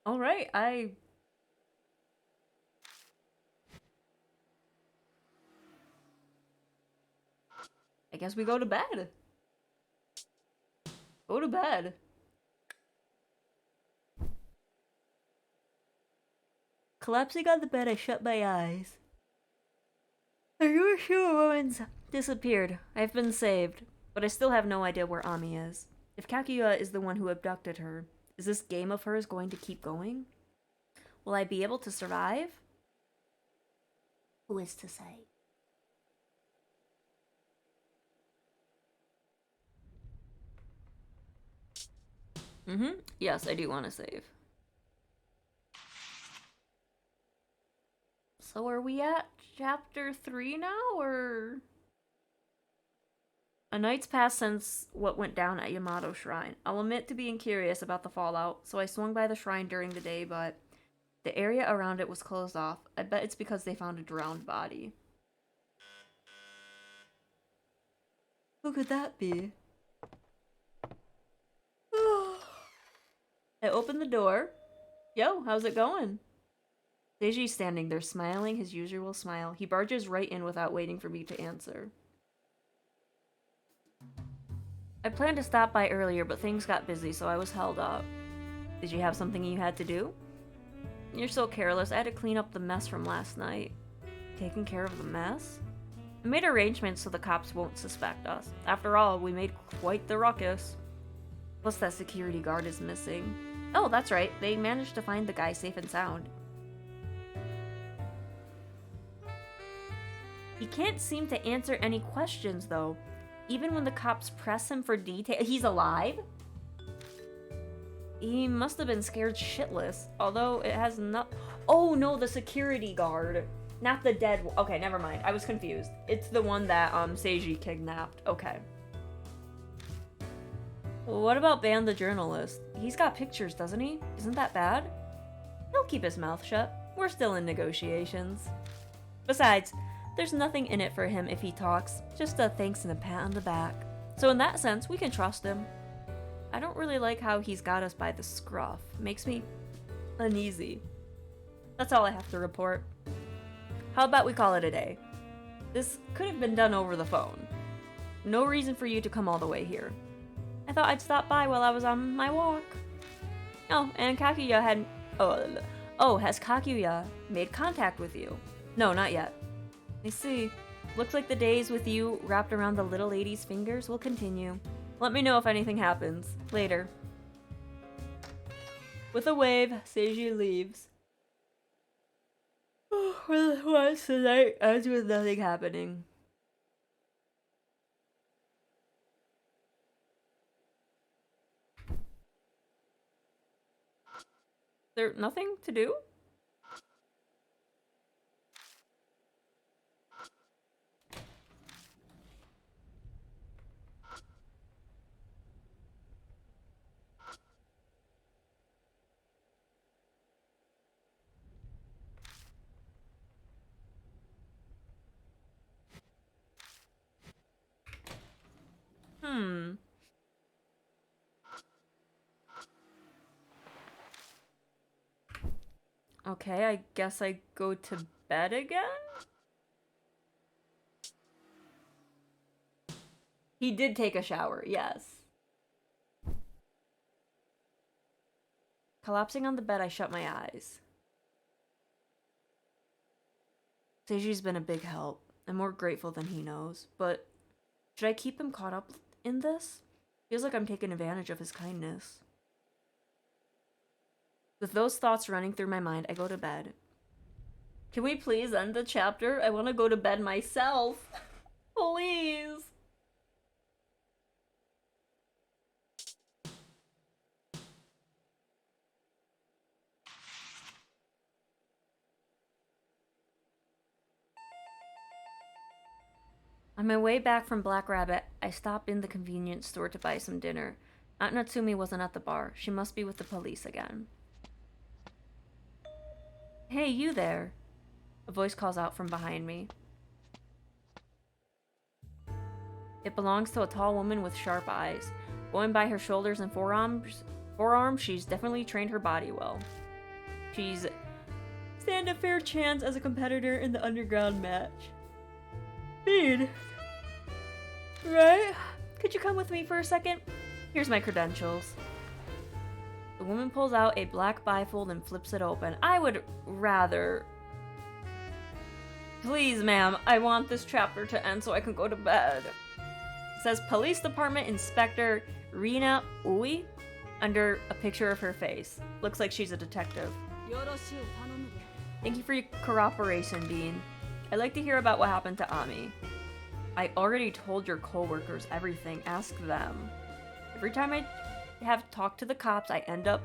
Alright, I guess we go to bed. Go to bed. Collapsing on the bed, I shut my eyes. Are you sure woman's disappeared? I've been saved, but I still have no idea where Ami is. If Kakuya is the one who abducted her, is this game of hers going to keep going? Will I be able to survive? Who is to say? Yes, I do want to save. So are we at chapter 3 now, or...? A night's passed since what went down at Yamato Shrine. I'll admit to being curious about the fallout, so I swung by the shrine during the day, but the area around it was closed off. I bet it's because they found a drowned body. Who could that be? I opened the door. Yo, how's it going? Seiji standing there smiling his usual smile. He barges right in without waiting for me to answer. I planned to stop by earlier, but things got busy, so I was held up. Did you have something you had to do? You're so careless. I had to clean up the mess from last night. Taking care of the mess? I made arrangements so the cops won't suspect us. After all, we made quite the ruckus. Plus that security guard is missing. Oh, that's right. They managed to find the guy safe and sound. He can't seem to answer any questions, though. Even when the cops press him for detail, he's alive? He must have been scared shitless, although it has not. Oh no, the security guard. Not the dead one. Okay, never mind. I was confused. It's the one that Seiji kidnapped. Okay. What about Ban the journalist? He's got pictures, doesn't he? Isn't that bad? He'll keep his mouth shut. We're still in negotiations. Besides, there's nothing in it for him if he talks. Just a thanks and a pat on the back. So in that sense, we can trust him. I don't really like how he's got us by the scruff. Makes me uneasy. That's all I have to report. How about we call it a day? This could have been done over the phone. No reason for you to come all the way here. I thought I'd stop by while I was on my walk. Oh, and Kakuya had... Oh, has Kakuya made contact with you? No, not yet. I see. Looks like the days with you wrapped around the little lady's fingers will continue. Let me know if anything happens. Later. With a wave, Seiji leaves. Once the night ends with nothing happening. There nothing to do? Okay, I guess I go to bed again? He did take a shower, yes. Collapsing on the bed, I shut my eyes. Seiji's been a big help. I'm more grateful than he knows, but should I keep him caught up in this? Feels like I'm taking advantage of his kindness. With those thoughts running through my mind, I go to bed. Can we please end the chapter? I want to go to bed myself. Please. On my way back from Black Rabbit, I stopped in the convenience store to buy some dinner. Aunt Natsumi wasn't at the bar. She must be with the police again. Hey, you there. A voice calls out from behind me. It belongs to a tall woman with sharp eyes. Going by her shoulders and forearms, she's definitely trained her body well. she's stand a fair chance as a competitor in the underground match. Mean. Right? Could you come with me for a second? Here's my credentials. The woman pulls out a black bifold and flips it open. I would rather... Please, ma'am, I want this chapter to end so I can go to bed. It says Police Department Inspector Rina Ui under a picture of her face. Looks like she's a detective. Thank you for your cooperation, Dean. I'd like to hear about what happened to Ami. I already told your co-workers everything. Ask them. Every time I have talked to the cops, I end up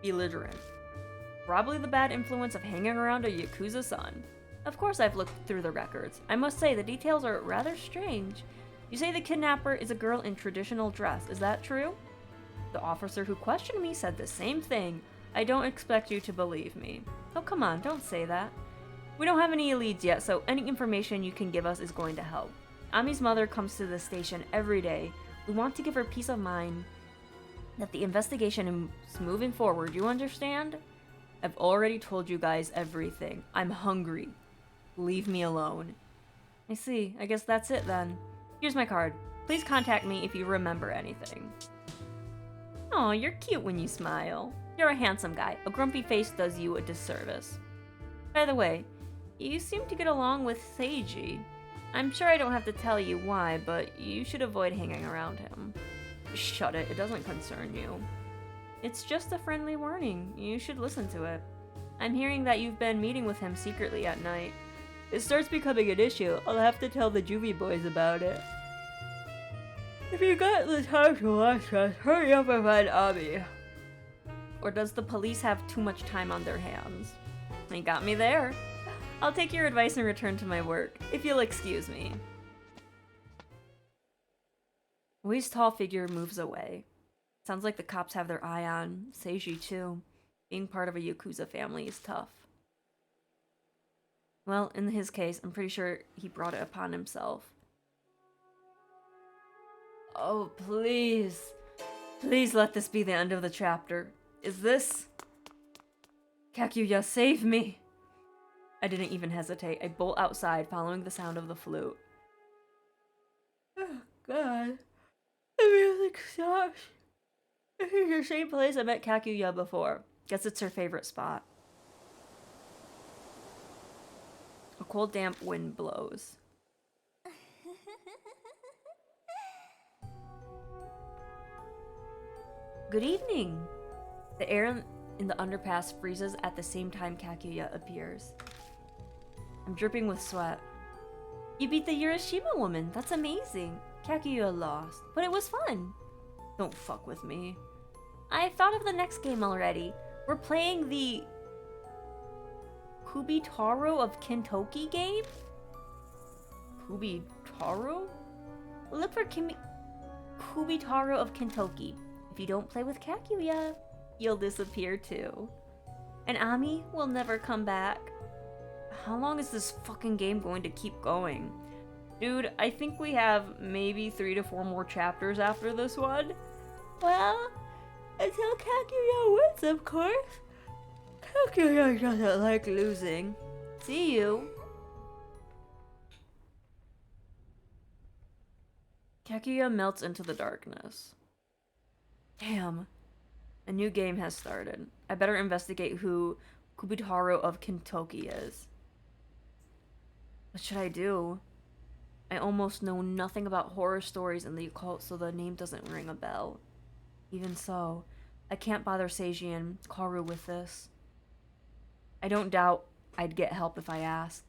belligerent. Probably the bad influence of hanging around a Yakuza-san. Of course I've looked through the records. I must say, the details are rather strange. You say the kidnapper is a girl in traditional dress. Is that true? The officer who questioned me said the same thing. I don't expect you to believe me. Oh, come on, don't say that. We don't have any leads yet, so any information you can give us is going to help. Ami's mother comes to the station every day. We want to give her peace of mind that the investigation is moving forward, you understand? I've already told you guys everything. I'm hungry. Leave me alone. I see. I guess that's it then. Here's my card. Please contact me if you remember anything. Aw, you're cute when you smile. You're a handsome guy. A grumpy face does you a disservice. By the way, you seem to get along with Seiji. I'm sure I don't have to tell you why, but you should avoid hanging around him. Shut it. It doesn't concern you. It's just a friendly warning. You should listen to it. I'm hearing that you've been meeting with him secretly at night. It starts becoming an issue. I'll have to tell the juvie boys about it. If you got the time to watch us, hurry up and find Ami. Or does the police have too much time on their hands? You got me there. I'll take your advice and return to my work, if you'll excuse me. Ui's tall figure moves away. Sounds like the cops have their eye on Seiji too. Being part of a Yakuza family is tough. Well, in his case, I'm pretty sure he brought it upon himself. Oh, please. Please let this be the end of the chapter. Is this... Kakuya, save me! I didn't even hesitate. I bolt outside, following the sound of the flute. Oh, God. The music stops. This is the same place I met Kakuya before. Guess it's her favorite spot. A cold, damp wind blows. Good evening! The air in the underpass freezes at the same time Kakuya appears. I'm dripping with sweat. You beat the Urashima woman. That's amazing. Kakuya lost, but it was fun. Don't fuck with me. I've thought of the next game already. We're playing the Kubitaro of Kintoki game? Kubitaro? Look for Kubitaro of Kintoki. If you don't play with Kakuya, you'll disappear too. And Ami will never come back. How long is this fucking game going to keep going? Dude, I think we have maybe 3 to 4 more chapters after this one. Well, until Kakuya wins, of course. Kakuya doesn't like losing. See you. Kakuya melts into the darkness. Damn. A new game has started. I better investigate who Kubitaro of Kintoki is. What should I do? I almost know nothing about horror stories in the occult, so the name doesn't ring a bell. Even so, I can't bother Seiji and Kaoru with this. I don't doubt I'd get help if I asked,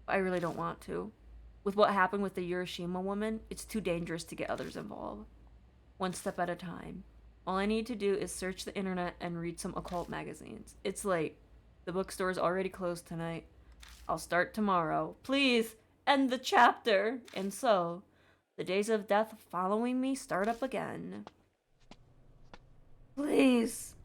but I really don't want to. With what happened with the Urashima woman, it's too dangerous to get others involved. One step at a time. All I need to do is search the internet and read some occult magazines. It's late. The bookstore's already closed tonight. I'll start tomorrow. Please, end the chapter! And so, the days of death following me start up again. Please.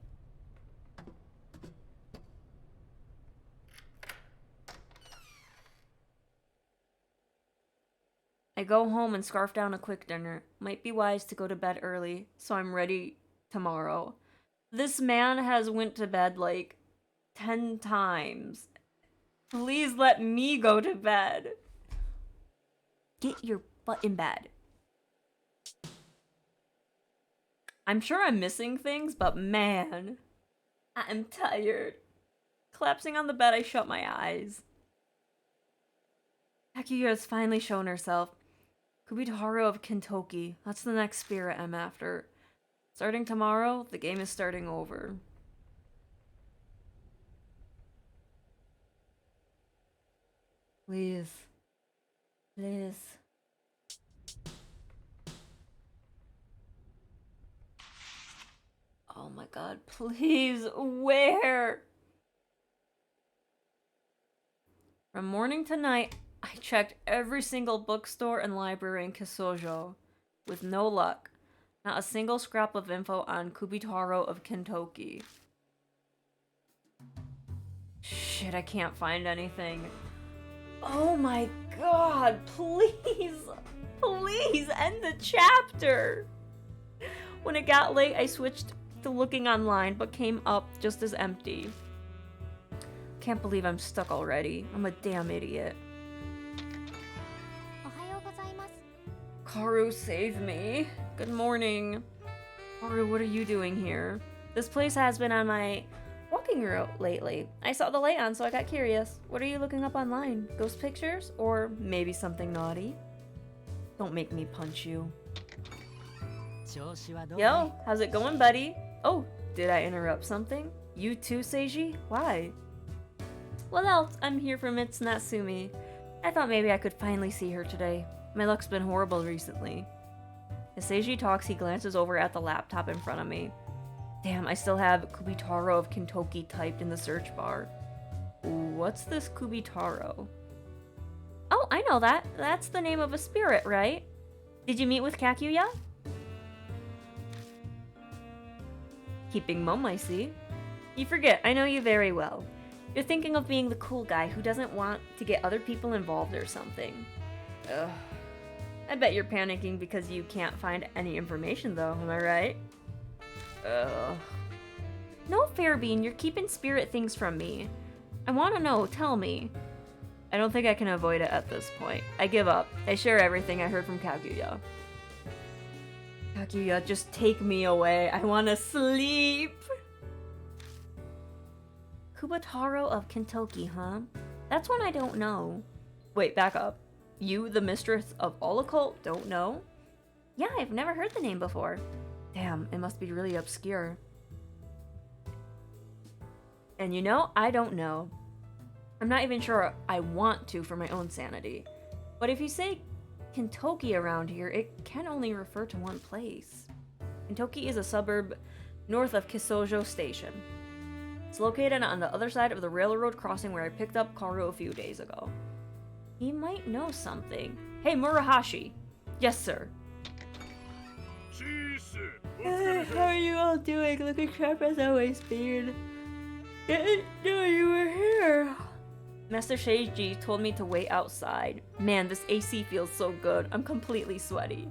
I go home and scarf down a quick dinner. Might be wise to go to bed early, so I'm ready tomorrow. This man has went to bed like 10 times. Please let me go to bed. Get your butt in bed. I'm sure I'm missing things, but man, I'm tired. Collapsing on the bed, I shut my eyes. Kaguya has finally shown herself. Kubitaro of Kintoki. That's the next spirit I'm after. Starting tomorrow, the game is starting over. Please. Please. Oh my god, please, where? From morning to night, I checked every single bookstore and library in Kisojo. With no luck. Not a single scrap of info on Kubitaro of Kintoki. Shit, I can't find anything. Oh my god, please! Please end the chapter! When it got late, I switched to looking online, but came up just as empty. Can't believe I'm stuck already. I'm a damn idiot. Karu, save me. Good morning. Karu, what are you doing here? This place has been on my walking route lately. I saw the light on, so I got curious. What are you looking up online? Ghost pictures? Or maybe something naughty? Don't make me punch you. Yo, how's it going, buddy? Oh, did I interrupt something? You too, Seiji? Why? What else? I'm here for Mits Natsumi. I thought maybe I could finally see her today. My luck's been horrible recently. As Seiji talks, he glances over at the laptop in front of me. Damn, I still have Kubitaro of Kintoki typed in the search bar. What's this Kubitaro? Oh, I know that. That's the name of a spirit, right? Did you meet with Kaguya? Keeping mum, I see. You forget, I know you very well. You're thinking of being the cool guy who doesn't want to get other people involved or something. Ugh. I bet you're panicking because you can't find any information though, am I right? Ugh. No, Fairbean, you're keeping spirit things from me. I want to know, tell me. I don't think I can avoid it at this point. I give up. I share everything I heard from Kaguya. Kaguya, just take me away. I want to sleep. Kubitaro of Kintoki, huh? That's one I don't know. Wait, back up. You, the mistress of all occult, don't know? Yeah, I've never heard the name before. Damn, it must be really obscure. And you know, I don't know. I'm not even sure I want to for my own sanity. But if you say Kintoki around here, it can only refer to one place. Kintoki is a suburb north of Kisojo Station. It's located on the other side of the railroad crossing where I picked up Karu a few days ago. He might know something. Hey, Murahashi. Yes, sir. How are you all doing? Looking sharp as always, Beard. Didn't know you were here. Master Seiji told me to wait outside. Man, this AC feels so good. I'm completely sweaty.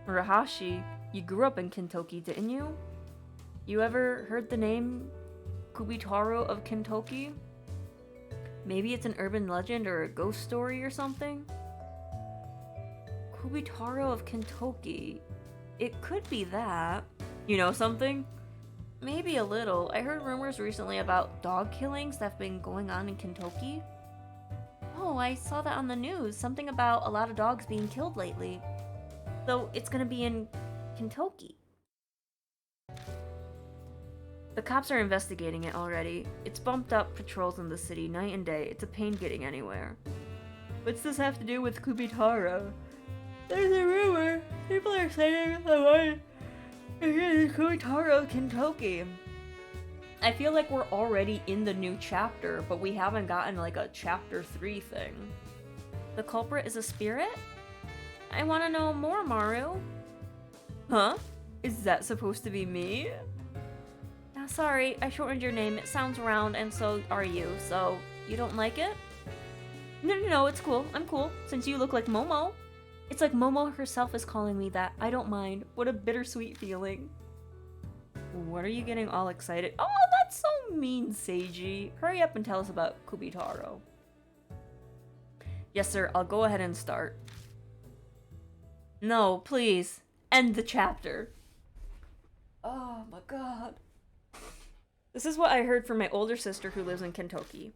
Murahashi, you grew up in Kintoki, didn't you? You ever heard the name Kubitaro of Kintoki? Maybe it's an urban legend or a ghost story or something? Kubitaro of Kintoki. It could be that. You know something? Maybe a little. I heard rumors recently about dog killings that have been going on in Kintoki. Oh, I saw that on the news. Something about a lot of dogs being killed lately. So it's gonna be in Kintoki. The cops are investigating it already. It's bumped up patrols in the city night and day. It's a pain getting anywhere. What's this have to do with Kubitaro? There's a rumor. People are saying the one is Kubitaro Kintoki. I feel like we're already in the new chapter, but we haven't gotten like a chapter 3 thing. The culprit is a spirit? I want to know more, Maru. Huh? Is that supposed to be me? Sorry, I shortened your name. It sounds round, and so are you. So, you don't like it? No, it's cool. I'm cool, since you look like Momo. It's like Momo herself is calling me that. I don't mind. What a bittersweet feeling. What are you getting all excited? Oh, that's so you mean, Seiji? Hurry up and tell us about Kubitaro. Yes, sir. I'll go ahead and start. No, please. End the chapter. Oh my god. This is what I heard from my older sister who lives in Kentucky.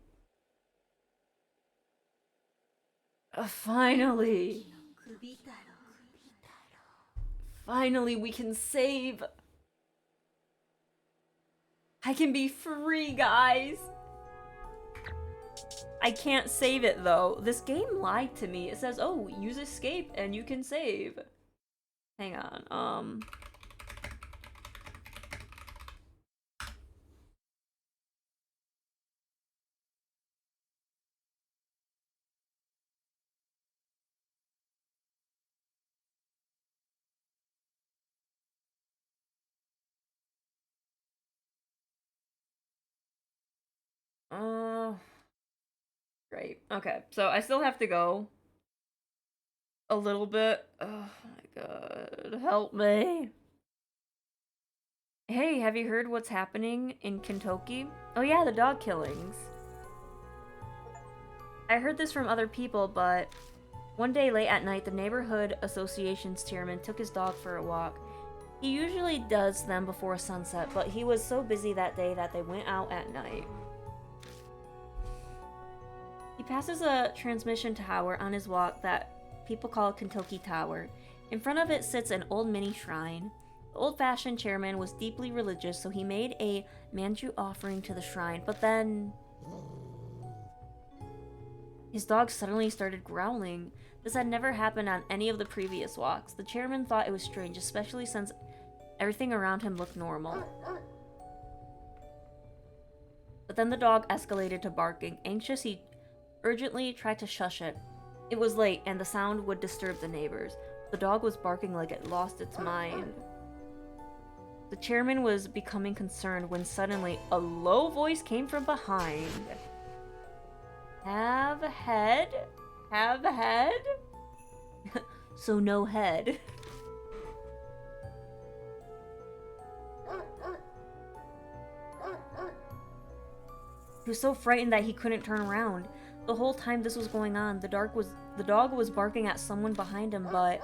Finally. Finally, we can save. I can be free, guys. I can't save it, though. This game lied to me. It says, oh, use escape and you can save. Hang on, Great. Okay, so I still have to go a little bit. Oh my god, help me. Hey, have you heard what's happening in Kentucky? Oh yeah, the dog killings. I heard this from other people, but one day late at night, the neighborhood association's chairman took his dog for a walk. He usually does them before sunset, but he was so busy that day that they went out at night. He passes a transmission tower on his walk that people call Kentucky Tower. In front of it sits an old mini shrine. The old-fashioned chairman was deeply religious, so he made a manju offering to the shrine, but then his dog suddenly started growling. This had never happened on any of the previous walks. The chairman thought it was strange, especially since everything around him looked normal. But then the dog escalated to barking. Anxious, he urgently tried to shush it. It was late, and the sound would disturb the neighbors. The dog was barking like it lost its mind. The chairman was becoming concerned when suddenly a low voice came from behind. Have a head? Have a head? So no head. He was so frightened that he couldn't turn around. The whole time this was going on, the dog was barking at someone behind him, but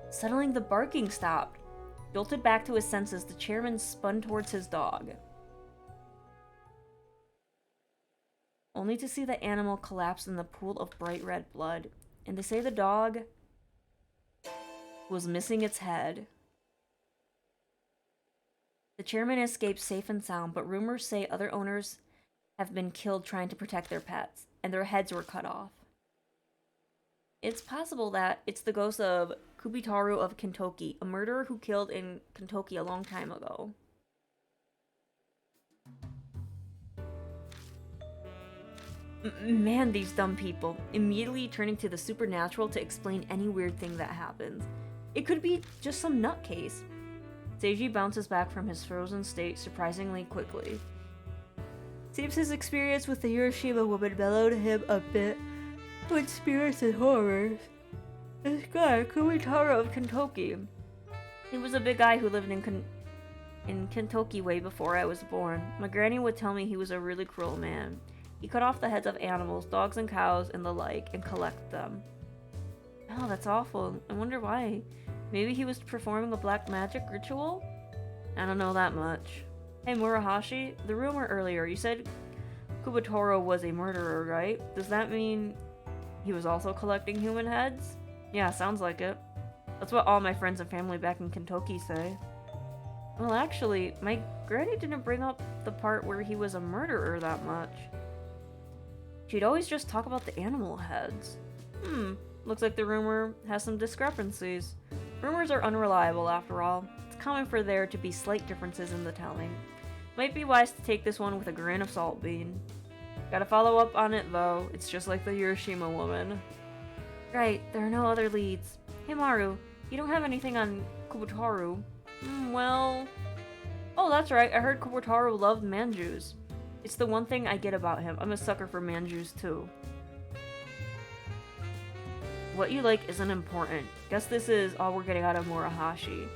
suddenly the barking stopped. Jolted back to his senses, the chairman spun towards his dog, only to see the animal collapse in the pool of bright red blood. And they say the dog was missing its head. The chairman escaped safe and sound, but rumors say other owners have been killed trying to protect their pets, and their heads were cut off. It's possible that it's the ghost of Kubitaro of Kentucky, a murderer who killed in Kentucky a long time ago. Man, these dumb people. Immediately turning to the supernatural to explain any weird thing that happens. It could be just some nutcase. Seiji bounces back from his frozen state surprisingly quickly. Seems his experience with the Hiroshima woman mellowed him a bit with spirits and horrors. This guy, Kubitaro of Kentucky. He was a big guy who lived in Kentucky way before I was born. My granny would tell me he was a really cruel man. He cut off the heads of animals, dogs and cows and the like, and collected them. Oh, that's awful. I wonder why. Maybe he was performing a black magic ritual? I don't know that much. Hey, Murahashi, the rumor earlier, you said Kubitaro was a murderer, right? Does that mean he was also collecting human heads? Yeah, sounds like it. That's what all my friends and family back in Kentucky say. Well, actually, my granny didn't bring up the part where he was a murderer that much. She'd always just talk about the animal heads. Looks like the rumor has some discrepancies. Rumors are unreliable, after all. It's common for there to be slight differences in the telling. Might be wise to take this one with a grain of salt, Bean. Gotta follow up on it, though. It's just like the Hiroshima woman. Right, there are no other leads. Hey, Maru, you don't have anything on Kubitaro? Well... Oh, that's right, I heard Kubitaro loved manjus. It's the one thing I get about him. I'm a sucker for manjus, too. What you like isn't important. Guess this is all we're getting out of Murahashi.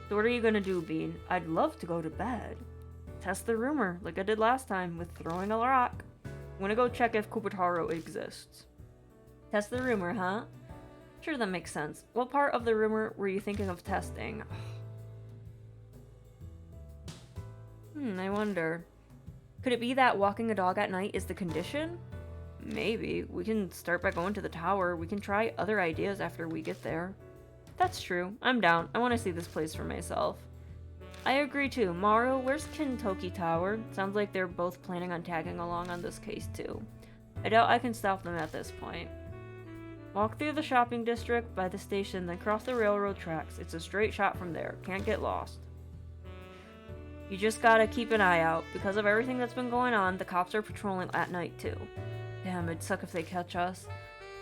So what are you gonna do, Bean? I'd love to go to bed. Test the rumor, like I did last time with throwing a rock. I'm gonna go check if Kubotaro exists. Test the rumor, huh? Sure, that makes sense. What part of the rumor were you thinking of testing? I wonder. Could it be that walking a dog at night is the condition? Maybe. We can start by going to the tower. We can try other ideas after we get there. That's true. I'm down. I want to see this place for myself. I agree too. Maru, where's Kintoki Tower? Sounds like they're both planning on tagging along on this case too. I doubt I can stop them at this point. Walk through the shopping district by the station, then cross the railroad tracks. It's a straight shot from there. Can't get lost. You just gotta keep an eye out. Because of everything that's been going on, the cops are patrolling at night too. Damn, it'd suck if they catch us.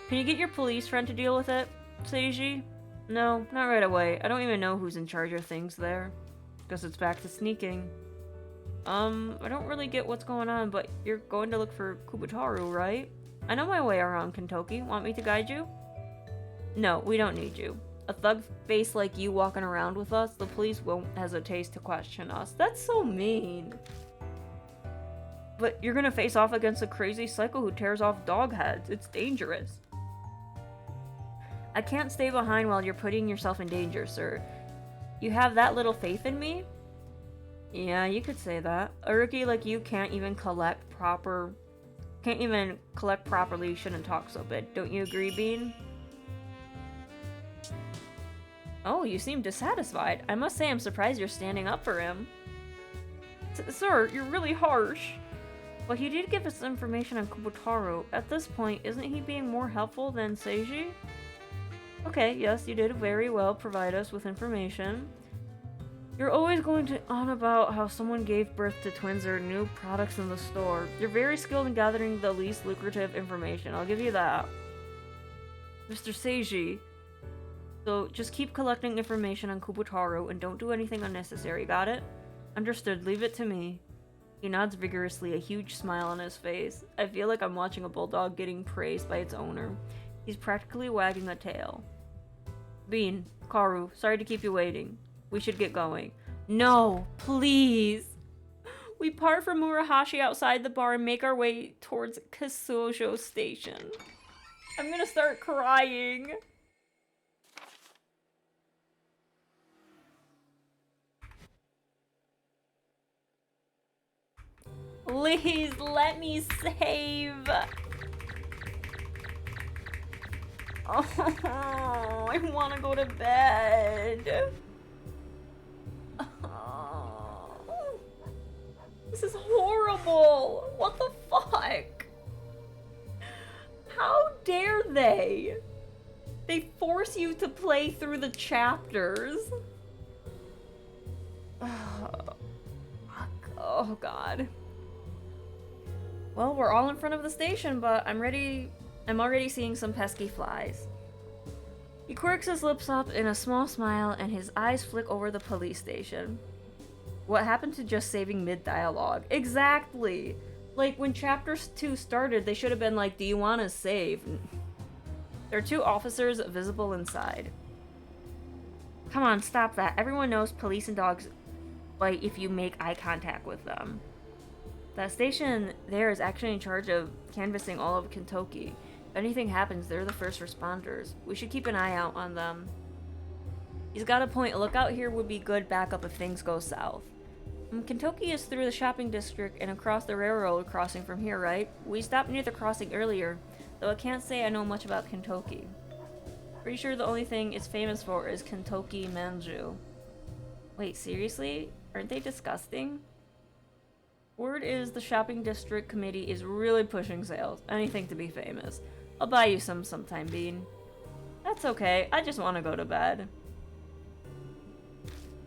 Can you get your police friend to deal with it, Seiji? No, not right away. I don't even know who's in charge of things there. Guess it's back to sneaking. I don't really get what's going on, but you're going to look for Kubotaro, right? I know my way around Kintoki. Want me to guide you? No, we don't need you. A thug face like you walking around with us, the police won't hesitate to question us. That's so mean. But you're gonna face off against a crazy psycho who tears off dog heads. It's dangerous. I can't stay behind while you're putting yourself in danger, sir. You have that little faith in me? Yeah, you could say that. A rookie like you can't even collect properly, shouldn't talk so big. Don't you agree, Bean? Oh, you seem dissatisfied. I must say I'm surprised you're standing up for him. Sir, you're really harsh. Well, he did give us information on Kubotaro. At this point, isn't he being more helpful than Seiji? Okay, yes, you did very well provide us with information. You're always going on about how someone gave birth to twins or new products in the store. You're very skilled in gathering the least lucrative information, I'll give you that. Mr. Seiji. So, just keep collecting information on Kubotaro and don't do anything unnecessary, got it? Understood, leave it to me. He nods vigorously, a huge smile on his face. I feel like I'm watching a bulldog getting praised by its owner. He's practically wagging a tail. Bean, Karu, sorry to keep you waiting. We should get going. No, please! We part from Murahashi outside the bar and make our way towards Kasujo Station. I'm gonna start crying. Please let me save. Oh, I want to go to bed. Oh, this is horrible. What the fuck? How dare they? They force you to play through the chapters. Oh, God. Well, we're all in front of the station, but I'm already seeing some pesky flies. He quirks his lips up in a small smile and his eyes flick over the police station. What happened to just saving mid-dialogue? Exactly! Like, when Chapter 2 started, they should have been like, do you want to save? There are 2 officers visible inside. Come on, stop that. Everyone knows police and dogs bite if you make eye contact with them. That station there is actually in charge of canvassing all of Kintoki. If anything happens, they're the first responders. We should keep an eye out on them. He's got a point. A lookout here would be good backup if things go south. Kintoki is through the shopping district and across the railroad crossing from here, right? We stopped near the crossing earlier, though I can't say I know much about Kintoki. Pretty sure the only thing it's famous for is Kintoki Manju. Wait, seriously? Aren't they disgusting? Word is the shopping district committee is really pushing sales. Anything to be famous. I'll buy you some sometime, Bean. That's okay. I just want to go to bed.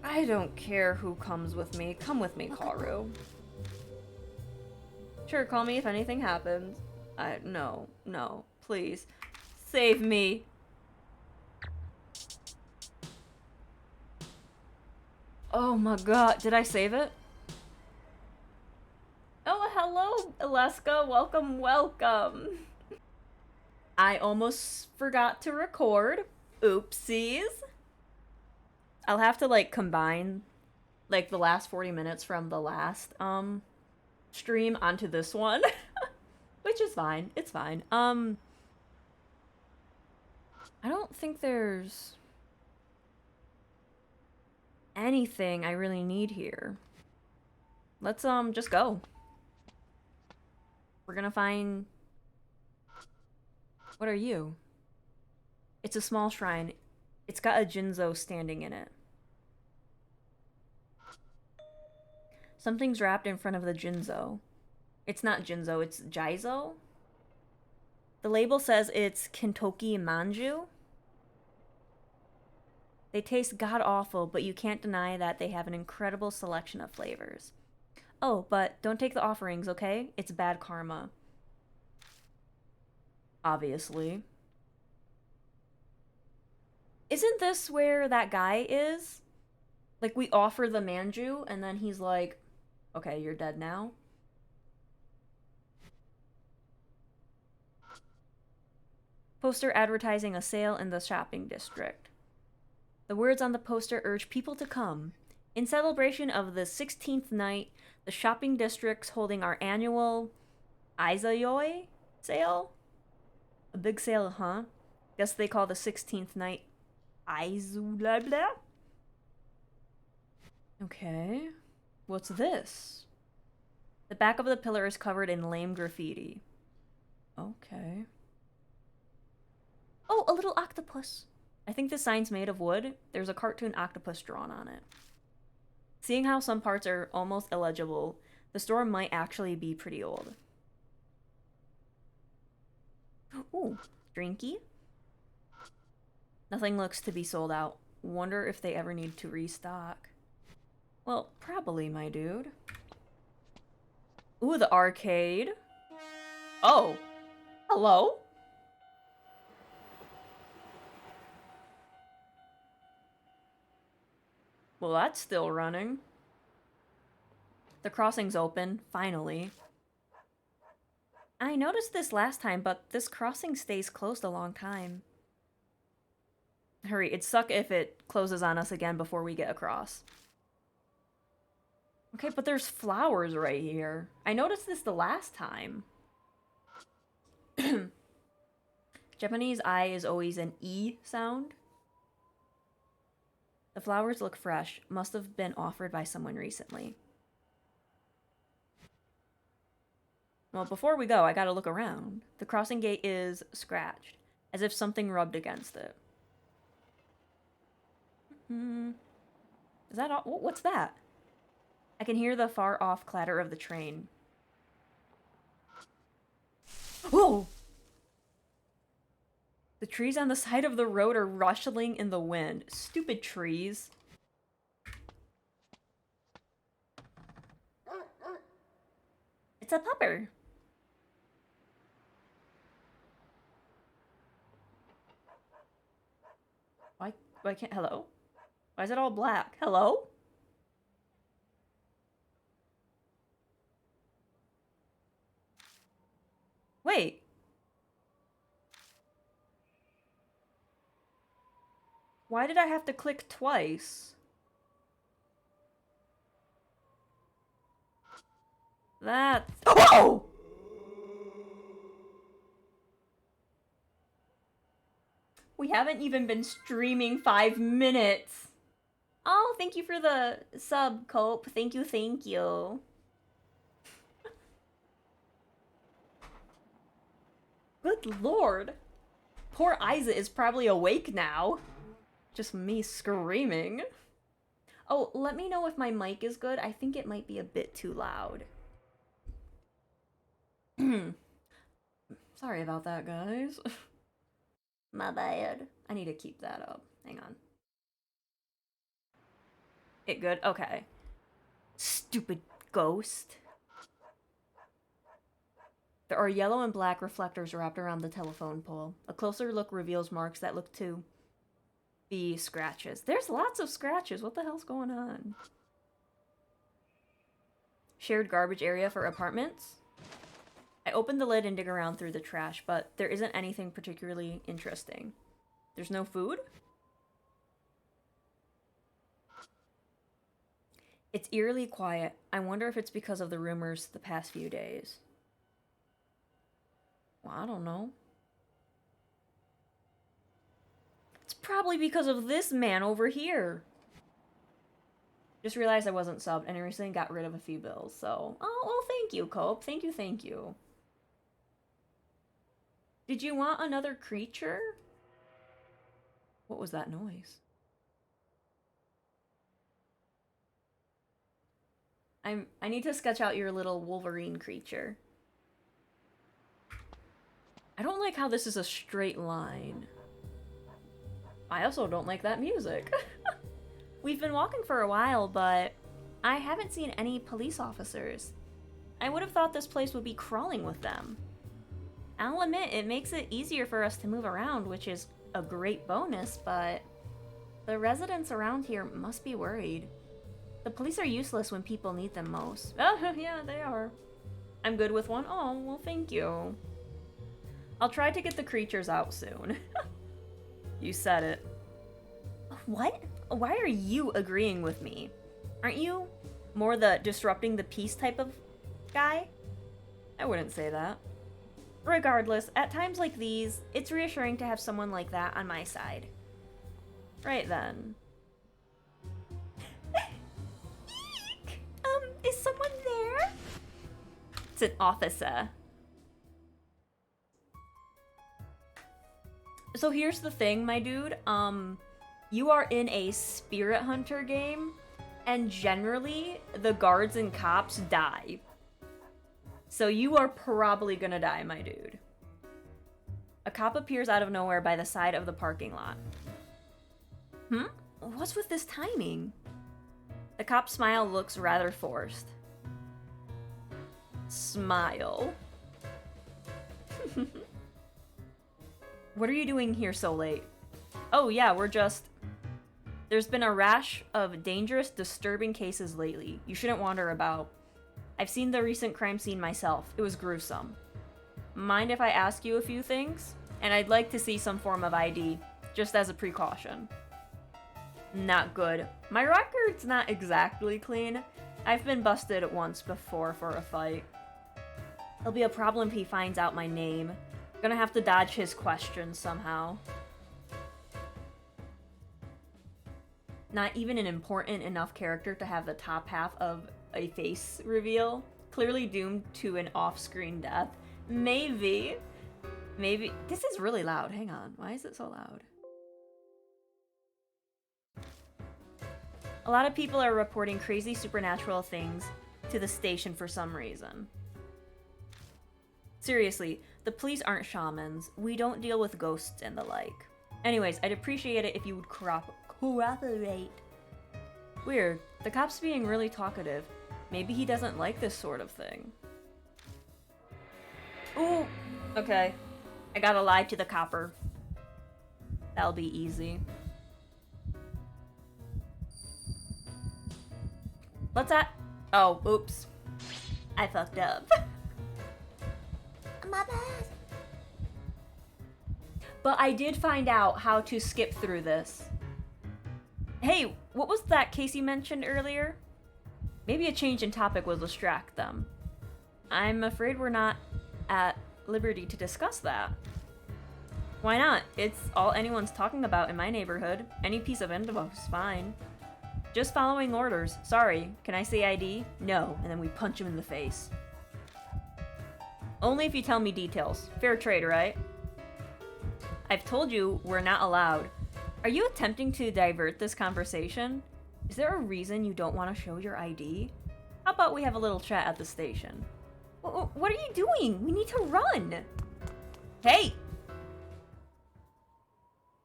I don't care who comes with me. Come with me, Karu. Sure, call me if anything happens. No, please. Save me. Oh my god, did I save it? Oh, hello, Alaska. Welcome. I almost forgot to record. Oopsies. I'll have to like combine like the last 40 minutes from the last stream onto this one, which is fine. It's fine. I don't think there's anything I really need here. Let's just go. We're gonna find... What are you? It's a small shrine. It's got a Jinzo standing in it. Something's wrapped in front of the Jinzo. It's not Jinzo, it's Jizo. The label says it's Kintoki Manju. They taste god-awful, but you can't deny that they have an incredible selection of flavors. Oh, but don't take the offerings, okay? It's bad karma. Obviously. Isn't this where that guy is? Like, we offer the manju, and then he's like, okay, you're dead now. Poster advertising a sale in the shopping district. The words on the poster urge people to come. In celebration of the 16th night, the shopping district's holding our annual Izayoi sale? A big sale, huh? Guess they call the 16th night Aizu blah blah? Okay. What's this? The back of the pillar is covered in lame graffiti. Okay. Oh, a little octopus. I think the sign's made of wood. There's a cartoon octopus drawn on it. Seeing how some parts are almost illegible, the store might actually be pretty old. Ooh, drinky. Nothing looks to be sold out. Wonder if they ever need to restock. Well, probably, my dude. Ooh, the arcade. Oh. Hello? Well, that's still running. The crossing's open, finally. I noticed this last time, but this crossing stays closed a long time. Hurry, it'd suck if it closes on us again before we get across. Okay, but there's flowers right here. I noticed this the last time. Japanese I is always an E sound. The flowers look fresh. Must have been offered by someone recently. Well, before we go, I gotta look around. The crossing gate is scratched, as if something rubbed against it. Is that all? What's that? I can hear the far-off clatter of the train. Whoa! The trees on the side of the road are rustling in the wind. Stupid trees. It's a pupper. Why can't... Hello? Why is it all black? Hello? Wait. Why did I have to click twice? That's... Oh! We haven't even been streaming 5 minutes. Oh, thank you for the sub, Cope. Thank you, thank you. Good lord. Poor Isa is probably awake now. Just me screaming. Oh, let me know if my mic is good. I think it might be a bit too loud. Sorry about that, guys. My bad. I need to keep that up. Hang on. It good? Okay. Stupid ghost. There are yellow and black reflectors wrapped around the telephone pole. A closer look reveals marks that look to be scratches. There's lots of scratches. What the hell's going on? Shared garbage area for apartments? I open the lid and dig around through the trash, but there isn't anything particularly interesting. There's no food? It's eerily quiet. I wonder if it's because of the rumors the past few days. Well, I don't know. It's probably because of this man over here. Just realized I wasn't subbed and I recently got rid of a few bills, so... Oh, well, thank you, Cope. Thank you, thank you. Did you want another creature? What was that noise? I need to sketch out your little Wolverine creature. I don't like how this is a straight line. I also don't like that music. We've been walking for a while, but I haven't seen any police officers. I would have thought this place would be crawling with them. I'll admit, it makes it easier for us to move around, which is a great bonus, but the residents around here must be worried. The police are useless when people need them most. Oh, yeah, they are. I'm good with one. Oh, well, thank you. I'll try to get the creatures out soon. You said it. What? Why are you agreeing with me? Aren't you more the disrupting the peace type of guy? I wouldn't say that. Regardless, at times like these, it's reassuring to have someone like that on my side. Right then. Is someone there? It's an officer. So here's the thing, my dude. You are in a spirit hunter game, and generally, the guards and cops die. So you are probably gonna die, my dude. A cop appears out of nowhere by the side of the parking lot. What's with this timing? The cop's smile looks rather forced. Smile. What are you doing here so late? Oh yeah, we're just... There's been a rash of dangerous, disturbing cases lately. You shouldn't wander about. I've seen the recent crime scene myself. It was gruesome. Mind if I ask you a few things? And I'd like to see some form of ID, just as a precaution. Not good. My record's not exactly clean. I've been busted once before for a fight. It'll be a problem if he finds out my name. Gonna have to dodge his questions somehow. Not even an important enough character to have the top half of a face reveal. Clearly doomed to an off-screen death. Maybe. Maybe. This is really loud. Hang on. Why is it so loud? A lot of people are reporting crazy supernatural things to the station for some reason. Seriously, the police aren't shamans. We don't deal with ghosts and the like. Anyways, I'd appreciate it if you would cooperate. Weird. The cop's being really talkative. Maybe he doesn't like this sort of thing. Ooh, okay. I gotta lie to the copper. That'll be easy. What's that? Oh, oops. I fucked up. My bad. But I did find out how to skip through this. Hey, what was that case you mentioned earlier? Maybe a change in topic will distract them. I'm afraid we're not at liberty to discuss that. Why not? It's all anyone's talking about in my neighborhood. Any piece of info is fine. Just following orders. Sorry, can I say ID? No, and then we punch him in the face. Only if you tell me details. Fair trade, right? I've told you we're not allowed. Are you attempting to divert this conversation? Is there a reason you don't want to show your ID? How about we have a little chat at the station? What are you doing? We need to run! Hey!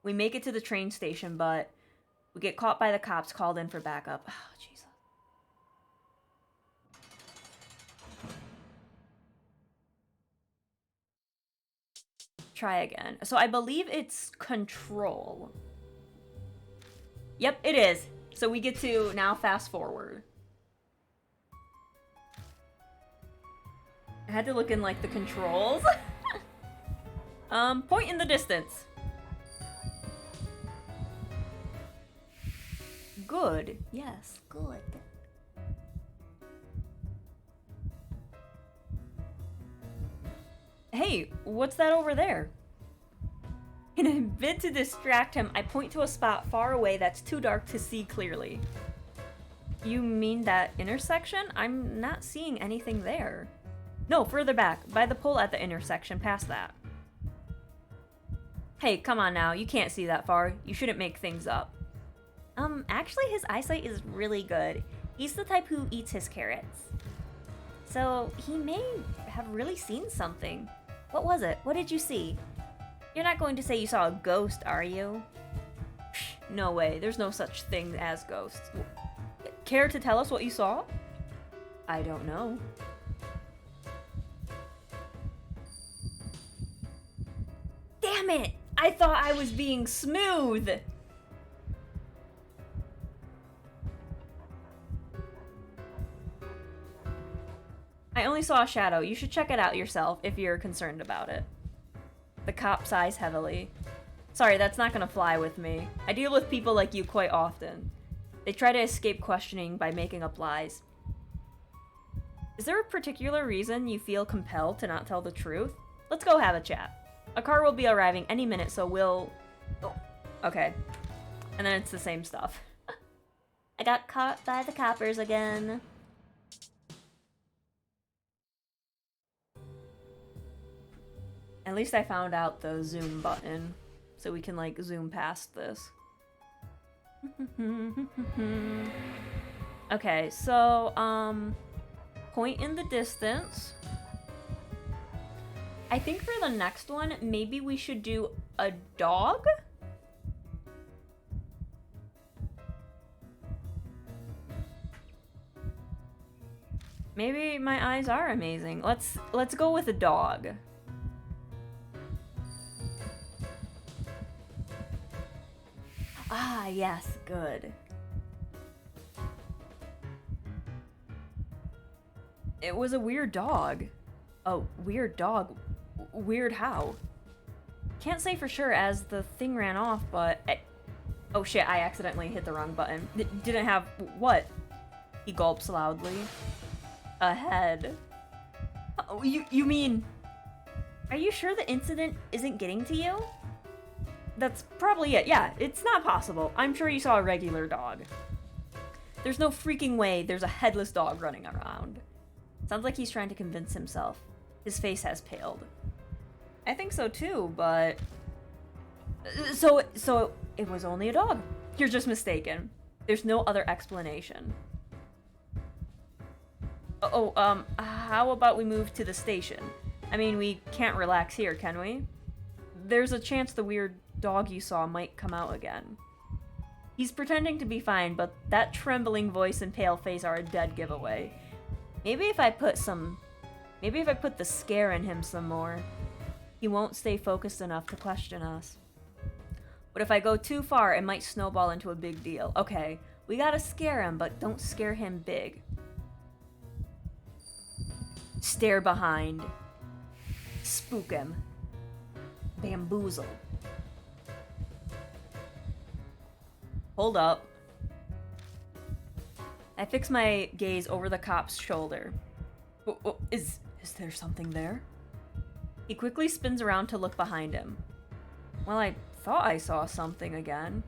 We make it to the train station, but we get caught by the cops called in for backup. Oh, Jesus. Try again. So I believe it's control. Yep, it is. So we get to now fast forward. I had to look in like the controls. Point in the distance. Good. Yes, good. Hey, what's that over there? In a bid to distract him, I point to a spot far away that's too dark to see clearly. You mean that intersection? I'm not seeing anything there. No, further back, by the pole at the intersection, past that. Hey, come on now, you can't see that far. You shouldn't make things up. Actually his eyesight is really good. He's the type who eats his carrots. So, he may have really seen something. What was it? What did you see? You're not going to say you saw a ghost, are you? No way, there's no such thing as ghosts. Care to tell us what you saw? I don't know. Damn it! I thought I was being smooth! I only saw a shadow. You should check it out yourself if you're concerned about it. The cop sighs heavily. Sorry, that's not gonna fly with me. I deal with people like you quite often. They try to escape questioning by making up lies. Is there a particular reason you feel compelled to not tell the truth? Let's go have a chat. A car will be arriving any minute, so we'll... Oh, okay. And then it's the same stuff. I got caught by the coppers again. At least I found out the zoom button, so we can, like, zoom past this. Okay, so, point in the distance. I think for the next one, maybe we should do a dog? Maybe my eyes are amazing. Let's go with a dog. Ah, yes, good. It was a weird dog. Oh, weird dog. Weird how? Can't say for sure as the thing ran off, but... Oh shit, I accidentally hit the wrong button. Didn't have... What? He gulps loudly. A head. Oh, you mean... Are you sure the incident isn't getting to you? That's probably it. Yeah, it's not possible. I'm sure you saw a regular dog. There's no freaking way there's a headless dog running around. Sounds like he's trying to convince himself. His face has paled. I think so too, but... So it was only a dog. You're just mistaken. There's no other explanation. How about we move to the station? I mean, we can't relax here, can we? There's a chance the weird dog you saw might come out again. He's pretending to be fine, but that trembling voice and pale face are a dead giveaway. Maybe if I put the scare in him some more, he won't stay focused enough to question us. But if I go too far, it might snowball into a big deal. Okay, we gotta scare him, but don't scare him big. Stare behind. Spook him. Bamboozle. Hold up. I fix my gaze over the cop's shoulder. Is there something there? He quickly spins around to look behind him. Well, I thought I saw something again.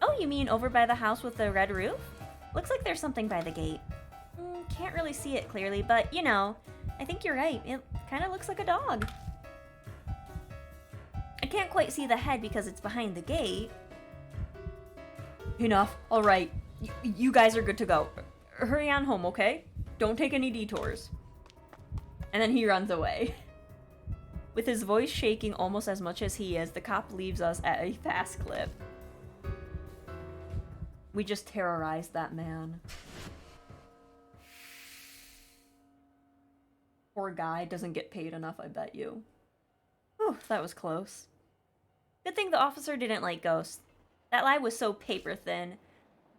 Oh, you mean over by the house with the red roof? Looks like there's something by the gate. Can't really see it clearly, but, you know, I think you're right. It kind of looks like a dog. I can't quite see the head because it's behind the gate. Enough. All right. You guys are good to go. Hurry on home, okay? Don't take any detours. And then he runs away. With his voice shaking almost as much as he is, the cop leaves us at a fast clip. We just terrorized that man. Poor guy doesn't get paid enough, I bet you. Whew, that was close. Good thing the officer didn't like ghosts. That lie was so paper thin.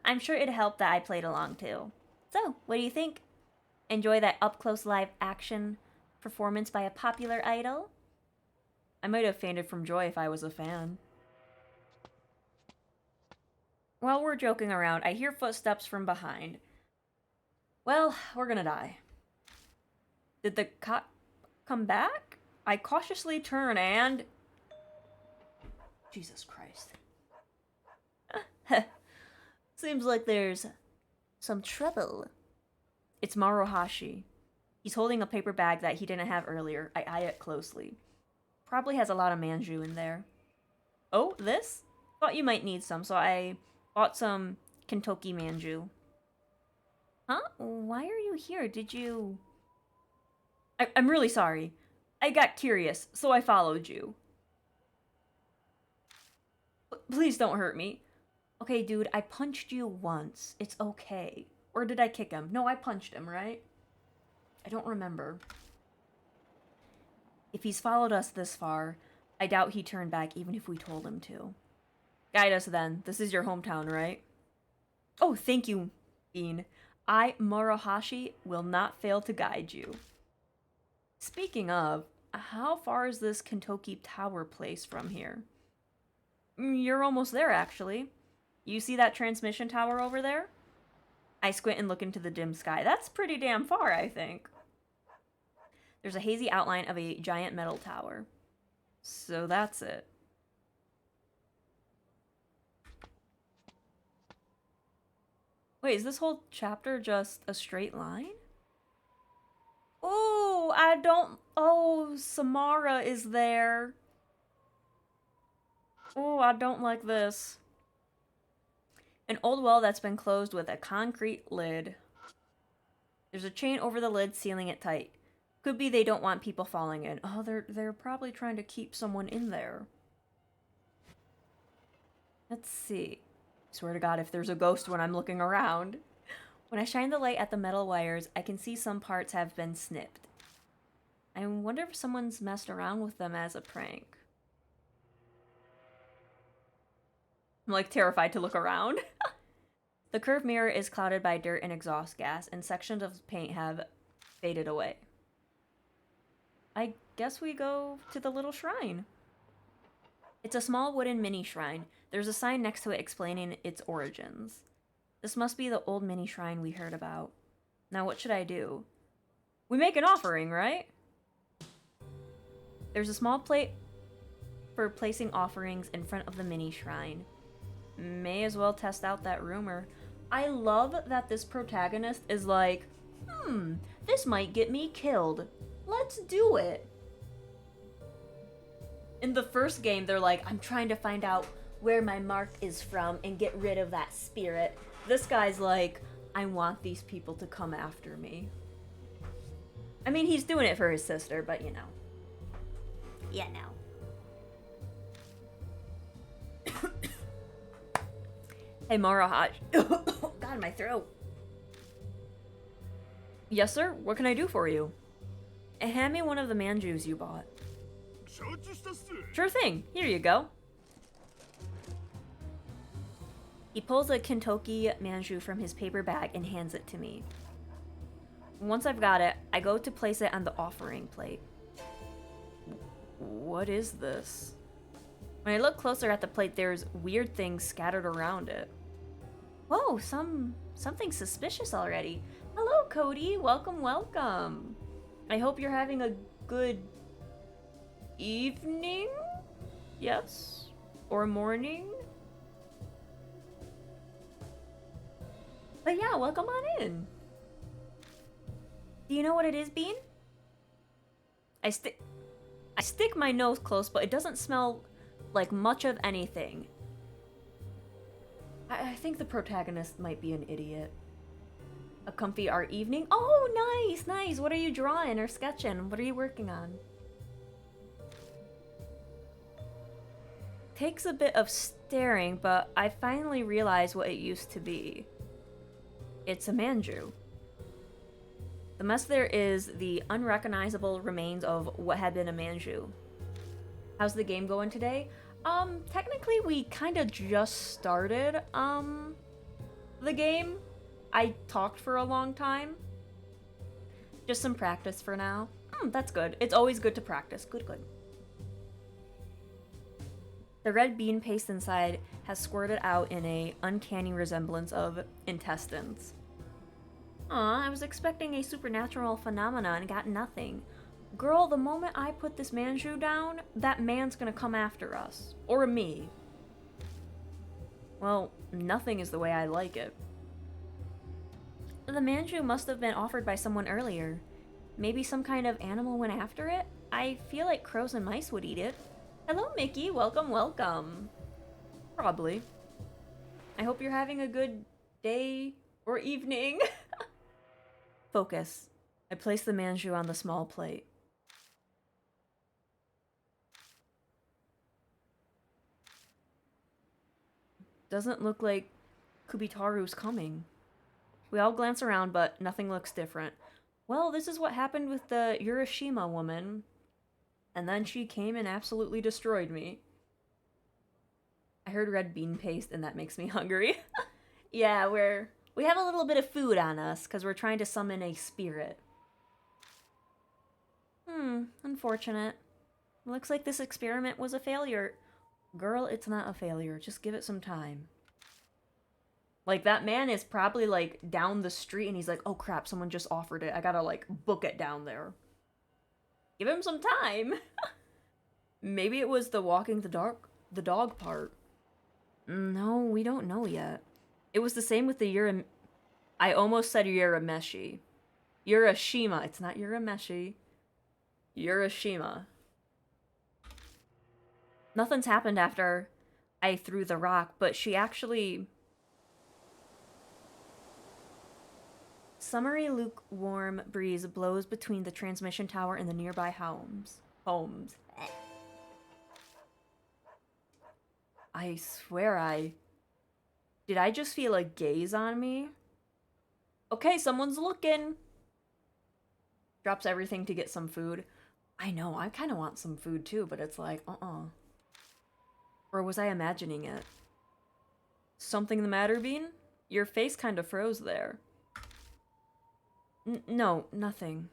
I'm sure it helped that I played along too. So, what do you think? Enjoy that up-close live action performance by a popular idol? I might have fainted from joy if I was a fan. While we're joking around, I hear footsteps from behind. Well, we're gonna die. Did the cop come back? I cautiously turn and... Jesus Christ. Seems like there's some trouble. It's Maruhashi. He's holding a paper bag that he didn't have earlier. I eye it closely. Probably has a lot of manju in there. Oh, this? Thought you might need some, so I bought some Kintoki manju. Huh? Why are you here? Did you... I'm really sorry. I got curious, so I followed you. Please don't hurt me. Okay, dude, I punched you once. It's okay. Or did I kick him? No, I punched him, right? I don't remember. If he's followed us this far, I doubt he turned back even if we told him to. Guide us then. This is your hometown, right? Oh, thank you, Bean. I, Maruhashi, will not fail to guide you. Speaking of, how far is this Kintoki Tower place from here? You're almost there, actually. You see that transmission tower over there? I squint and look into the dim sky. That's pretty damn far, I think. There's a hazy outline of a giant metal tower. So that's it. Wait, is this whole chapter just a straight line? Oh, I don't... Oh, Samara is there. Oh, I don't like this. An old well that's been closed with a concrete lid. There's a chain over the lid sealing it tight. Could be they don't want people falling in. Oh, they're probably trying to keep someone in there. Let's see. Swear to God, if there's a ghost when I'm looking around. When I shine the light at the metal wires, I can see some parts have been snipped. I wonder if someone's messed around with them as a prank. I'm like terrified to look around. The curved mirror is clouded by dirt and exhaust gas, and sections of paint have faded away. I guess we go to the little shrine. It's a small wooden mini shrine. There's a sign next to it explaining its origins. This must be the old mini shrine we heard about. Now what should I do? We make an offering, right? There's a small plate for placing offerings in front of the mini shrine. May as well test out that rumor. I love that this protagonist is like, this might get me killed. Let's do it. In the first game, they're like, I'm trying to find out where my mark is from and get rid of that spirit. This guy's like, I want these people to come after me. I mean, he's doing it for his sister, but you know. Yeah, no. Hey, Maruhashi. God, my throat. Yes, sir? What can I do for you? Hand me one of the manjus you bought. Sure thing. Here you go. He pulls a Kintoki manju from his paper bag and hands it to me. Once I've got it, I go to place it on the offering plate. What is this? When I look closer at the plate, there's weird things scattered around it. Whoa, something suspicious already. Hello, Cody. Welcome, welcome. I hope you're having a good evening? Yes? Or morning? But yeah, welcome on in. Do you know what it is, Bean? I stick my nose close, but it doesn't smell like much of anything. I think the protagonist might be an idiot. A comfy art evening? Oh, nice, nice. What are you drawing or sketching? What are you working on? Takes a bit of staring, but I finally realize what it used to be. It's a manju. The mess there is the unrecognizable remains of what had been a manju. How's the game going today? Technically we kind of just started, the game. I talked for a long time. Just some practice for now. That's good. It's always good to practice. Good, good. The red bean paste inside has squirted out in a uncanny resemblance of intestines. Aw, I was expecting a supernatural phenomenon and got nothing. Girl, the moment I put this Manju down, that man's gonna come after us. Or me. Well, nothing is the way I like it. The Manju must have been offered by someone earlier. Maybe some kind of animal went after it? I feel like crows and mice would eat it. Hello, Mickey. Welcome, welcome. Probably. I hope you're having a good day or evening. Focus. I place the Manju on the small plate. Doesn't look like Kubitaru's coming. We all glance around, but nothing looks different. Well, this is what happened with the Urashima woman. And then she came and absolutely destroyed me. I heard red bean paste, and that makes me hungry. Yeah, we have a little bit of food on us, because we're trying to summon a spirit. Unfortunate. Looks like this experiment was a failure. Girl, it's not a failure. Just give it some time. Like, that man is probably, like, down the street, and he's like, oh crap, someone just offered it. I gotta, like, book it down there. Give him some time. Maybe it was the walking the dog part. No, we don't know yet. It was the same with the I almost said Urameshi. Urashima. It's not Urameshi. Urashima. Nothing's happened after I threw the rock, but she actually... Summery lukewarm breeze blows between the transmission tower and the nearby homes. I swear Did I just feel a gaze on me? Okay, someone's looking. Drops everything to get some food. I know, I kind of want some food too, but it's like, Or was I imagining it? Something the matter, Bean? Your face kind of froze there. No, nothing.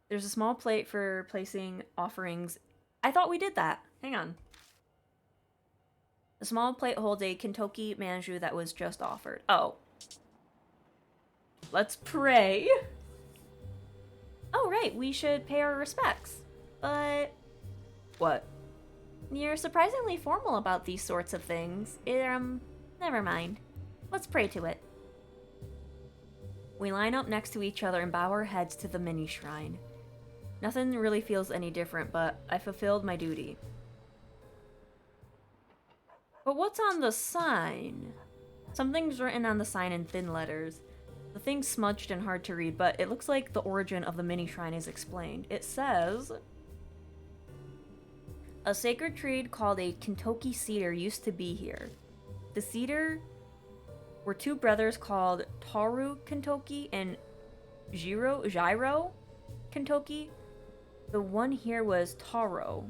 There's a small plate for placing offerings. I thought we did that. Hang on. The small plate holds a Kintoki Manju that was just offered. Oh. Let's pray. Oh, right. We should pay our respects. But... What? You're surprisingly formal about these sorts of things. Never mind. Let's pray to it. We line up next to each other and bow our heads to the mini shrine. Nothing really feels any different, but I fulfilled my duty. But what's on the sign? Something's written on the sign in thin letters. The thing's smudged and hard to read, but it looks like the origin of the mini shrine is explained. It says... A sacred tree called a Kintoki cedar used to be here. The cedar were two brothers called Taru Kintoki and Jiro Kintoki. The one here was Taro.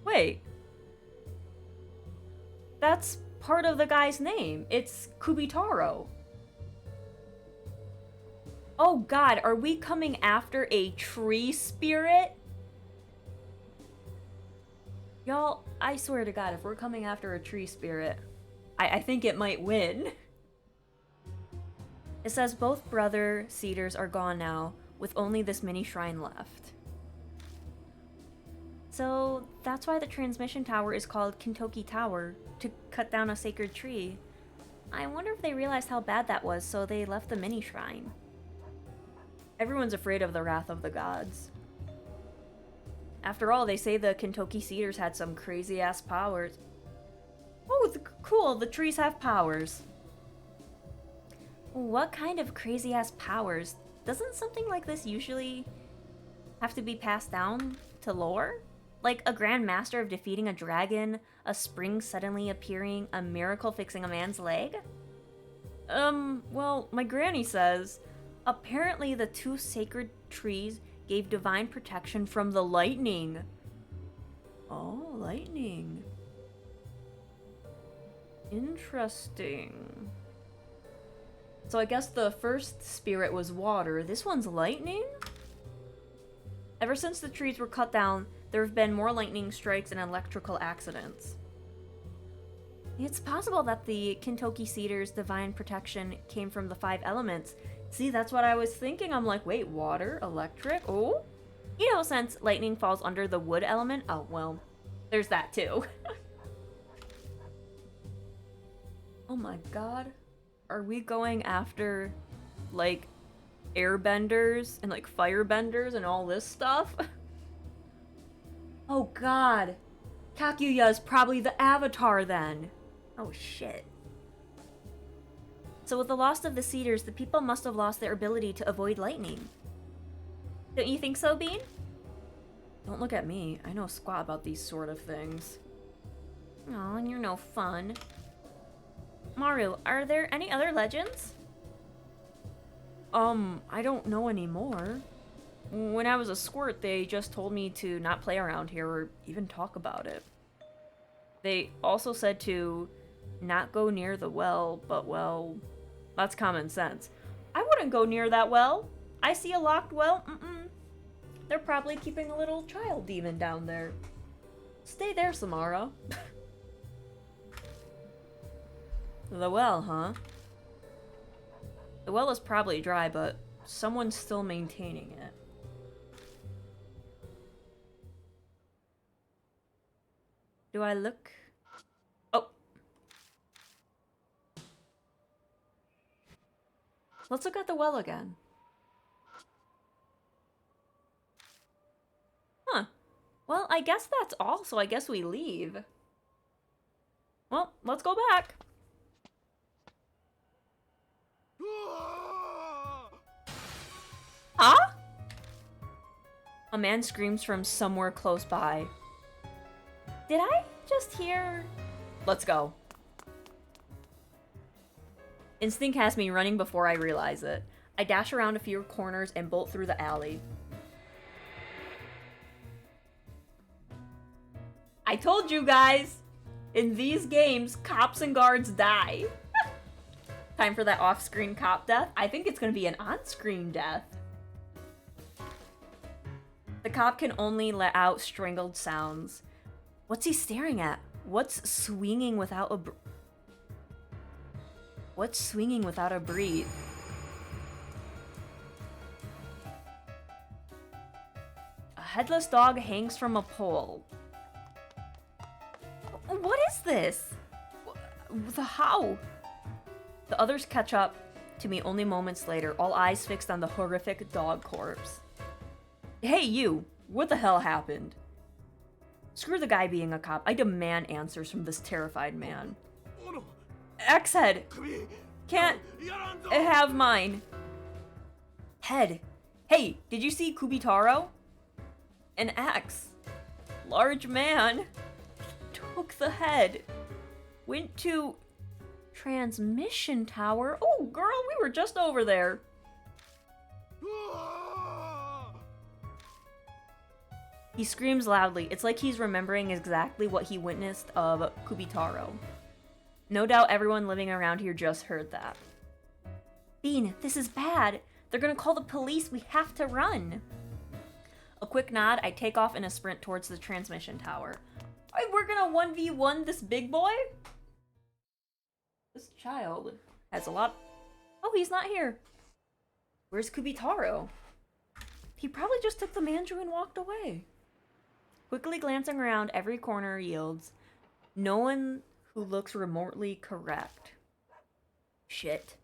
Wait. That's part of the guy's name. It's Kubitaro. Oh god, are we coming after a tree spirit? Y'all, I swear to god, if we're coming after a tree spirit, I think it might win. It says both brother cedars are gone now, with only this mini shrine left. So that's why the transmission tower is called Kintoki Tower, to cut down a sacred tree. I wonder if they realized how bad that was, so they left the mini shrine. Everyone's afraid of the wrath of the gods. After all, they say the Kintoki cedars had some crazy-ass powers. Oh, cool, the trees have powers. What kind of crazy-ass powers? Doesn't something like this usually have to be passed down to lore? Like a grand master of defeating a dragon, a spring suddenly appearing, a miracle fixing a man's leg? Well, my granny says, apparently the two sacred trees gave divine protection from the lightning. Oh, lightning. Interesting. So I guess the first spirit was water. This one's lightning? Ever since the trees were cut down, there have been more lightning strikes and electrical accidents. It's possible that the Kintoki Cedar's divine protection came from the 5 elements. See, that's what I was thinking. I'm like, wait, water, electric, oh? You know, since lightning falls under the wood element, oh, well, there's that too. Oh my god. Are we going after, like, airbenders and, like, firebenders and all this stuff? Oh god. Kaguya is probably the Avatar then. Oh shit. So with the loss of the cedars, the people must have lost their ability to avoid lightning. Don't you think so, Bean? Don't look at me. I know squat about these sort of things. Aw, you're no fun. Maru, are there any other legends? I don't know anymore. When I was a squirt, they just told me to not play around here or even talk about it. They also said to not go near the well, but well, that's common sense. I wouldn't go near that well. I see a locked well. They're probably keeping a little child demon down there. Stay there, Samara. The well, huh? The well is probably dry, but someone's still maintaining it. Do I look? Oh. Let's look at the well again. Huh. Well, I guess that's all, so I guess we leave. Well, let's go back. Huh? A man screams from somewhere close by. Did I just hear? Let's go. Instinct has me running before I realize it. I dash around a few corners and bolt through the alley. I told you guys! In these games, cops and guards die. Time for that off-screen cop death? I think it's gonna be an on-screen death. The cop can only let out strangled sounds. What's he staring at? What's swinging without a What's swinging without a breathe? A headless dog hangs from a pole. What is this? How? The others catch up to me only moments later, all eyes fixed on the horrific dog corpse. Hey, you! What the hell happened? Screw the guy being a cop. I demand answers from this terrified man. X-Head! Can't have mine. Head. Hey, did you see Kubitaro? An axe. Large man. Took the head. Went to transmission tower. Oh, girl, we were just over there. He screams loudly. It's like he's remembering exactly what he witnessed of Kubitaro. No doubt everyone living around here just heard that. Bean, this is bad. They're gonna call the police. We have to run. A quick nod, I take off in a sprint towards the transmission tower. Alright, we're gonna 1v1 this big boy? This child has a lot... Oh, he's not here. Where's Kubitaro? He probably just took the manju and walked away. Quickly glancing around, every corner yields no one who looks remotely correct. Shit.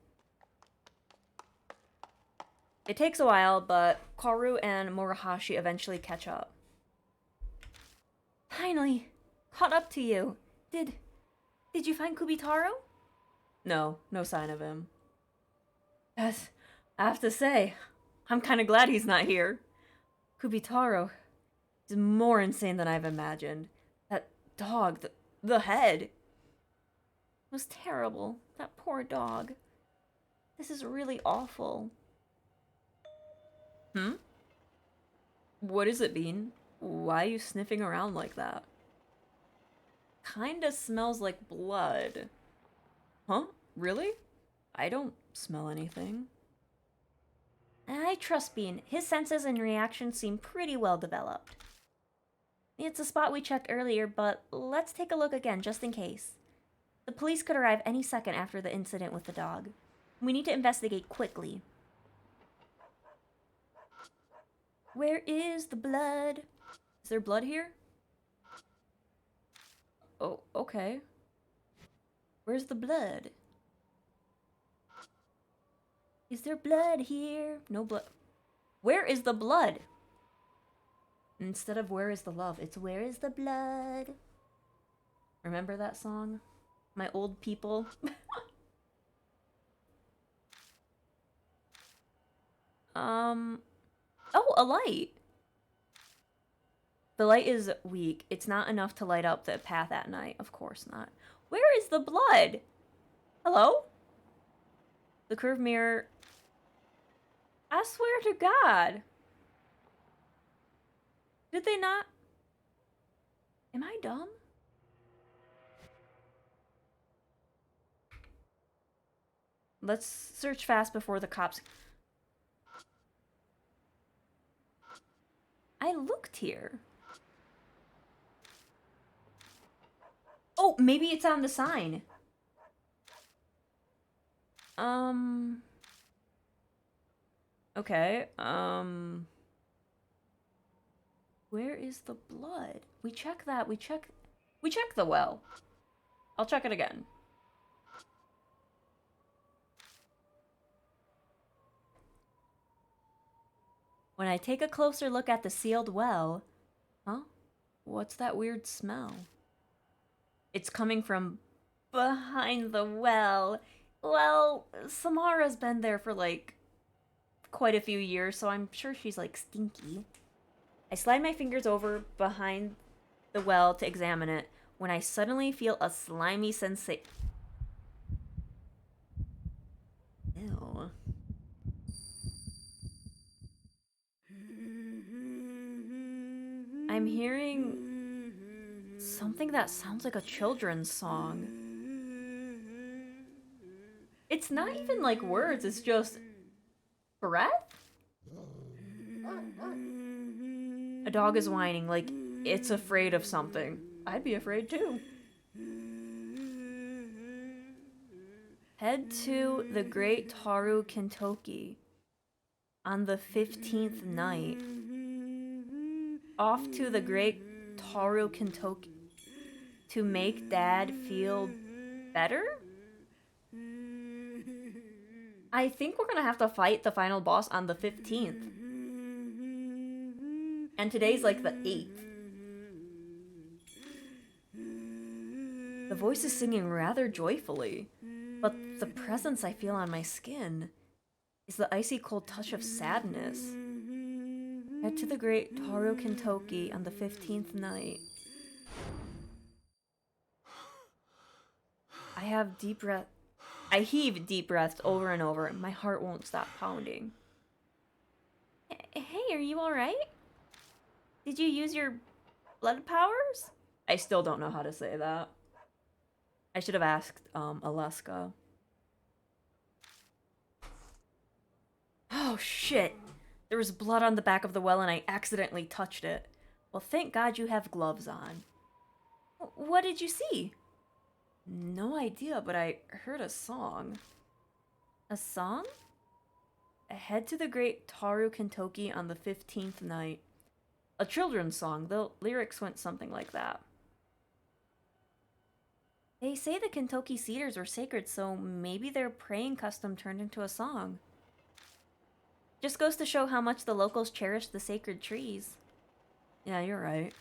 It takes a while, but Kaoru and Murahashi eventually catch up. Finally, caught up to you. Did you find Kubitaro? No sign of him. Yes, I have to say, I'm kind of glad he's not here. Kubitaro is more insane than I've imagined. That dog, the head. It was terrible. That poor dog. This is really awful. What is it, Bean? Why are you sniffing around like that? Kinda smells like blood. Huh? Really? I don't smell anything. I trust Bean. His senses and reactions seem pretty well developed. It's a spot we checked earlier, but let's take a look again just in case. The police could arrive any second after the incident with the dog. We need to investigate quickly. Where is the blood? Is there blood here? Oh, okay. Where's the blood? Is there blood here? No blood. Where is the blood? Instead of where is the love, it's where is the blood? Remember that song? My old people. Oh, a light. The light is weak. It's not enough to light up the path at night. Of course not. Where is the blood? Hello? The curved mirror. I swear to God. Did they not? Am I dumb? Let's search fast before the cops... I looked here. Oh, maybe it's on the sign. Okay, where is the blood? We check that, we check the well. I'll check it again. When I take a closer look at the sealed well... Huh? What's that weird smell? It's coming from behind the well. Well, Samara's been there for, like, quite a few years, so I'm sure she's, like, stinky. I slide my fingers over behind the well to examine it when I suddenly feel a slimy sensation. Ew. I'm hearing something that sounds like a children's song. It's not even like words, it's just breath? A dog is whining like it's afraid of something. I'd be afraid too. Head to the Great Taru Kentoki on the 15th night. Off to the Great Taru Kentoki to make Dad feel better? I think we're gonna have to fight the final boss on the 15th. And today's like the 8th. The voice is singing rather joyfully, but the presence I feel on my skin is the icy cold touch of sadness. Head to the Great Taru Kentoki on the 15th night. I heave deep breaths over and over, and my heart won't stop pounding. Hey, are you alright? Did you use your blood powers? I still don't know how to say that. I should have asked, Alaska. Oh, shit. There was blood on the back of the well and I accidentally touched it. Well, thank God you have gloves on. What did you see? No idea, but I heard a song. A song? Head to the Great Taru Kentoki on the 15th night. A children's song. The lyrics went something like that. They say the Kentoki cedars were sacred, so maybe their praying custom turned into a song. Just goes to show how much the locals cherish the sacred trees. Yeah, you're right.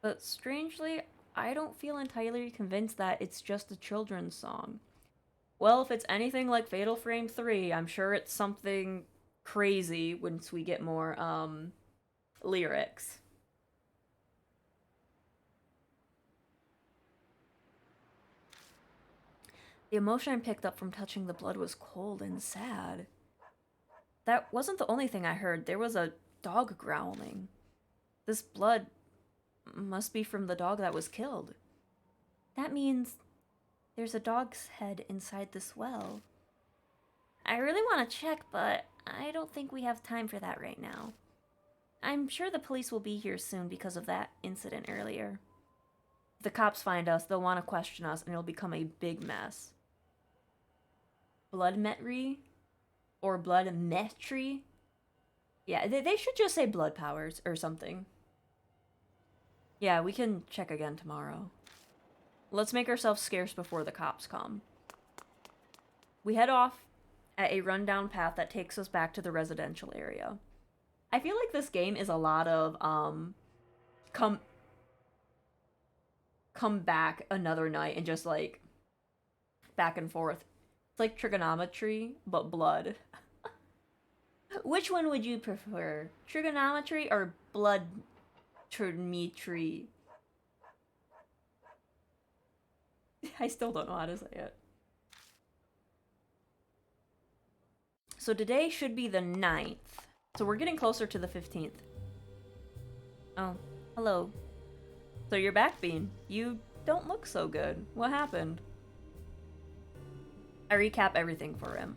But strangely, I don't feel entirely convinced that it's just a children's song. Well, if it's anything like Fatal Frame 3, I'm sure it's something crazy once we get more, lyrics. The emotion I picked up from touching the blood was cold and sad. That wasn't the only thing I heard. There was a dog growling. This blood must be from the dog that was killed. That means there's a dog's head inside this well. I really want to check, but I don't think we have time for that right now. I'm sure the police will be here soon because of that incident earlier. If the cops find us, they'll want to question us and it'll become a big mess. Bloodmetry? Or bloodmetry? Yeah, they should just say blood powers or something. Yeah, we can check again tomorrow. Let's make ourselves scarce before the cops come. We head off at a rundown path that takes us back to the residential area. I feel like this game is a lot of, come back another night and just, like, back and forth. It's like trigonometry, but blood. Which one would you prefer? Trigonometry or blood trimetry? I still don't know how to say it. So today should be the 9th. So we're getting closer to the 15th. Oh, hello. So you're back, Bean. You don't look so good. What happened? I recap everything for him.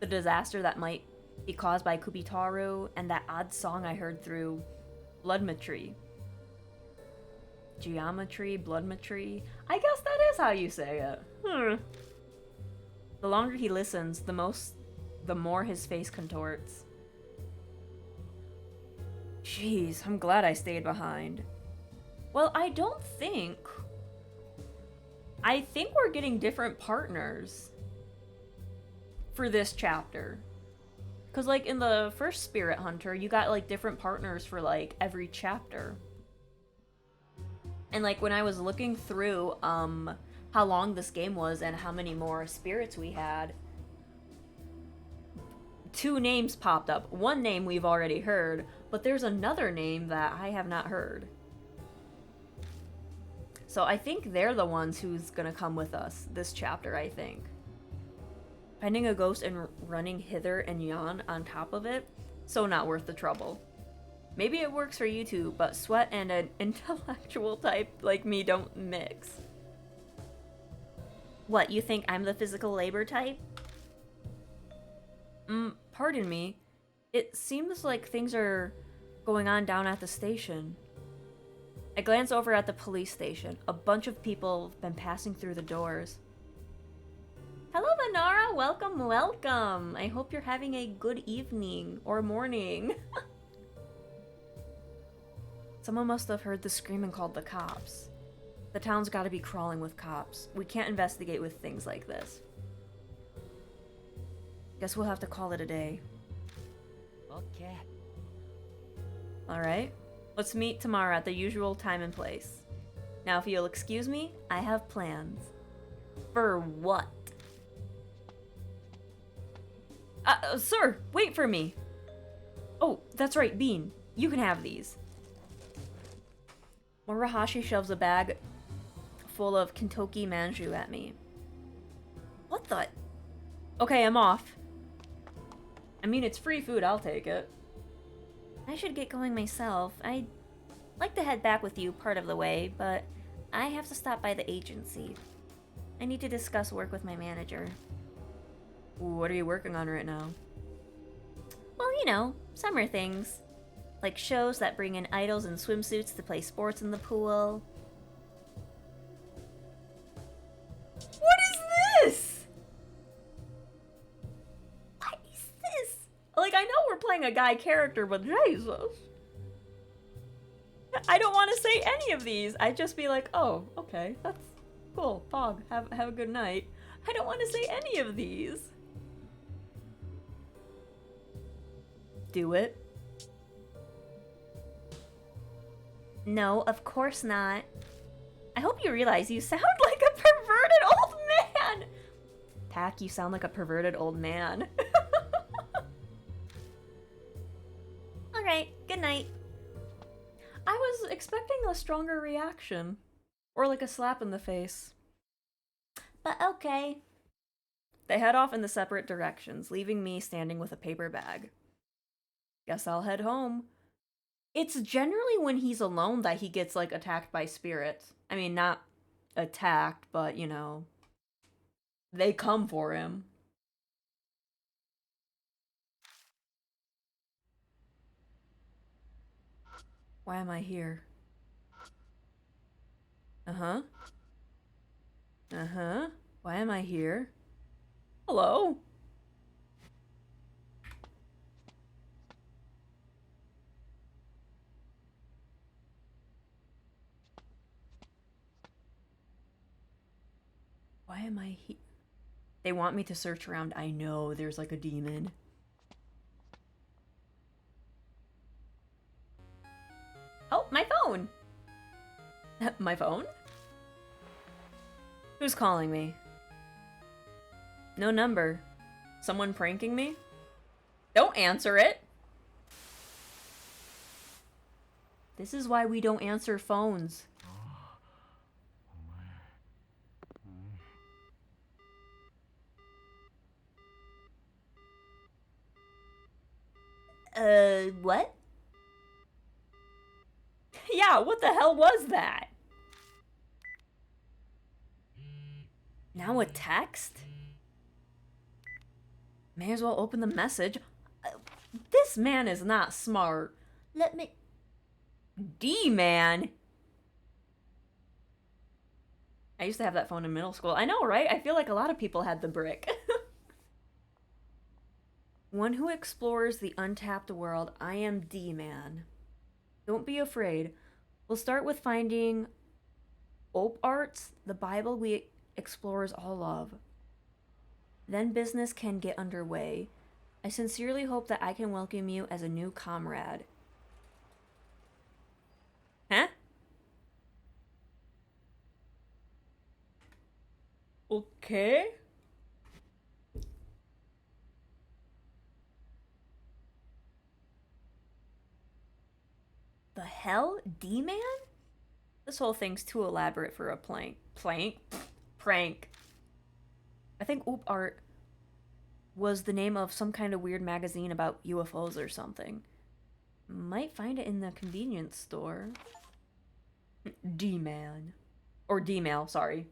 The disaster that might be caused by Kubitaru, and that odd song I heard through Bloodmetry. Geometry, Bloodmetry. I guess that is how you say it. The longer he listens, the more his face contorts. Jeez, I'm glad I stayed behind. Well, I think we're getting different partners for this chapter. Because, like, in the first Spirit Hunter, you got, like, different partners for, like, every chapter. And, like, when I was looking through, how long this game was and how many more spirits we had, 2 names popped up. One name we've already heard, but there's another name that I have not heard. So I think they're the ones who's gonna come with us this chapter, I think. Finding a ghost and running hither and yon on top of it, so not worth the trouble. Maybe it works for you two, but Sweat and an intellectual type like me don't mix. What, you think I'm the physical labor type? Pardon me. It seems like things are going on down at the station. I glance over at the police station. A bunch of people have been passing through the doors. Hello, Vanara! Welcome, welcome! I hope you're having a good evening or morning. Someone must have heard the scream and called the cops. The town's gotta be crawling with cops. We can't investigate with things like this. Guess we'll have to call it a day. Okay. Alright. Let's meet tomorrow at the usual time and place. Now, if you'll excuse me, I have plans. For what? Sir, wait for me. Oh, that's right, Bean. You can have these. Murahashi shoves a bag full of Kintoki manju at me. What the? Okay, I'm off. I mean, it's free food, I'll take it. I should get going myself. I'd like to head back with you part of the way, but I have to stop by the agency. I need to discuss work with my manager. What are you working on right now? Well, you know, summer things. Like shows that bring in idols in swimsuits to play sports in the pool. What is this? What is this? Like, I know we're playing a guy character, but Jesus. I don't want to say any of these. I'd just be like, oh, okay, that's cool. Pog, have a good night. I don't want to say any of these. Do it. No, of course not. I hope you realize you sound like a perverted old man! Pack, you sound like a perverted old man. Alright, good night. I was expecting a stronger reaction. Or like a slap in the face. But okay. They head off in the separate directions, leaving me standing with a paper bag. Guess I'll head home. It's generally when he's alone that he gets, like, attacked by spirits. I mean, not attacked, but, you know, they come for him. Why am I here? Uh-huh. Uh-huh. Why am I here? Hello? Why am I here? They want me to search around. I know there's like a demon. Oh, my phone! My phone? Who's calling me? No number. Someone pranking me? Don't answer it! This is why we don't answer phones. What? Yeah, what the hell was that? Now a text? May as well open the message. This man is not smart. Let me... D-man? I used to have that phone in middle school. I know, right? I feel like a lot of people had the brick. One who explores the untapped world. I am D-man. Don't be afraid. We'll start with finding Op Arts, the Bible we explorers all love. Then business can get underway. I sincerely hope that I can welcome you as a new comrade. Huh? Okay. The hell? D-man? This whole thing's too elaborate for a prank. I think Oop Art was the name of some kind of weird magazine about UFOs or something. Might find it in the convenience store. D-man. Or D-mail, sorry.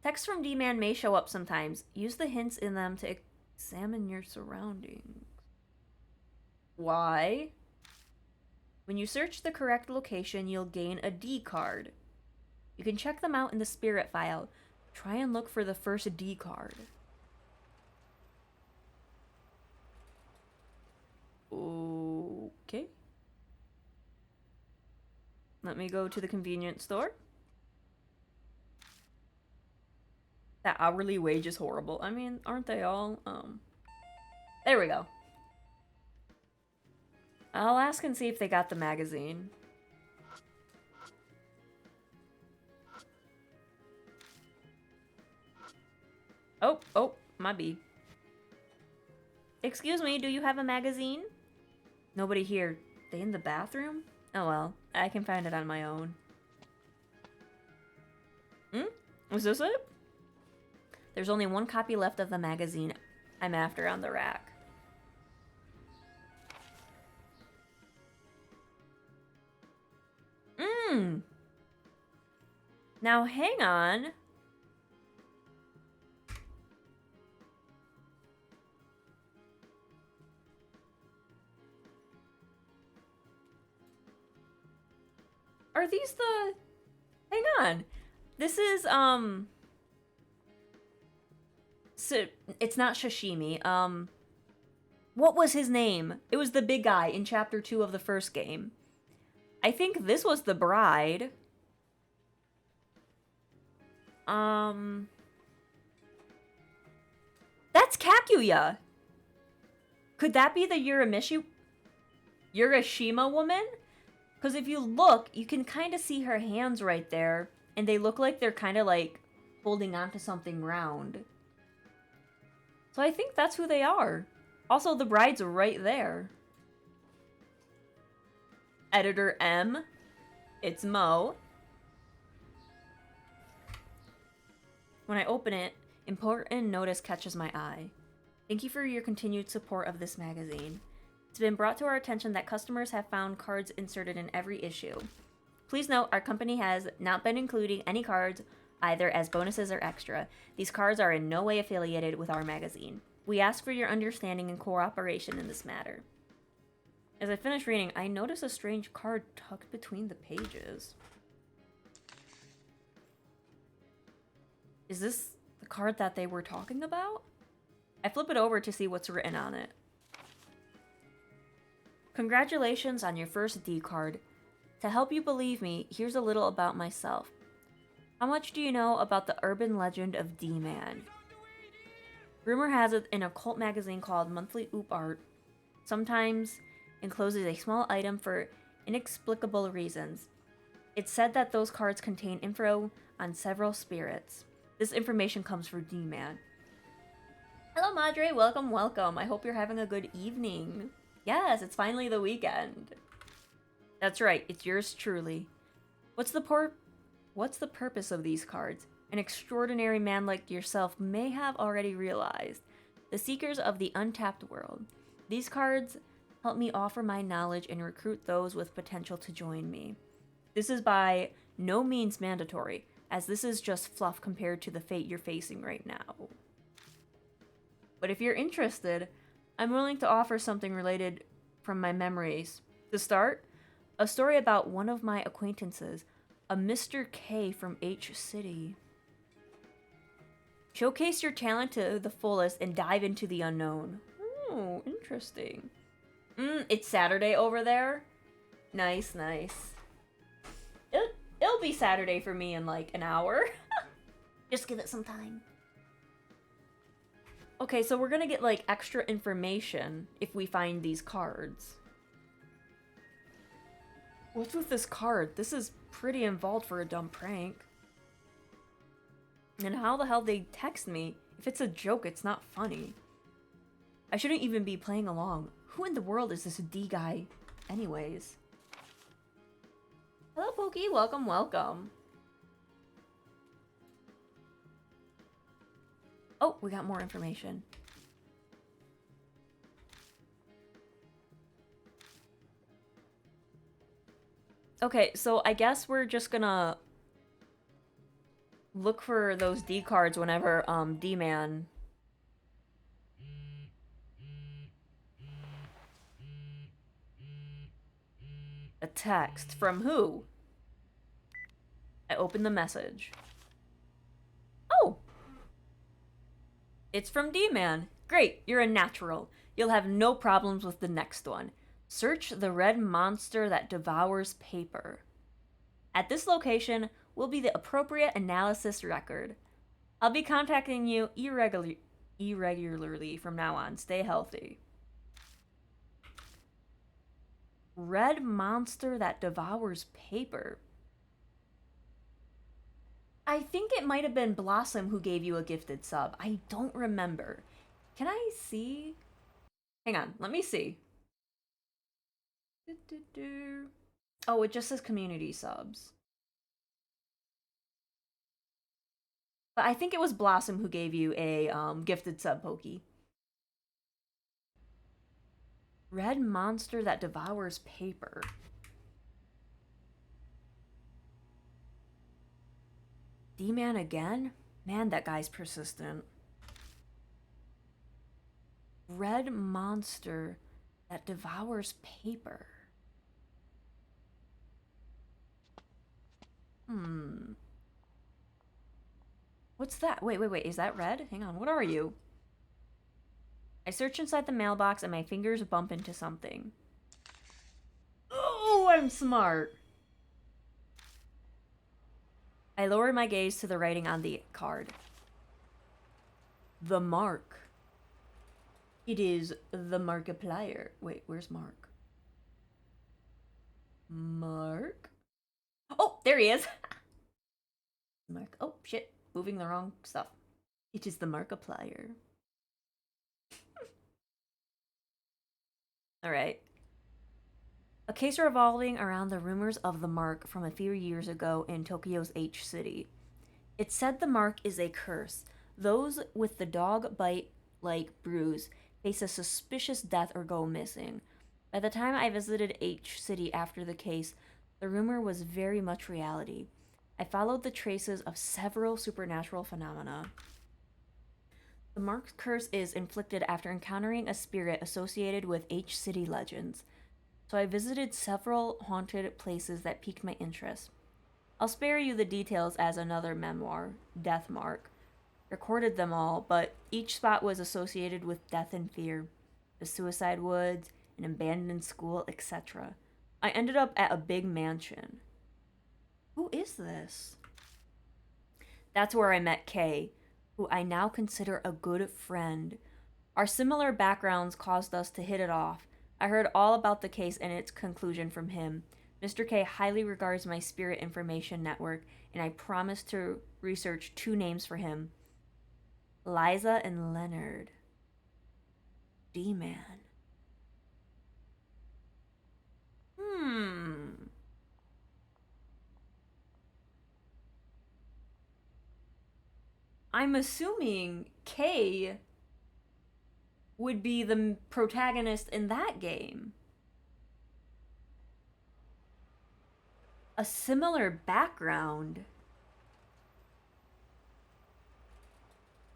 Texts from D-man may show up sometimes. Use the hints in them to examine your surroundings. Why? When you search the correct location, you'll gain a D card. You can check them out in the spirit file. Try and look for the first D card. Okay. Let me go to the convenience store. That hourly wage is horrible. I mean, aren't they all? There we go. I'll ask and see if they got the magazine. Oh, my bee. Excuse me, do you have a magazine? Nobody here. They in the bathroom? Oh well, I can find it on my own. Was this it? There's only one copy left of the magazine I'm after on the rack. Now hang on. Are these the... Hang on. This is, So, it's not Sashimi. What was his name? It was the big guy in Chapter 2 of the first game. I think this was the bride. That's Kakuya! Could that be the Urashima woman? Because if you look, you can kind of see her hands right there, and they look like they're kind of like holding on to something round. So I think that's who they are. Also, the bride's right there. Editor M. It's Mo. When I open it, important notice catches my eye. Thank you for your continued support of this magazine. It's been brought to our attention that customers have found cards inserted in every issue. Please note, our company has not been including any cards either as bonuses or extra. These cards are in no way affiliated with our magazine. We ask for your understanding and cooperation in this matter. As I finish reading, I notice a strange card tucked between the pages. Is this the card that they were talking about? I flip it over to see what's written on it. Congratulations on your first D card. To help you believe me, here's a little about myself. How much do you know about the urban legend of D-Man? Rumor has it an occult magazine called Monthly Oop Art sometimes encloses a small item for inexplicable reasons. It's said that those cards contain info on several spirits. This information comes from D-Man. Hello, Madre. Welcome, welcome. I hope you're having a good evening. Yes, it's finally the weekend. That's right. It's yours truly. What's the purpose of these cards? An extraordinary man like yourself may have already realized. The Seekers of the Untapped World. These cards help me offer my knowledge and recruit those with potential to join me. This is by no means mandatory, as this is just fluff compared to the fate you're facing right now. But if you're interested, I'm willing to offer something related from my memories. To start, a story about one of my acquaintances, a Mr. K from H City. Showcase your talent to the fullest and dive into the unknown. Oh, interesting. It's Saturday over there? Nice, nice. It'll be Saturday for me in like an hour. Just give it some time. Okay, so we're gonna get like extra information if we find these cards. What's with this card? This is pretty involved for a dumb prank. And how the hell they text me? If it's a joke, it's not funny. I shouldn't even be playing along. Who in the world is this D guy anyways? Hello, Pokey. Welcome, welcome. Oh, we got more information. Okay, so I guess we're just gonna look for those D cards whenever D-Man a text from who? I open the message. Oh! It's from D-Man. Great, you're a natural. You'll have no problems with the next one. Search the red monster that devours paper. At this location will be the appropriate analysis record. I'll be contacting you irregularly from now on. Stay healthy. Red monster that devours paper. I think it might have been Blossom who gave you a gifted sub. I don't remember. Can I see? Hang on, let me see. Oh, it just says community subs. But I think it was Blossom who gave you a gifted sub, Pokey. Red monster that devours paper. D-Man again? Man, that guy's persistent. Red monster that devours paper. What's that? Wait. Is that red? Hang on. What are you? I search inside the mailbox and my fingers bump into something. Oh, I'm smart. I lower my gaze to the writing on the card. The Mark. It is the Markiplier. Wait, where's Mark? Mark? Oh, there he is. Mark. Oh, shit. Moving the wrong stuff. It is the Markiplier. Alright. A case revolving around the rumors of the Mark from a few years ago in Tokyo's H City. It said the Mark is a curse. Those with the dog bite-like bruise face a suspicious death or go missing. By the time I visited H City after the case, the rumor was very much reality. I followed the traces of several supernatural phenomena. The Mark's curse is inflicted after encountering a spirit associated with H City legends. so I visited several haunted places that piqued my interest. I'll spare you the details as another memoir, Death Mark. Recorded them all, but each spot was associated with death and fear. The suicide woods, an abandoned school, etc. I ended up at a big mansion. Who is this? That's where I met Kay, who I now consider a good friend. Our similar backgrounds caused us to hit it off. I heard all about the case and its conclusion from him. Mr. K highly regards my spirit information network, and I promised to research 2 names for him. Liza and Leonard. D-Man. I'm assuming Kay would be the protagonist in that game. A similar background.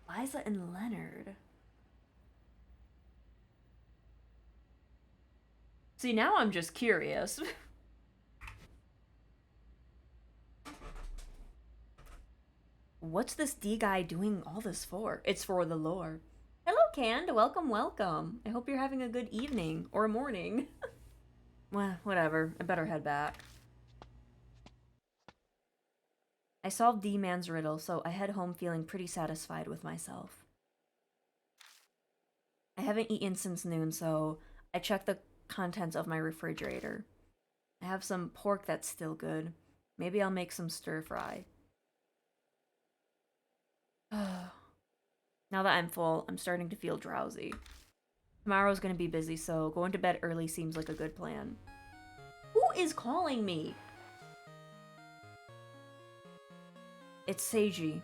Liza and Leonard. See, now I'm just curious. What's this D guy doing all this for? It's for the lore. Hello, Canned. Welcome, welcome. I hope you're having a good evening or morning. Well, whatever. I better head back. I solved D-Man's riddle, so I head home feeling pretty satisfied with myself. I haven't eaten since noon, so I check the contents of my refrigerator. I have some pork that's still good. Maybe I'll make some stir fry. Now that I'm full, I'm starting to feel drowsy. Tomorrow's gonna be busy, so going to bed early seems like a good plan. Who is calling me? It's Seiji.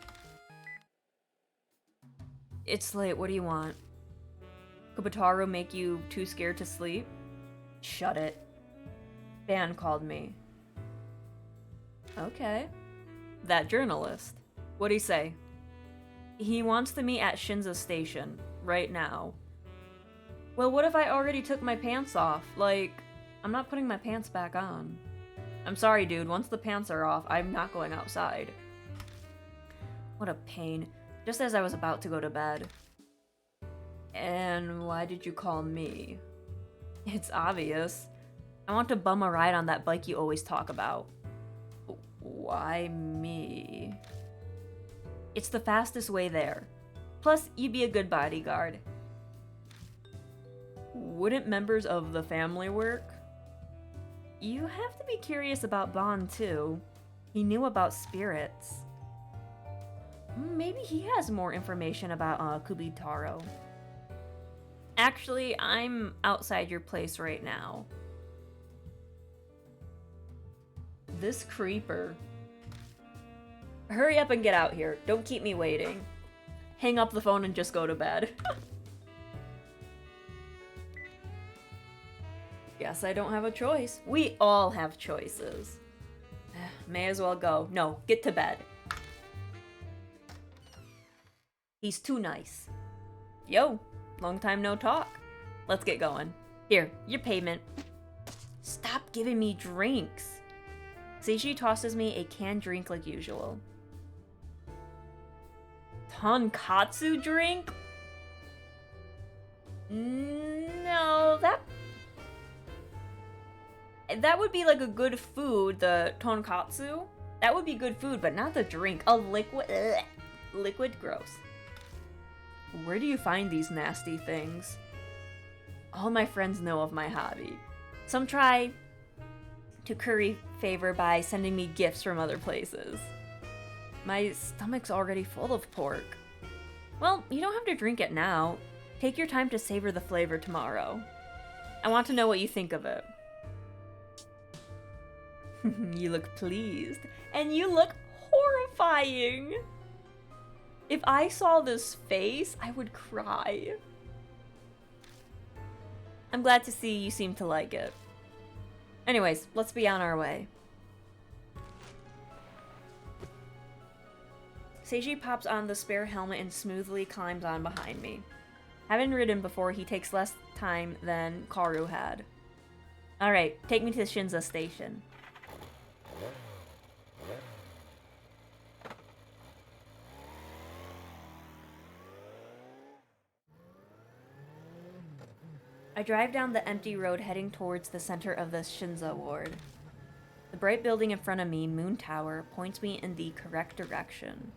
It's late, what do you want? Kubotaro make you too scared to sleep? Shut it. Ban called me. Okay. That journalist. What'd he say? He wants to meet at Shinza Station, right now. Well, what if I already took my pants off? Like, I'm not putting my pants back on. I'm sorry, dude, once the pants are off, I'm not going outside. What a pain. Just as I was about to go to bed. And why did you call me? It's obvious. I want to bum a ride on that bike you always talk about. Why me? It's the fastest way there. Plus, you'd be a good bodyguard. Wouldn't members of the family work? You have to be curious about Bon, too. He knew about spirits. Maybe he has more information about Kubitaro. Actually, I'm outside your place right now. This creeper. Hurry up and get out here. Don't keep me waiting. Hang up the phone and just go to bed. Guess I don't have a choice. We all have choices. May as well go. No, get to bed. He's too nice. Yo, long time no talk. Let's get going. Here, your payment. Stop giving me drinks. Seiji tosses me a canned drink like usual. Tonkatsu drink? No, that would be like a good food, the tonkatsu. That would be good food, but not the drink. A liquid, liquid, gross. Where do you find these nasty things? All my friends know of my hobby. Some try to curry favor by sending me gifts from other places. My stomach's already full of pork. Well, you don't have to drink it now. Take your time to savor the flavor tomorrow. I want to know what you think of it. You look pleased. And you look horrifying. If I saw this face, I would cry. I'm glad to see you seem to like it. Anyways, let's be on our way. Seiji pops on the spare helmet and smoothly climbs on behind me. Having ridden before, he takes less time than Karu had. Alright, take me to the Shinza station. I drive down the empty road heading towards the center of the Shinza ward. The bright building in front of me, Moon Tower, points me in the correct direction.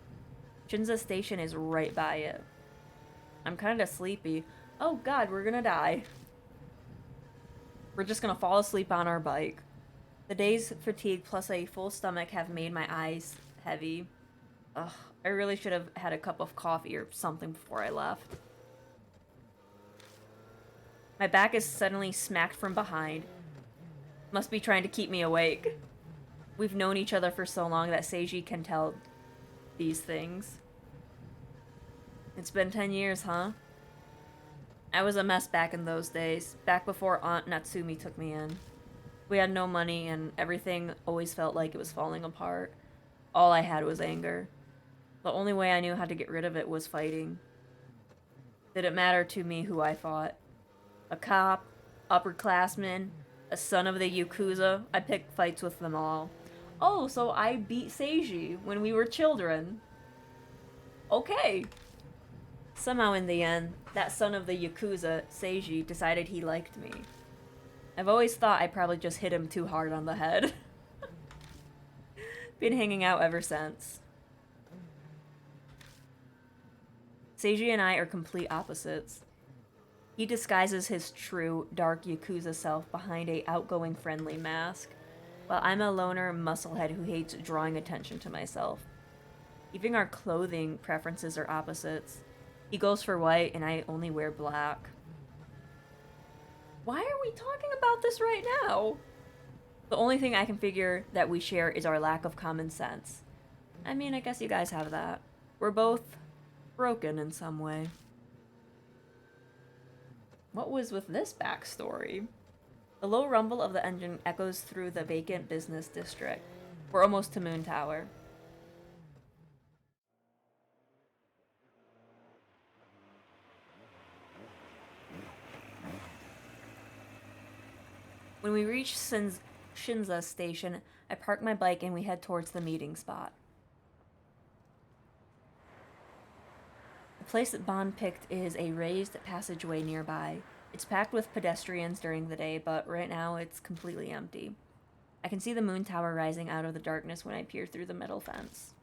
Shinza station is right by it. I'm kinda sleepy. Oh god, we're gonna die. We're just gonna fall asleep on our bike. The day's fatigue plus a full stomach have made my eyes heavy. Ugh, I really should have had a cup of coffee or something before I left. My back is suddenly smacked from behind. Must be trying to keep me awake. We've known each other for so long that Seiji can tell these things. It's been 10 years, huh? I was a mess back in those days, back before Aunt Natsumi took me in. We had no money and everything always felt like it was falling apart. All I had was anger. The only way I knew how to get rid of it was fighting. Did it matter to me who I fought? A cop, upperclassman, a son of the Yakuza? I picked fights with them all. Oh, so I beat Seiji when we were children. Okay. Somehow in the end, that son of the Yakuza, Seiji, decided he liked me. I've always thought I probably just hit him too hard on the head. Been hanging out ever since. Seiji and I are complete opposites. He disguises his true, dark Yakuza self behind a outgoing, friendly mask, while I'm a loner musclehead who hates drawing attention to myself. Even our clothing preferences are opposites. He goes for white, and I only wear black. Why are we talking about this right now? The only thing I can figure that we share is our lack of common sense. I mean, I guess you guys have that. We're both broken in some way. What was with this backstory? The low rumble of the engine echoes through the vacant business district. We're almost to Moon Tower. When we reach Shinza station, I park my bike and we head towards the meeting spot. The place that Bond picked is a raised passageway nearby. It's packed with pedestrians during the day, but right now it's completely empty. I can see the Moon Tower rising out of the darkness when I peer through the metal fence.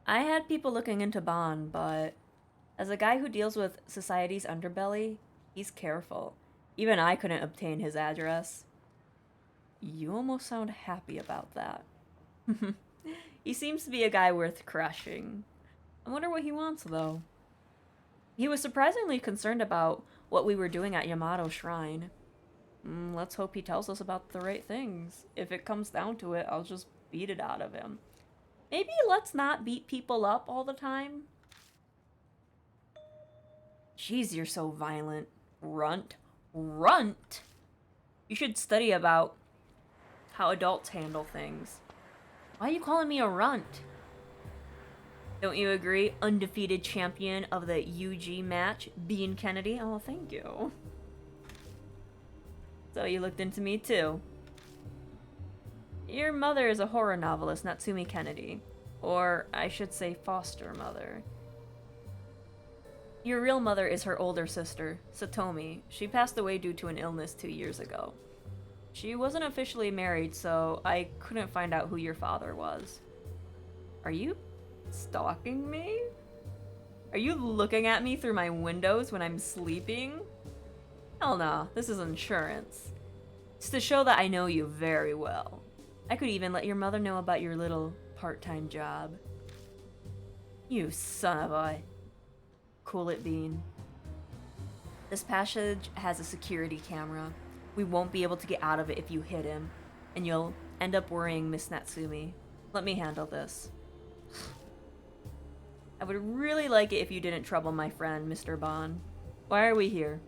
I had people looking into Bond, but as a guy who deals with society's underbelly, he's careful. Even I couldn't obtain his address. You almost sound happy about that. He seems to be a guy worth crushing. I wonder what he wants, though. He was surprisingly concerned about what we were doing at Yamato Shrine. Let's hope he tells us about the right things. If it comes down to it, I'll just beat it out of him. Maybe let's not beat people up all the time. Jeez, you're so violent. Runt. Runt? You should study about how adults handle things. Why are you calling me a runt? Don't you agree? Undefeated champion of the UG match, Bean Kennedy. Oh, thank you. So you looked into me too. Your mother is a horror novelist, Natsumi Kennedy. Or I should say foster mother. Your real mother is her older sister, Satomi. She passed away due to an illness 2 years ago. She wasn't officially married, so I couldn't find out who your father was. Are you stalking me? Are you looking at me through my windows when I'm sleeping? Hell no, this is insurance. It's to show that I know you very well. I could even let your mother know about your little part-time job. You son of a... Cool it, Bean. This passage has a security camera. We won't be able to get out of it if you hit him, and you'll end up worrying Miss Natsumi. Let me handle this. I would really like it if you didn't trouble my friend, Mr. Bond. Why are we here?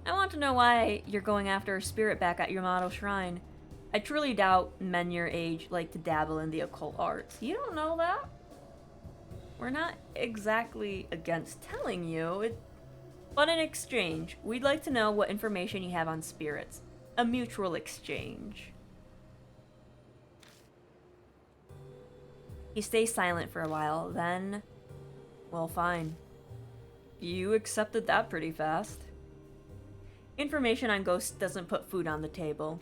I want to know why you're going after a spirit back at Yamato Shrine. I truly doubt men your age like to dabble in the occult arts. You don't know that? We're not exactly against telling you. But in exchange, we'd like to know what information you have on spirits. A mutual exchange. He stays silent for a while, then... Well, fine. You accepted that pretty fast. Information on ghosts doesn't put food on the table.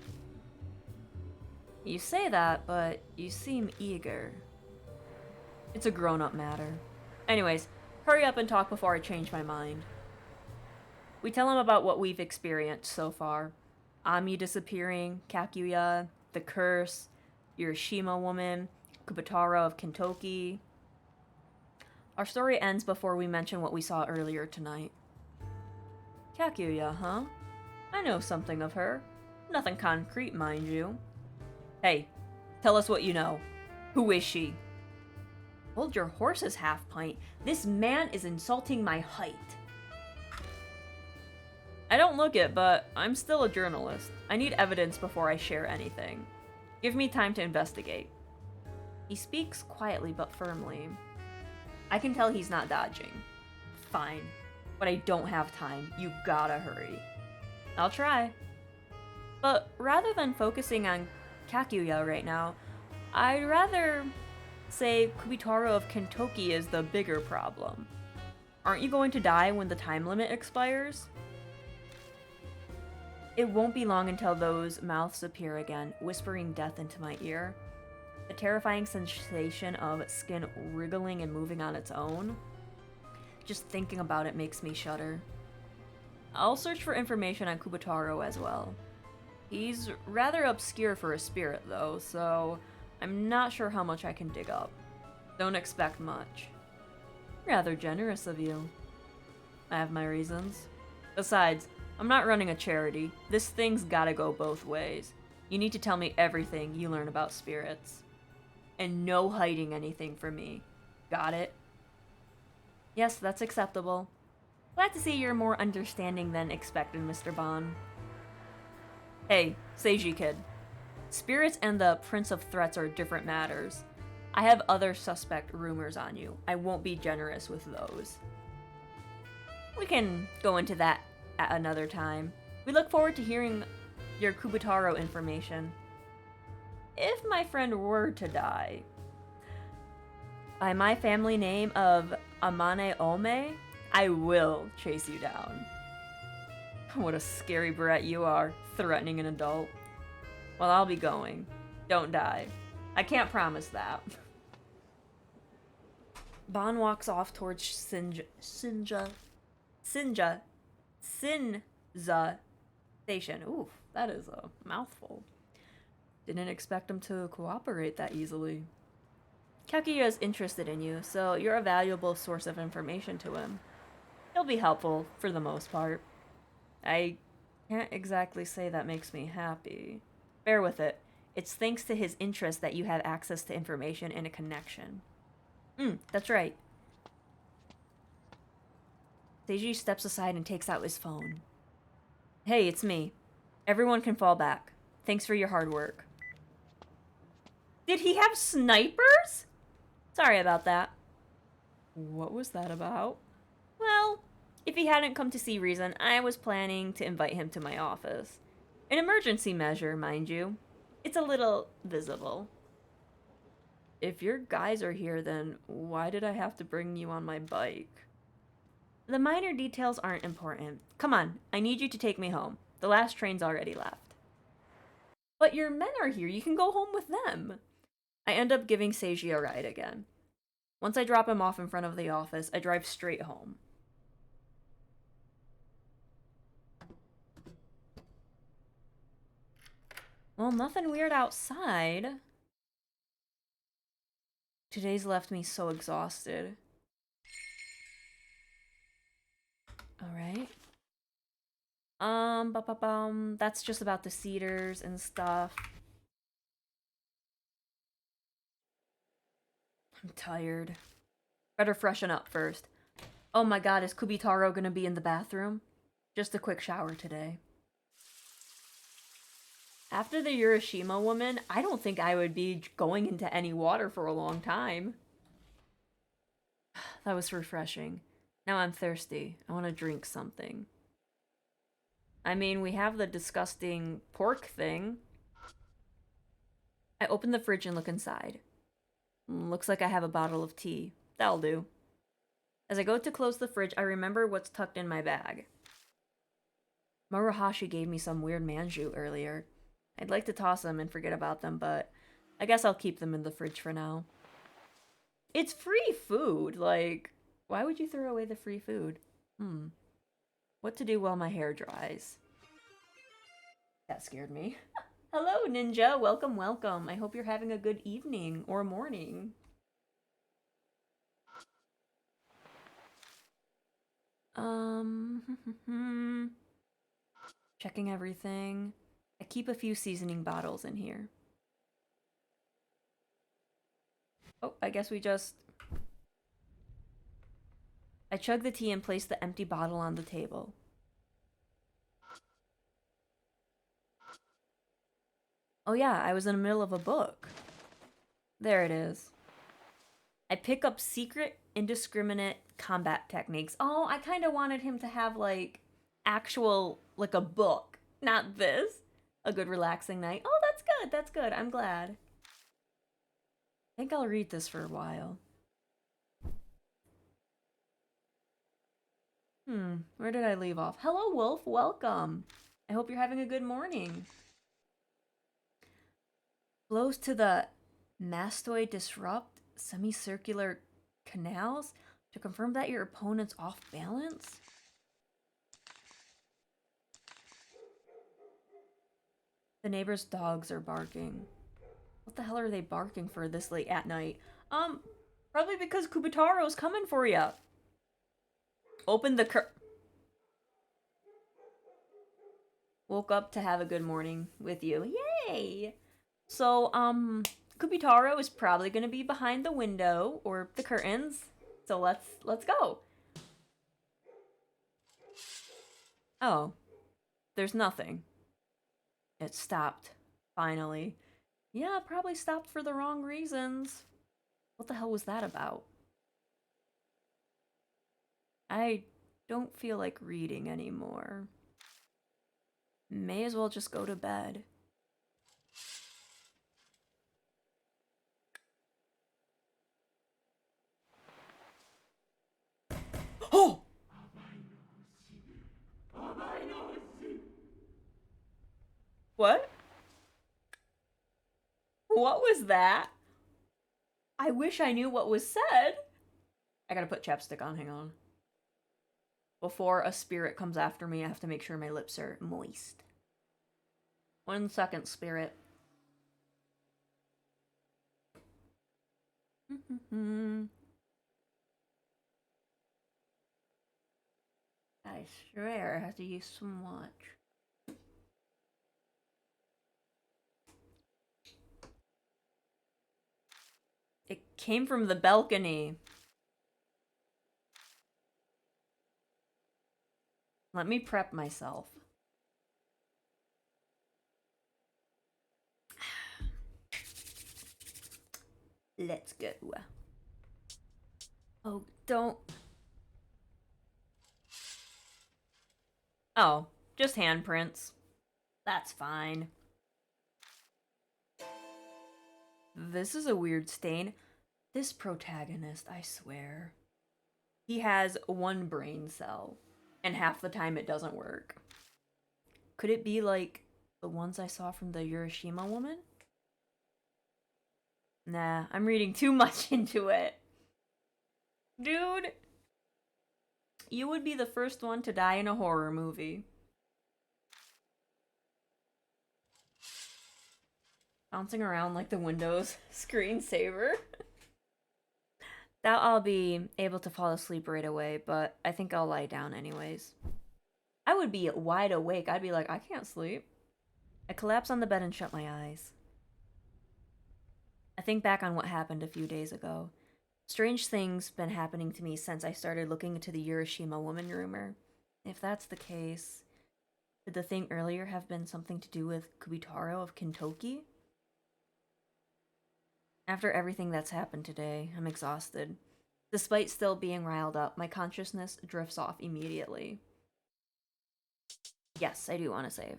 You say that, but you seem eager. It's a grown-up matter. Anyways, hurry up and talk before I change my mind. We tell him about what we've experienced so far. Ami disappearing, Kakuya, the curse, Urashima woman, Kubotaro of Kintoki. Our story ends before we mention what we saw earlier tonight. Kakuya, huh? I know something of her. Nothing concrete, mind you. Hey, tell us what you know. Who is she? Hold your horses, Half-Pint. This man is insulting my height. I don't look it, but I'm still a journalist. I need evidence before I share anything. Give me time to investigate. He speaks quietly but firmly. I can tell he's not dodging. Fine, but I don't have time. You gotta hurry. I'll try. But rather than focusing on Kakuya right now, I'd rather say Kubotaro of Kintoki is the bigger problem. Aren't you going to die when the time limit expires? It won't be long until those mouths appear again, whispering death into my ear. The terrifying sensation of skin wriggling and moving on its own. Just thinking about it makes me shudder. I'll search for information on Kubotaro as well. He's rather obscure for a spirit though, so I'm not sure how much I can dig up. Don't expect much. Rather generous of you. I have my reasons. Besides, I'm not running a charity. This thing's gotta go both ways. You need to tell me everything you learn about spirits. And no hiding anything from me. Got it? Yes, that's acceptable. Glad to see you're more understanding than expected, Mr. Bond. Hey, Seiji kid. Spirits and the Prince of Threats are different matters. I have other suspect rumors on you. I won't be generous with those. We can go into that at another time. We look forward to hearing your Kubotaro information. If my friend were to die, by my family name of Amane Ome, I will chase you down. What a scary brat you are, threatening an adult. Well, I'll be going. Don't die. I can't promise that. Bon walks off towards Sinza station. Ooh, that is a mouthful. Didn't expect him to cooperate that easily. Kakuya is interested in you, so you're a valuable source of information to him. He'll be helpful, for the most part. I can't exactly say that makes me happy. Bear with it. It's thanks to his interest that you have access to information and a connection. That's right. Seiji steps aside and takes out his phone. Hey, it's me. Everyone can fall back. Thanks for your hard work. Did he have snipers? Sorry about that. What was that about? Well, if he hadn't come to see Reason, I was planning to invite him to my office. An emergency measure, mind you. It's a little visible. If your guys are here, then why did I have to bring you on my bike? The minor details aren't important. Come on, I need you to take me home. The last train's already left. But your men are here, you can go home with them. I end up giving Seiji a ride again. Once I drop him off in front of the office, I drive straight home. Well, nothing weird outside. Today's left me so exhausted. Alright. That's just about the cedars and stuff. I'm tired. Better freshen up first. Oh my god, is Kubotaro gonna be in the bathroom? Just a quick shower today. After the Urashima woman, I don't think I would be going into any water for a long time. That was refreshing. Now I'm thirsty. I want to drink something. I mean, we have the disgusting pork thing. I open the fridge and look inside. Looks like I have a bottle of tea. That'll do. As I go to close the fridge, I remember what's tucked in my bag. Murahashi gave me some weird manju earlier. I'd like to toss them and forget about them, but I guess I'll keep them in the fridge for now. It's free food, like, why would you throw away the free food? What to do while my hair dries? That scared me. Hello, Ninja. Welcome, welcome. I hope you're having a good evening or morning. Checking everything. I keep a few seasoning bottles in here. Oh, I guess we just... I chug the tea and place the empty bottle on the table. Oh yeah, I was in the middle of a book. There it is. I pick up Secret Indiscriminate Combat Techniques. Oh, I kind of wanted him to have, like, actual, like, a book. Not this. A good relaxing night. Oh, that's good, that's good. I'm glad. I think I'll read this for a while. Where did I leave off? Hello, Wolf. Welcome. I hope you're having a good morning. Blows to the mastoid disrupt semicircular canals to confirm that your opponent's off balance? The neighbor's dogs are barking. What the hell are they barking for this late at night? Probably because Kubitaro's coming for ya. Open the Woke up to have a good morning with you. Yay! So, Kubitaro is probably gonna be behind the window or the curtains. So let's go. Oh. There's nothing. It stopped. Finally. Yeah, probably stopped for the wrong reasons. What the hell was that about? I don't feel like reading anymore. May as well just go to bed. Oh! What? What was that? I wish I knew what was said. I gotta put chapstick on, hang on. Before a spirit comes after me, I have to make sure my lips are moist. 1 second, spirit. I swear I have to use some watch. It came from the balcony. Let me prep myself. Let's go. Oh, don't. Oh, just handprints. That's fine. This is a weird stain. This protagonist, I swear. He has 1 brain cell, and half the time it doesn't work. Could it be like the ones I saw from the Urashima woman? Nah, I'm reading too much into it. Dude, you would be the first one to die in a horror movie. Bouncing around like the Windows screensaver. Doubt I'll be able to fall asleep right away, but I think I'll lie down anyways. I would be wide awake. I'd be like, I can't sleep. I collapse on the bed and shut my eyes. I think back on what happened a few days ago. Strange things been happening to me since I started looking into the Urashima woman rumor. If that's the case, could the thing earlier have been something to do with Kubitaro of Kintoki? After everything that's happened today, I'm exhausted. Despite still being riled up, my consciousness drifts off immediately. Yes, I do want to save.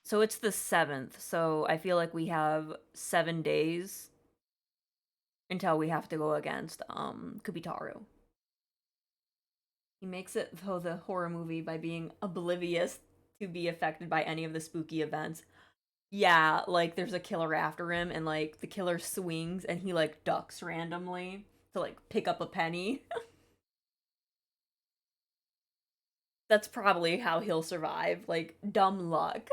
So it's the 7th, so I feel like we have 7 days until we have to go against Kubitaru. He makes it, though, the horror movie by being oblivious to be affected by any of the spooky events. Yeah, like, there's a killer after him, and, like, the killer swings, and he, like, ducks randomly to, like, pick up a penny. That's probably how he'll survive. Like, dumb luck.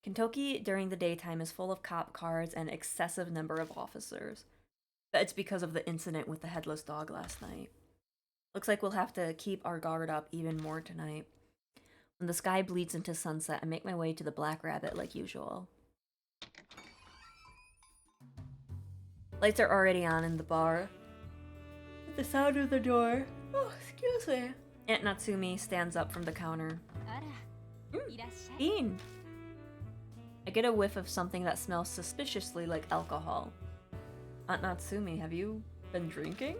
Kentucky during the daytime is full of cop cars and excessive number of officers. But it's because of the incident with the headless dog last night. Looks like we'll have to keep our guard up even more tonight. When the sky bleeds into sunset, I make my way to the Black Rabbit like usual. Lights are already on in the bar. At the sound of the door. Oh, excuse me. Aunt Natsumi stands up from the counter. Bean! I get a whiff of something that smells suspiciously like alcohol. Aunt Natsumi, have you been drinking?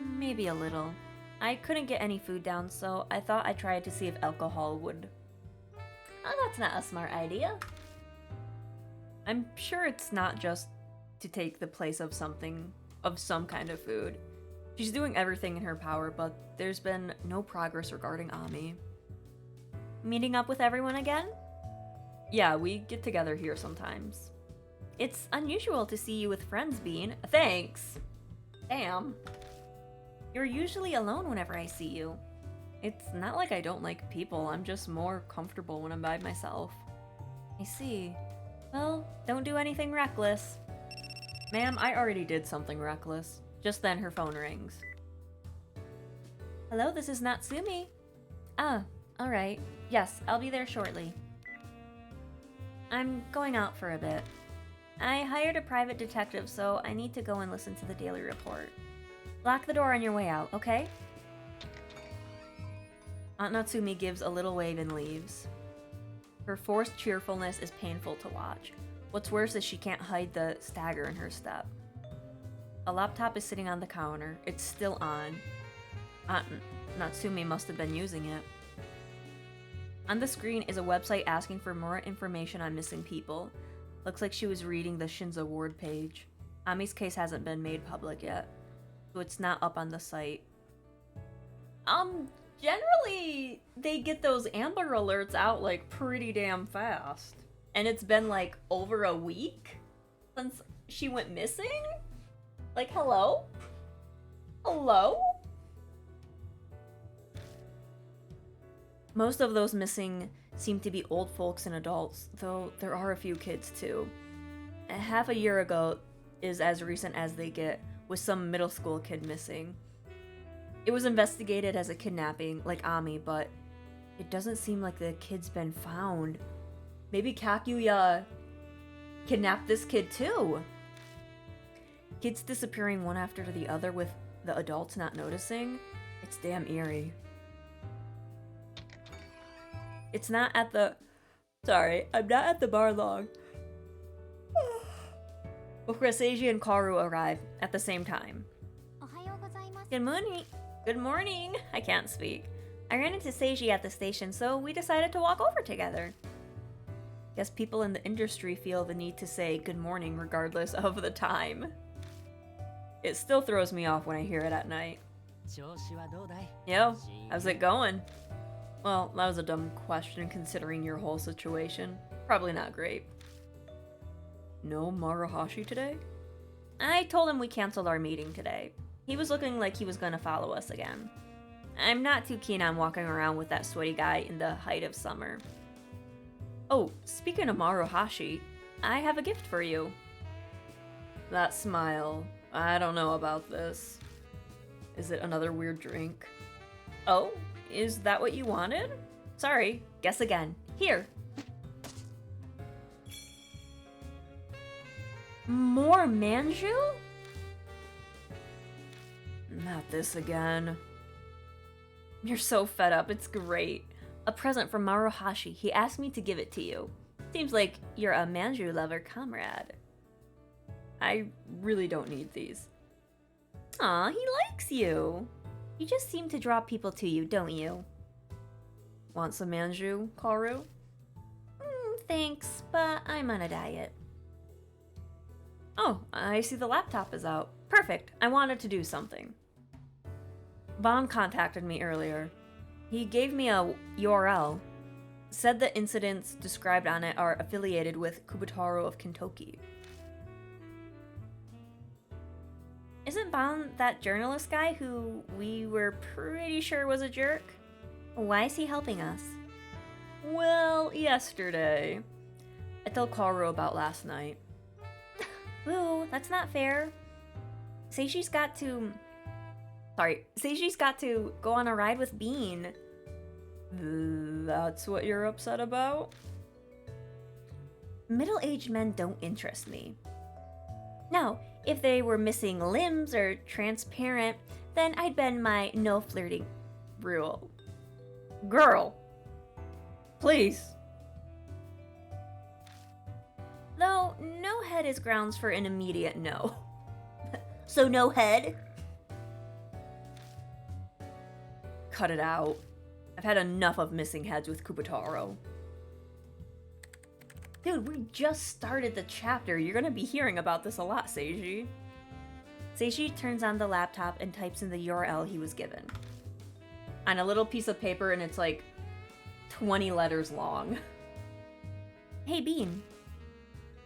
Maybe a little. I couldn't get any food down, so I thought I'd try to see if alcohol would... Oh, that's not a smart idea. I'm sure it's not just to take the place of something, of some kind of food. She's doing everything in her power, but there's been no progress regarding Ami. Meeting up with everyone again? Yeah, we get together here sometimes. It's unusual to see you with friends, Bean. Thanks! Damn. You're usually alone whenever I see you. It's not like I don't like people, I'm just more comfortable when I'm by myself. I see. Well, don't do anything reckless. Ma'am, I already did something reckless. Just then her phone rings. Hello, this is Natsumi. Ah, alright. Yes, I'll be there shortly. I'm going out for a bit. I hired a private detective, so I need to go and listen to the daily report. Lock the door on your way out, okay? Aunt Natsumi gives a little wave and leaves. Her forced cheerfulness is painful to watch. What's worse is she can't hide the stagger in her step. A laptop is sitting on the counter. It's still on. Aunt Natsumi must have been using it. On the screen is a website asking for more information on missing people. Looks like she was reading the Shinza Ward page. Ami's case hasn't been made public yet, so it's not up on the site. Generally, they get those Amber Alerts out, like, pretty damn fast. And it's been, like, over a week since she went missing? Like, hello? Hello? Most of those missing seem to be old folks and adults, though there are a few kids too. Half a year ago is as recent as they get, with some middle school kid missing. It was investigated as a kidnapping, like Ami, but it doesn't seem like the kid's been found. Maybe Kakuya kidnapped this kid too? Kids disappearing one after the other with the adults not noticing? It's damn eerie. It's not at the... Sorry, I'm not at the bar long. Before Seiji and Kaoru arrive at the same time. Good morning. Good morning. I can't speak. I ran into Seiji at the station, so we decided to walk over together. Guess people in the industry feel the need to say good morning regardless of the time. It still throws me off when I hear it at night. Yo, how's it going? Well, that was a dumb question considering your whole situation. Probably not great. No Maruhashi today? I told him we canceled our meeting today. He was looking like he was gonna follow us again. I'm not too keen on walking around with that sweaty guy in the height of summer. Oh, speaking of Maruhashi, I have a gift for you. That smile. I don't know about this. Is it another weird drink? Oh? Is that what you wanted? Sorry, guess again. Here. More manju? Not this again. You're so fed up, it's great. A present from Maruhashi. He asked me to give it to you. Seems like you're a manju lover comrade. I really don't need these. Aw, he likes you. You just seem to draw people to you, don't you? Want some manju, Kaoru? Thanks, but I'm on a diet. Oh, I see the laptop is out. Perfect, I wanted to do something. Ban contacted me earlier. He gave me a URL. Said the incidents described on it are affiliated with Kubutaro of Kintoki. Isn't Ban that journalist guy who we were pretty sure was a jerk? Why is he helping us? Well, yesterday. I told Kaoru about last night. Boo, that's not fair. Seishi's got to go on a ride with Bean. That's what you're upset about? Middle-aged men don't interest me. No, if they were missing limbs or transparent, then I'd bend my no flirting rule. Girl! Please! Though, no head is grounds for an immediate no. So no head? Cut it out. I've had enough of missing heads with Kubutaro. Dude, we just started the chapter. You're gonna be hearing about this a lot, Seiji. Seiji turns on the laptop and types in the URL he was given. On a little piece of paper, and it's like 20 letters long. Hey, Bean.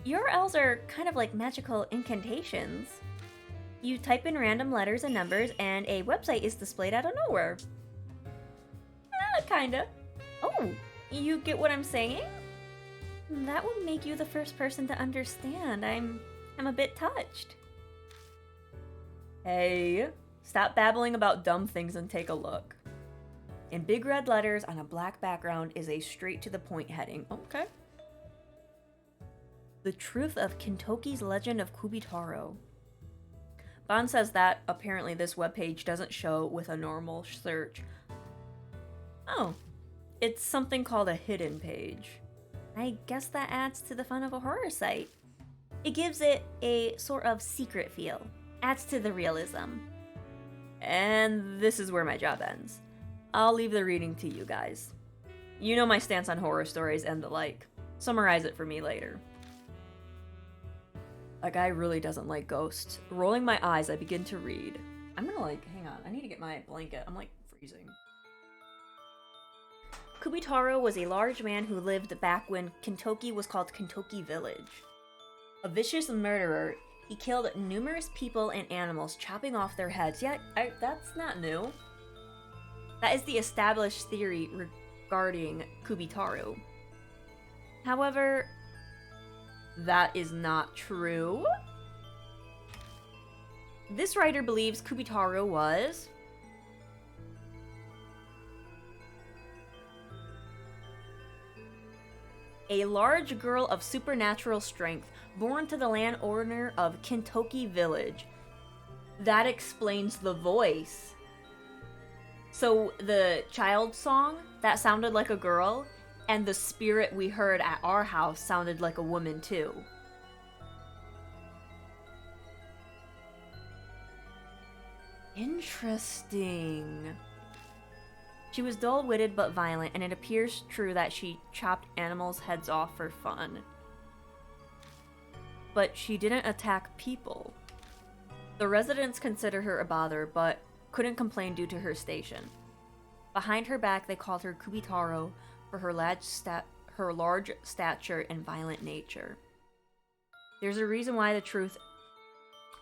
URLs are kind of like magical incantations. You type in random letters and numbers, and a website is displayed out of nowhere. Kinda. Oh, you get what I'm saying? That would make you the first person to understand. I'm a bit touched. Hey, stop babbling about dumb things and take a look. In big red letters on a black background is a straight to the point heading. Okay. The truth of Kintoki's legend of Kubutaro. Ban says that apparently this webpage doesn't show with a normal search. Oh, it's something called a hidden page. I guess that adds to the fun of a horror site. It gives it a sort of secret feel, adds to the realism. And this is where my job ends. I'll leave the reading to you guys. You know my stance on horror stories and the like. Summarize it for me later. A guy really doesn't like ghosts. Rolling my eyes, I begin to read. I'm gonna hang on, I need to get my blanket. I'm freezing. Kubutaro was a large man who lived back when Kintoki was called Kintoki Village. A vicious murderer, he killed numerous people and animals, chopping off their heads. Yeah, that's not new. That is the established theory regarding Kubutaro. However, that is not true. This writer believes Kubutaro was a large girl of supernatural strength, born to the landowner of Kintoki Village. That explains the voice. So the child song, that sounded like a girl, and the spirit we heard at our house sounded like a woman too. Interesting. She was dull-witted but violent, and it appears true that she chopped animals' heads off for fun. But she didn't attack people. The residents consider her a bother, but couldn't complain due to her station. Behind her back, they called her Kubutaro for her large stature and violent nature. There's a reason why the truth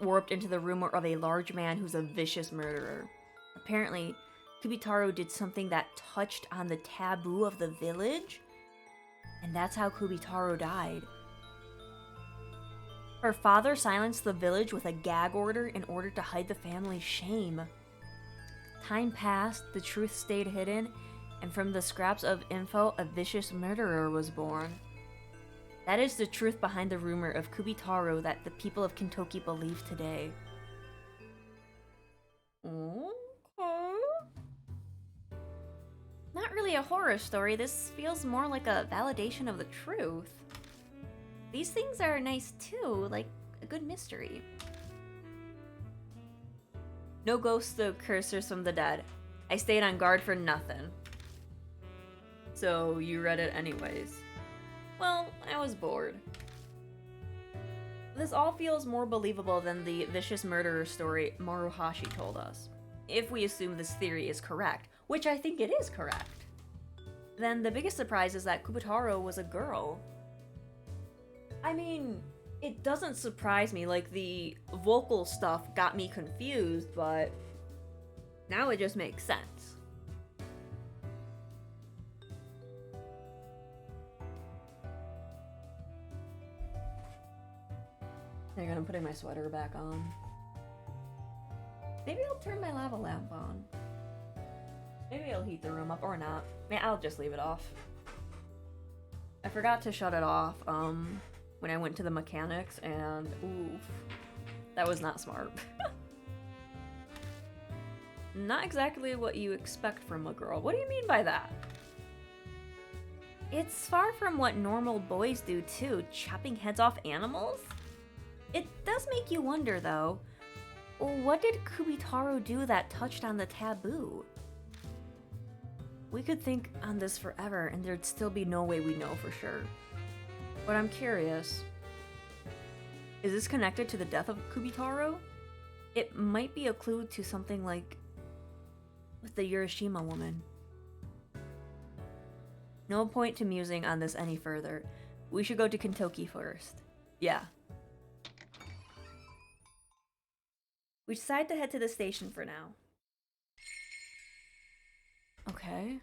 warped into the rumor of a large man who's a vicious murderer. Apparently, Kubutaro did something that touched on the taboo of the village, and that's how Kubutaro died. Her father silenced the village with a gag order in order to hide the family's shame. Time passed, the truth stayed hidden, and from the scraps of info, a vicious murderer was born. That is the truth behind the rumor of Kubutaro that the people of Kintoki believe today. Okay. Not really a horror story, this feels more like a validation of the truth. These things are nice too, like A good mystery. No ghosts of cursors from the dead. I stayed on guard for nothing. So you read it anyways. Well, I was bored. This all feels more believable than the vicious murderer story Maruhashi told us. If we assume this theory is correct, which I think it is correct. Then the biggest surprise is that Kubotaro was a girl. I mean, it doesn't surprise me, like the vocal stuff got me confused, but now it just makes sense. Hang on, I'm putting my sweater back on. Maybe I'll turn my lava lamp on. Maybe it'll heat the room up, or not. I'll just leave it off. I forgot to shut it off when I went to the mechanics, and oof, that was not smart. Not exactly what you expect from a girl. What do you mean by that? It's far from what normal boys do too, chopping heads off animals? It does make you wonder though, what did Kubotaro do that touched on the taboo? We could think on this forever and there'd still be no way we know for sure. But I'm curious, is this connected to the death of Kubotaro? It might be a clue to something like with the Urashima woman. No point to musing on this any further. We should go to Kintoki first. Yeah. We decide to head to the station for now. Okay.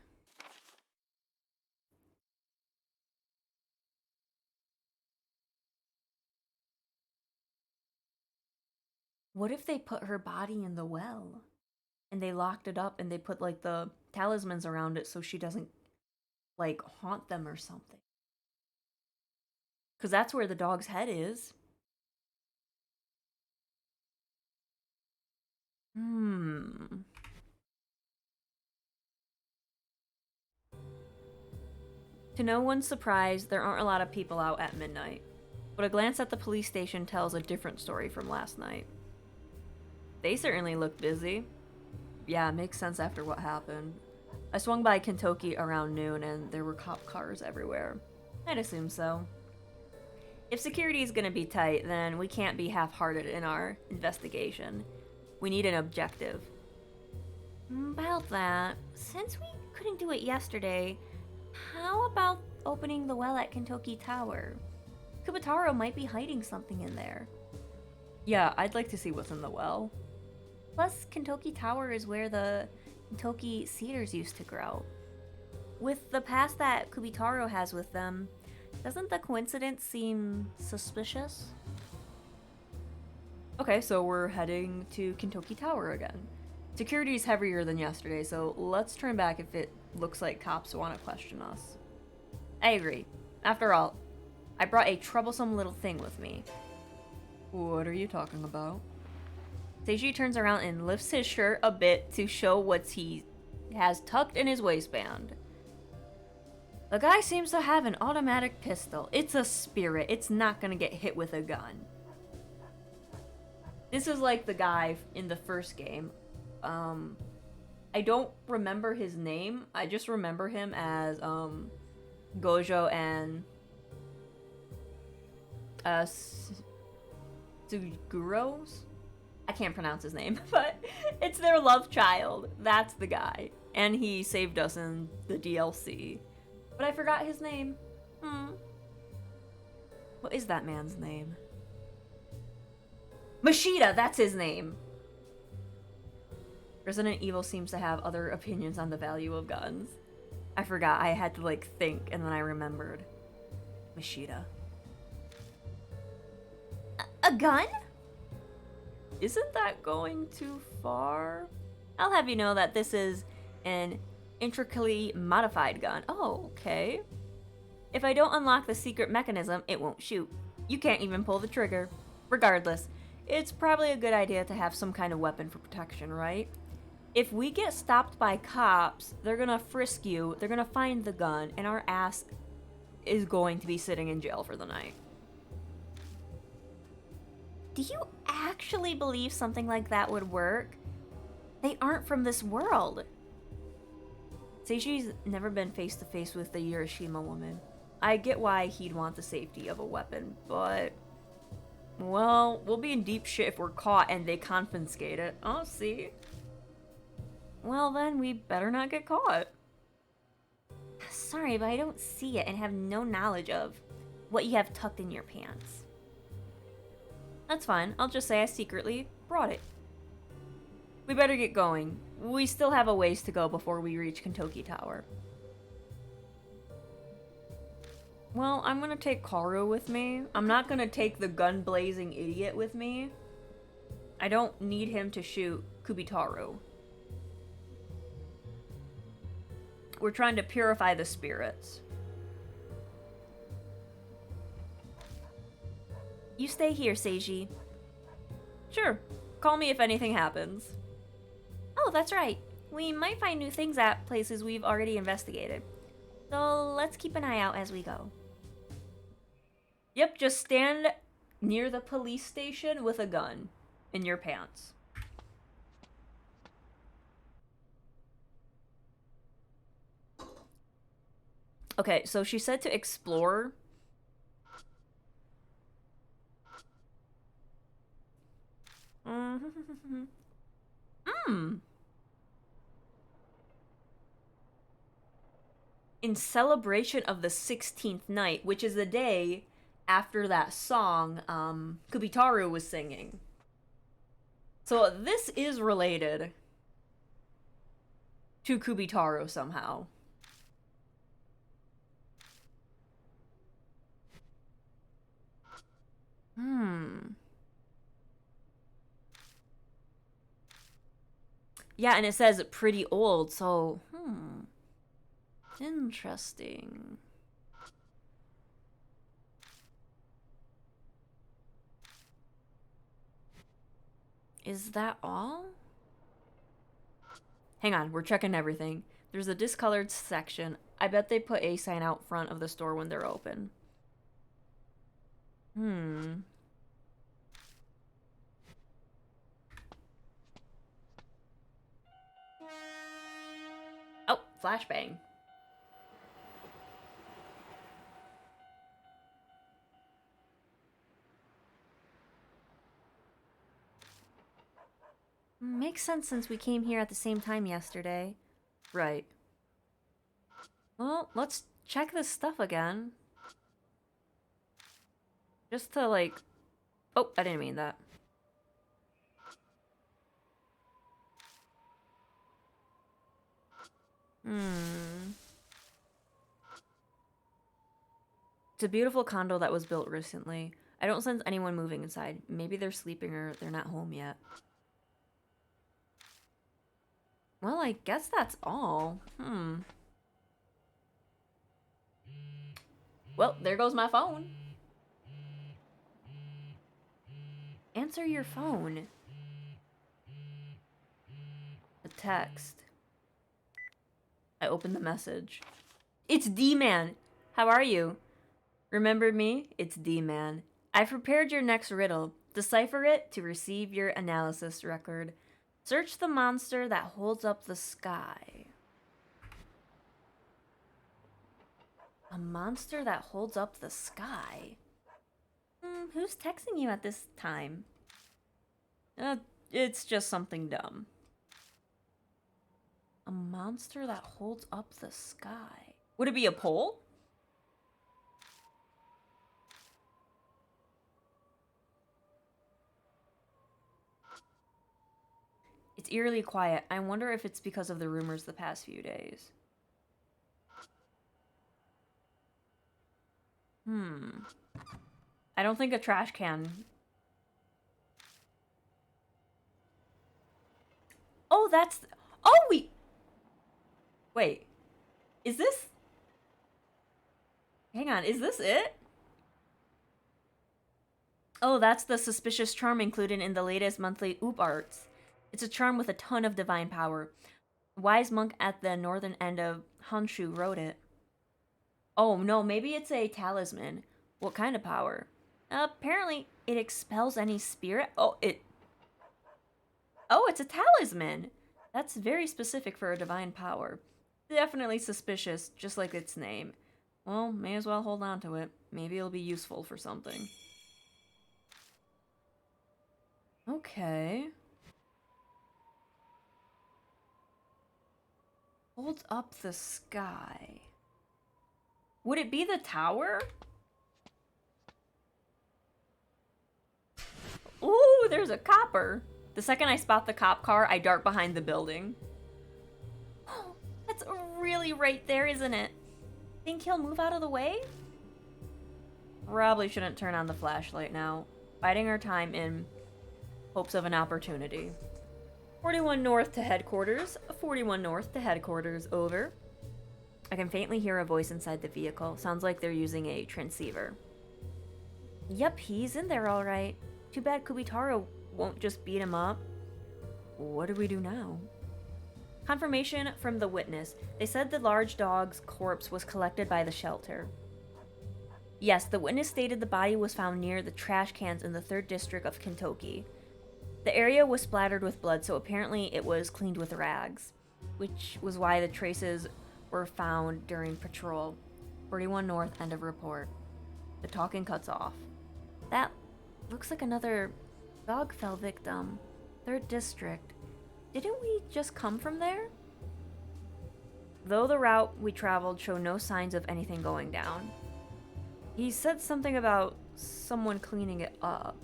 What if they put her body in the well? And they locked it up and they put like the talismans around it so she doesn't like haunt them or something. Because that's where the dog's head is. To no one's surprise, there aren't a lot of people out at midnight. But a glance at the police station tells a different story from last night. They certainly look busy. Yeah, it makes sense after what happened. I swung by Kintoki around noon and there were cop cars everywhere. I'd assume so. If security is gonna be tight, then we can't be half-hearted in our investigation. We need an objective. About that, since we couldn't do it yesterday, how about opening the well at Kintoki Tower? Kubotaro might be hiding something in there. Yeah, I'd like to see what's in the well. Plus, Kintoki Tower is where the Kintoki cedars used to grow. With the past that Kubotaro has with them, doesn't the coincidence seem suspicious? Okay, so we're heading to Kintoki Tower again. Security's heavier than yesterday, so let's turn back if it looks like cops want to question us. I agree. After all, I brought a troublesome little thing with me. What are you talking about? Seiji turns around and lifts his shirt a bit to show what he has tucked in his waistband. The guy seems to have an automatic pistol. It's a spirit. It's not gonna get hit with a gun. This is like the guy in the first game. I don't remember his name. I just remember him as Gojo and Suguros? I can't pronounce his name, but it's their love child. That's the guy. And he saved us in the DLC. But I forgot his name. What is that man's name? Mashida, that's his name. Resident Evil seems to have other opinions on the value of guns. I forgot, I had to like think and then I remembered. Mashida. A gun? Isn't that going too far? I'll have you know that this is an intricately modified gun. Oh, okay. If I don't unlock the secret mechanism, it won't shoot. You can't even pull the trigger. Regardless, it's probably a good idea to have some kind of weapon for protection, right? If we get stopped by cops, they're gonna frisk you, they're gonna find the gun, and our ass is going to be sitting in jail for the night. Do you actually believe something like that would work? They aren't from this world. Seiji's never been face to face with the Hiroshima woman. I get why he'd want the safety of a weapon, but... well, we'll be in deep shit if we're caught and they confiscate it. Oh, see? Well, then we better not get caught. Sorry, but I don't see it and have no knowledge of what you have tucked in your pants. That's fine. I'll just say I secretly brought it. We better get going. We still have a ways to go before we reach Kentucky Tower. Well, I'm gonna take Karu with me. I'm not gonna take the gun-blazing idiot with me. I don't need him to shoot Kubitaru. We're trying to purify the spirits. You stay here, Seiji. Sure. Call me if anything happens. Oh, that's right. We might find new things at places we've already investigated. So let's keep an eye out as we go. Yep, just stand near the police station with a gun in your pants. Okay, so she said to explore. In celebration of the 16th night, which is the day after that song Kubitaru was singing. So this is related to Kubitaru somehow. Yeah, and it says pretty old, so interesting. Is that all? Hang on, we're checking everything. There's a discolored section. I bet they put a sign out front of the store when they're open. Oh, flashbang. Makes sense since we came here at the same time yesterday. Right. Well, let's check this stuff again. Just to, like... oh, I didn't mean that. It's a beautiful condo that was built recently. I don't sense anyone moving inside. Maybe they're sleeping or they're not home yet. Well, I guess that's all. Well, there goes my phone. Answer your phone. A text. I opened the message. It's D-Man. How are you? Remember me? It's D-Man. I've prepared your next riddle. Decipher it to receive your analysis record. Search the monster that holds up the sky. A monster that holds up the sky? Who's texting you at this time? It's just something dumb. A monster that holds up the sky. Would it be a pole? It's eerily quiet. I wonder if it's because of the rumors the past few days. I don't think a trash can. Oh, that's... oh, wait. Is this... hang on, is this it? Oh, that's the suspicious charm included in the latest monthly Oop Arts. It's a charm with a ton of divine power. A wise monk at the northern end of Honshu wrote it. Oh, no, maybe it's a talisman. What kind of power? Apparently, it expels any spirit. Oh, it's a talisman! That's very specific for a divine power. Definitely suspicious, just like its name. Well, may as well hold on to it. Maybe it'll be useful for something. Okay. Hold up the sky. Would it be the tower? Ooh, there's a copper. The second I spot the cop car, I dart behind the building. Oh, that's really right there, isn't it? Think he'll move out of the way? Probably shouldn't turn on the flashlight now. Biding our time in hopes of an opportunity. 41 North to headquarters. 41 North to headquarters. Over. I can faintly hear a voice inside the vehicle. Sounds like they're using a transceiver. Yep, he's in there all right. Too bad Kubitaro won't just beat him up. What do we do now? Confirmation from the witness. They said the large dog's corpse was collected by the shelter. Yes, the witness stated the body was found near the trash cans in the 3rd district of Kentucky. The area was splattered with blood, so apparently it was cleaned with rags, which was why the traces were found during patrol. 41 North, end of report. The talking cuts off. That looks like another dog fell victim. 3rd district. Didn't we just come from there? Though the route we traveled showed no signs of anything going down. He said something about someone cleaning it up.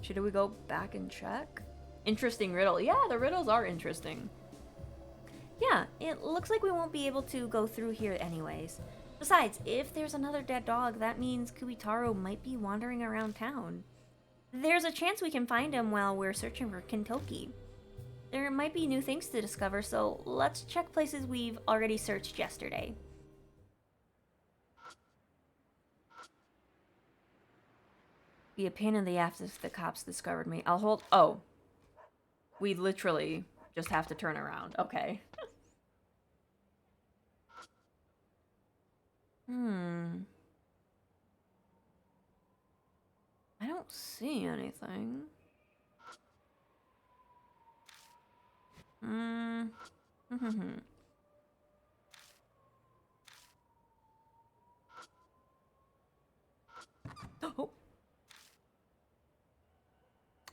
Should we go back and check? Interesting riddle. Yeah, the riddles are interesting. Yeah, it looks like we won't be able to go through here anyways. Besides, if there's another dead dog, that means Kubitaro might be wandering around town. There's a chance we can find him while we're searching for Kentucky. There might be new things to discover, so let's check places we've already searched yesterday. Be a pain in the ass if the cops discovered me. I'll hold... Oh. We literally just have to turn around. Okay. I don't see anything. Oh.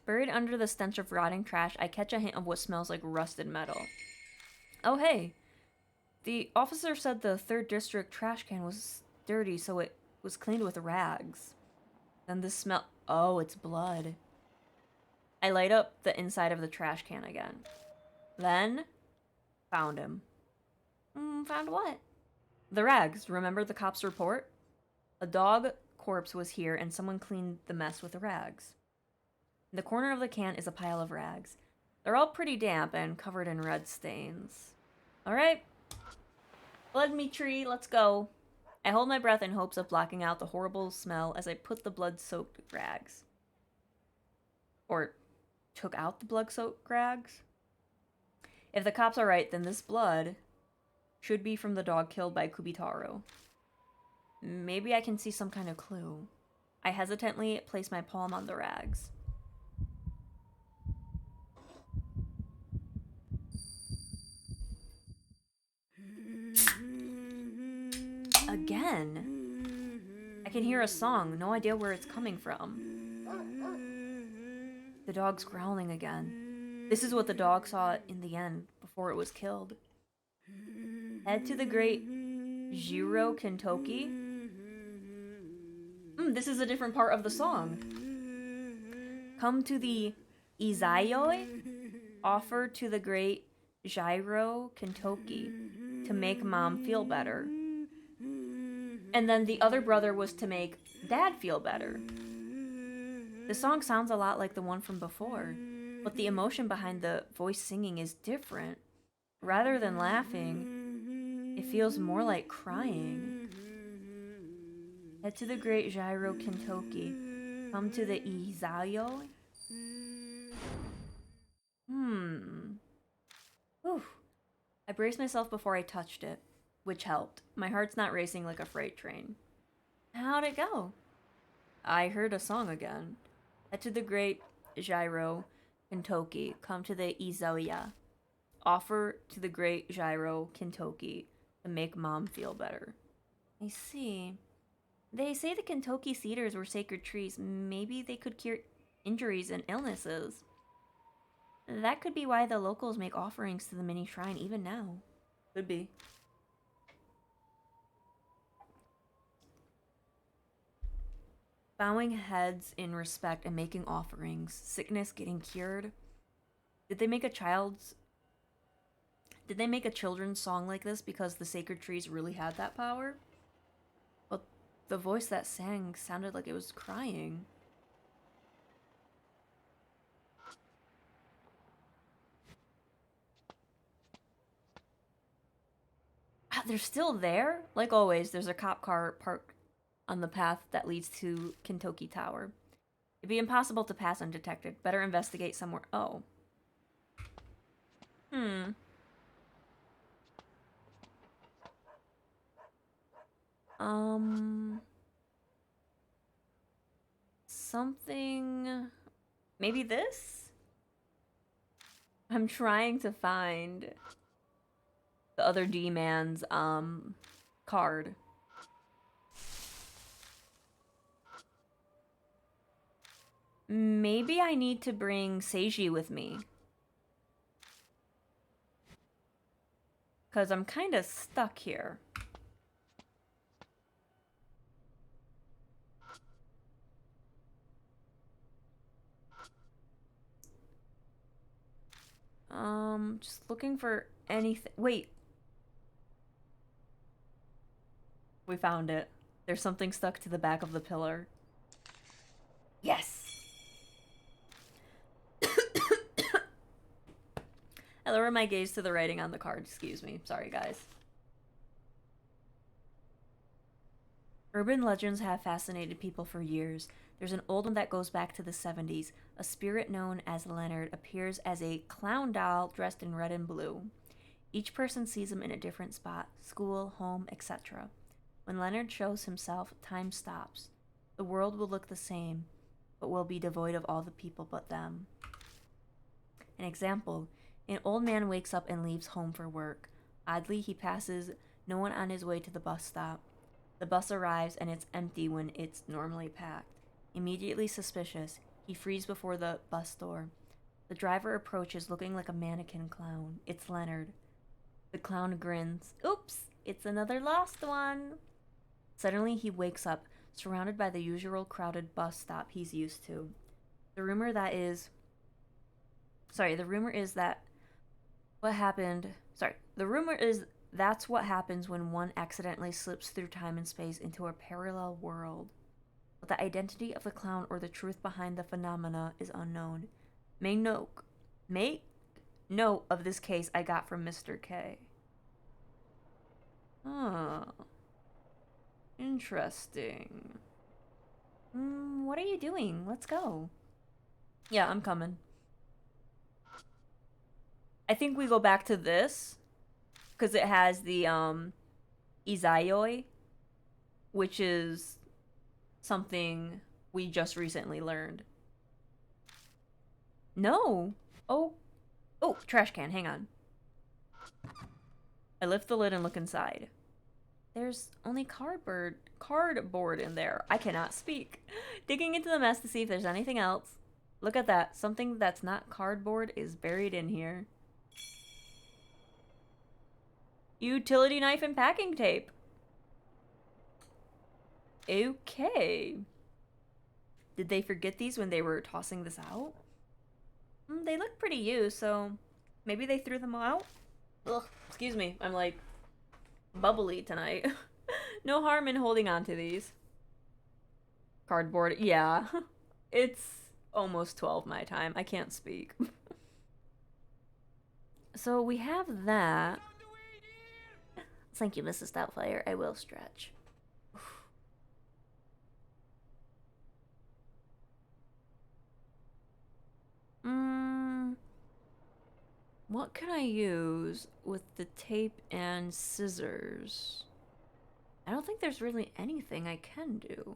Buried under the stench of rotting trash, I catch a hint of what smells like rusted metal. Oh, hey. The officer said the 3rd district trash can was dirty, so it was cleaned with rags. Then this smell... Oh, it's blood. I light up the inside of the trash can again. Then, found him. Found what? The rags. Remember the cop's report? A dog corpse was here, and someone cleaned the mess with the rags. In the corner of the can is a pile of rags. They're all pretty damp and covered in red stains. Alright. Blood me tree, let's go. I hold my breath in hopes of blocking out the horrible smell as I put the blood-soaked rags. Or took out the blood-soaked rags? If the cops are right, then this blood should be from the dog killed by Kubitaro. Maybe I can see some kind of clue. I hesitantly place my palm on the rags. Again. I can hear a song, no idea where it's coming from. The dog's growling again. This is what the dog saw in the end, before it was killed. Head to the great Jiro Kentucky. This is a different part of the song. Come to the Izayoi. Offer to the great Jiro Kentucky to make mom feel better. And then the other brother was to make dad feel better. The song sounds a lot like the one from before, but the emotion behind the voice singing is different. Rather than laughing, it feels more like crying. Head to the great Jiro Kentucky. Come to the Izayo. Whew. I braced myself before I touched it, which helped. My heart's not racing like a freight train. How'd it go? I heard a song again. Head to the great Gyro Kintoki. Come to the Izoya. Offer to the great Gyro Kintoki to make mom feel better. I see. They say the Kintoki cedars were sacred trees. Maybe they could cure injuries and illnesses. That could be why the locals make offerings to the mini shrine even now. Could be. Bowing heads in respect and making offerings. Sickness getting cured. Did they make a children's song like this because the sacred trees really had that power? But the voice that sang sounded like it was crying. Ah, they're still there? Like always, there's a cop car parked on the path that leads to Kintoki Tower. It'd be impossible to pass undetected. Better investigate somewhere. Oh. Something... Maybe this? I'm trying to find the other D-man's, card. Maybe I need to bring Seiji with me. Because I'm kind of stuck here. Just looking for anything. Wait. We found it. There's something stuck to the back of the pillar. Yes! I lower my gaze to the writing on the card. Excuse me. Sorry, guys. Urban legends have fascinated people for years. There's an old one that goes back to the 70s. A spirit known as Leonard appears as a clown doll dressed in red and blue. Each person sees him in a different spot, school, home, etc. When Leonard shows himself, time stops. The world will look the same, but will be devoid of all the people but them. An example, an old man wakes up and leaves home for work. Oddly, he passes no one on his way to the bus stop. The bus arrives and it's empty when it's normally packed. Immediately suspicious, he frees before the bus door. The driver approaches looking like a mannequin clown. It's Leonard. The clown grins. Oops, it's another lost one. Suddenly he wakes up, surrounded by the usual crowded bus stop he's used to. The rumor is that's what happens when one accidentally slips through time and space into a parallel world. But the identity of the clown or the truth behind the phenomena is unknown. Make note of this case I got from Mr. K. Oh. Interesting. What are you doing? Let's go. Yeah, I'm coming. I think we go back to this because it has the Izayoi, which is something we just recently learned. No. Oh, trash can. Hang on. I lift the lid and look inside. There's only cardboard in there. I cannot speak. Digging into the mess to see if there's anything else. Look at that. Something that's not cardboard is buried in here. Utility knife and packing tape. Okay. Did they forget these when they were tossing this out? They look pretty used, so maybe they threw them out? Ugh, excuse me. I'm like bubbly tonight. No harm in holding on to these. Cardboard, yeah. It's almost 12 my time. I can't speak. So we have that. Thank you, Mrs. Doubtfire. I will stretch. What can I use with the tape and scissors? I don't think there's really anything I can do.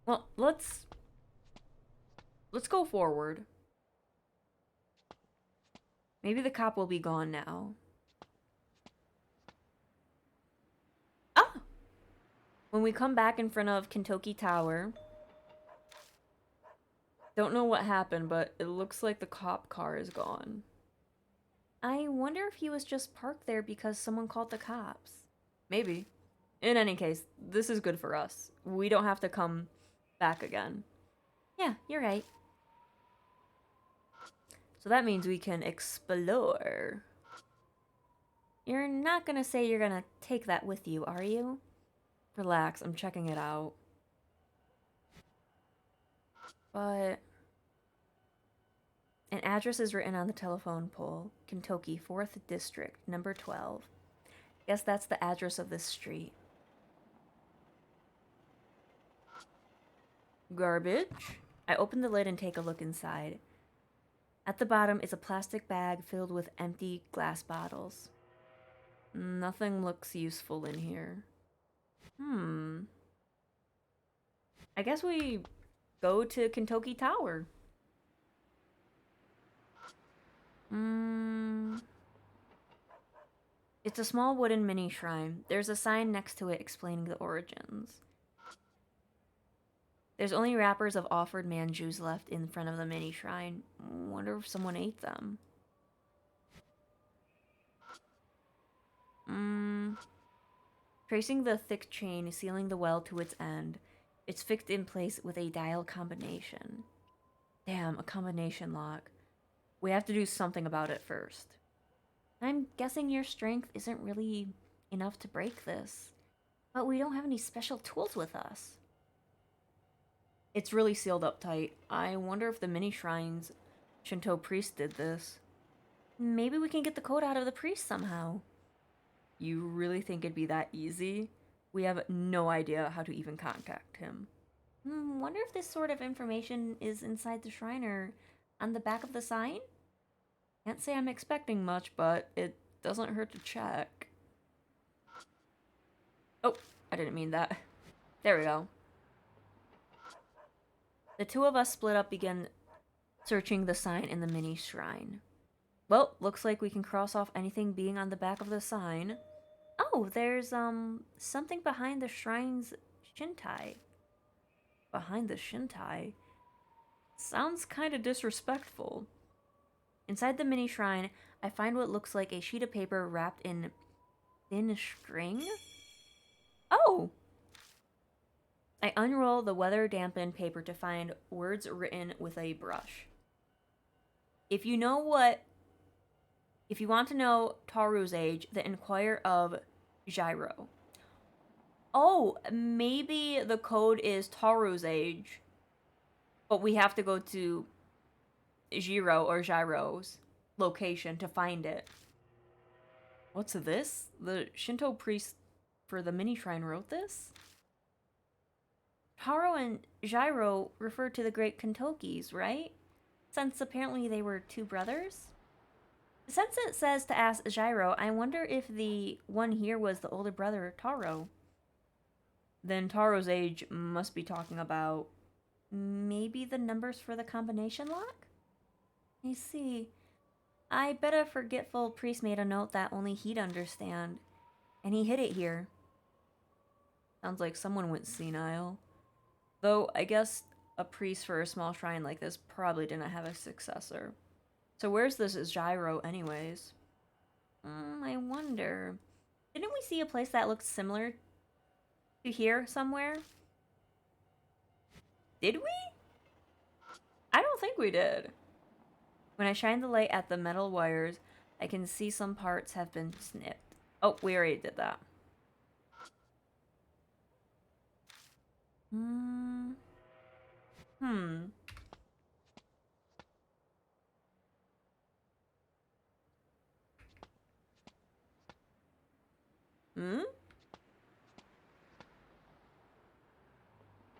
Well, let's go forward. Maybe the cop will be gone now. Ah! When we come back in front of Kentucky Tower, don't know what happened, but it looks like the cop car is gone. I wonder if he was just parked there because someone called the cops. Maybe. In any case, this is good for us. We don't have to come back again. Yeah, you're right. So that means we can explore. You're not gonna say you're gonna take that with you, are you? Relax, I'm checking it out. But an address is written on the telephone pole. Kentucky, 4th District, number 12. Guess that's the address of this street. Garbage? I open the lid and take a look inside. At the bottom is a plastic bag filled with empty glass bottles. Nothing looks useful in here. I guess we go to Kentucky Tower. It's a small wooden mini shrine. There's a sign next to it explaining the origins. There's only wrappers of offered manjus left in front of the mini shrine. Wonder if someone ate them. Tracing the thick chain sealing the well to its end, it's fixed in place with a dial combination. Damn, a combination lock. We have to do something about it first. I'm guessing your strength isn't really enough to break this, but we don't have any special tools with us. It's really sealed up tight. I wonder if the mini shrine's Shinto priest did this. Maybe we can get the code out of the priest somehow. You really think it'd be that easy? We have no idea how to even contact him. Wonder if this sort of information is inside the shrine or on the back of the sign? Can't say I'm expecting much, but it doesn't hurt to check. Oh, I didn't mean that. There we go. The two of us split up, begin searching the sign in the mini shrine. Well, looks like we can cross off anything being on the back of the sign. Oh, there's, something behind the shrine's shintai. Behind the shintai? Sounds kinda disrespectful. Inside the mini shrine, I find what looks like a sheet of paper wrapped in thin string? Oh! I unroll the weather-dampened paper to find words written with a brush. If you want to know Taru's age, then inquire of Gyro. Oh, maybe the code is Taru's age, but we have to go to Jiro or Gyro's location to find it. What's this? The Shinto priest for the mini shrine wrote this? Taro and Gyro refer to the great Kentokis, right? Since apparently they were two brothers? Since it says to ask Gyro, I wonder if the one here was the older brother, Taro. Then Taro's age must be talking about maybe the numbers for the combination lock? I see. I bet a forgetful priest made a note that only he'd understand. And he hid it here. Sounds like someone went senile. Though, I guess a priest for a small shrine like this probably didn't have a successor. So where's this Gyro anyways? I wonder. Didn't we see a place that looked similar to here somewhere? Did we? I don't think we did. When I shine the light at the metal wires, I can see some parts have been snipped. Oh, we already did that. Hmm.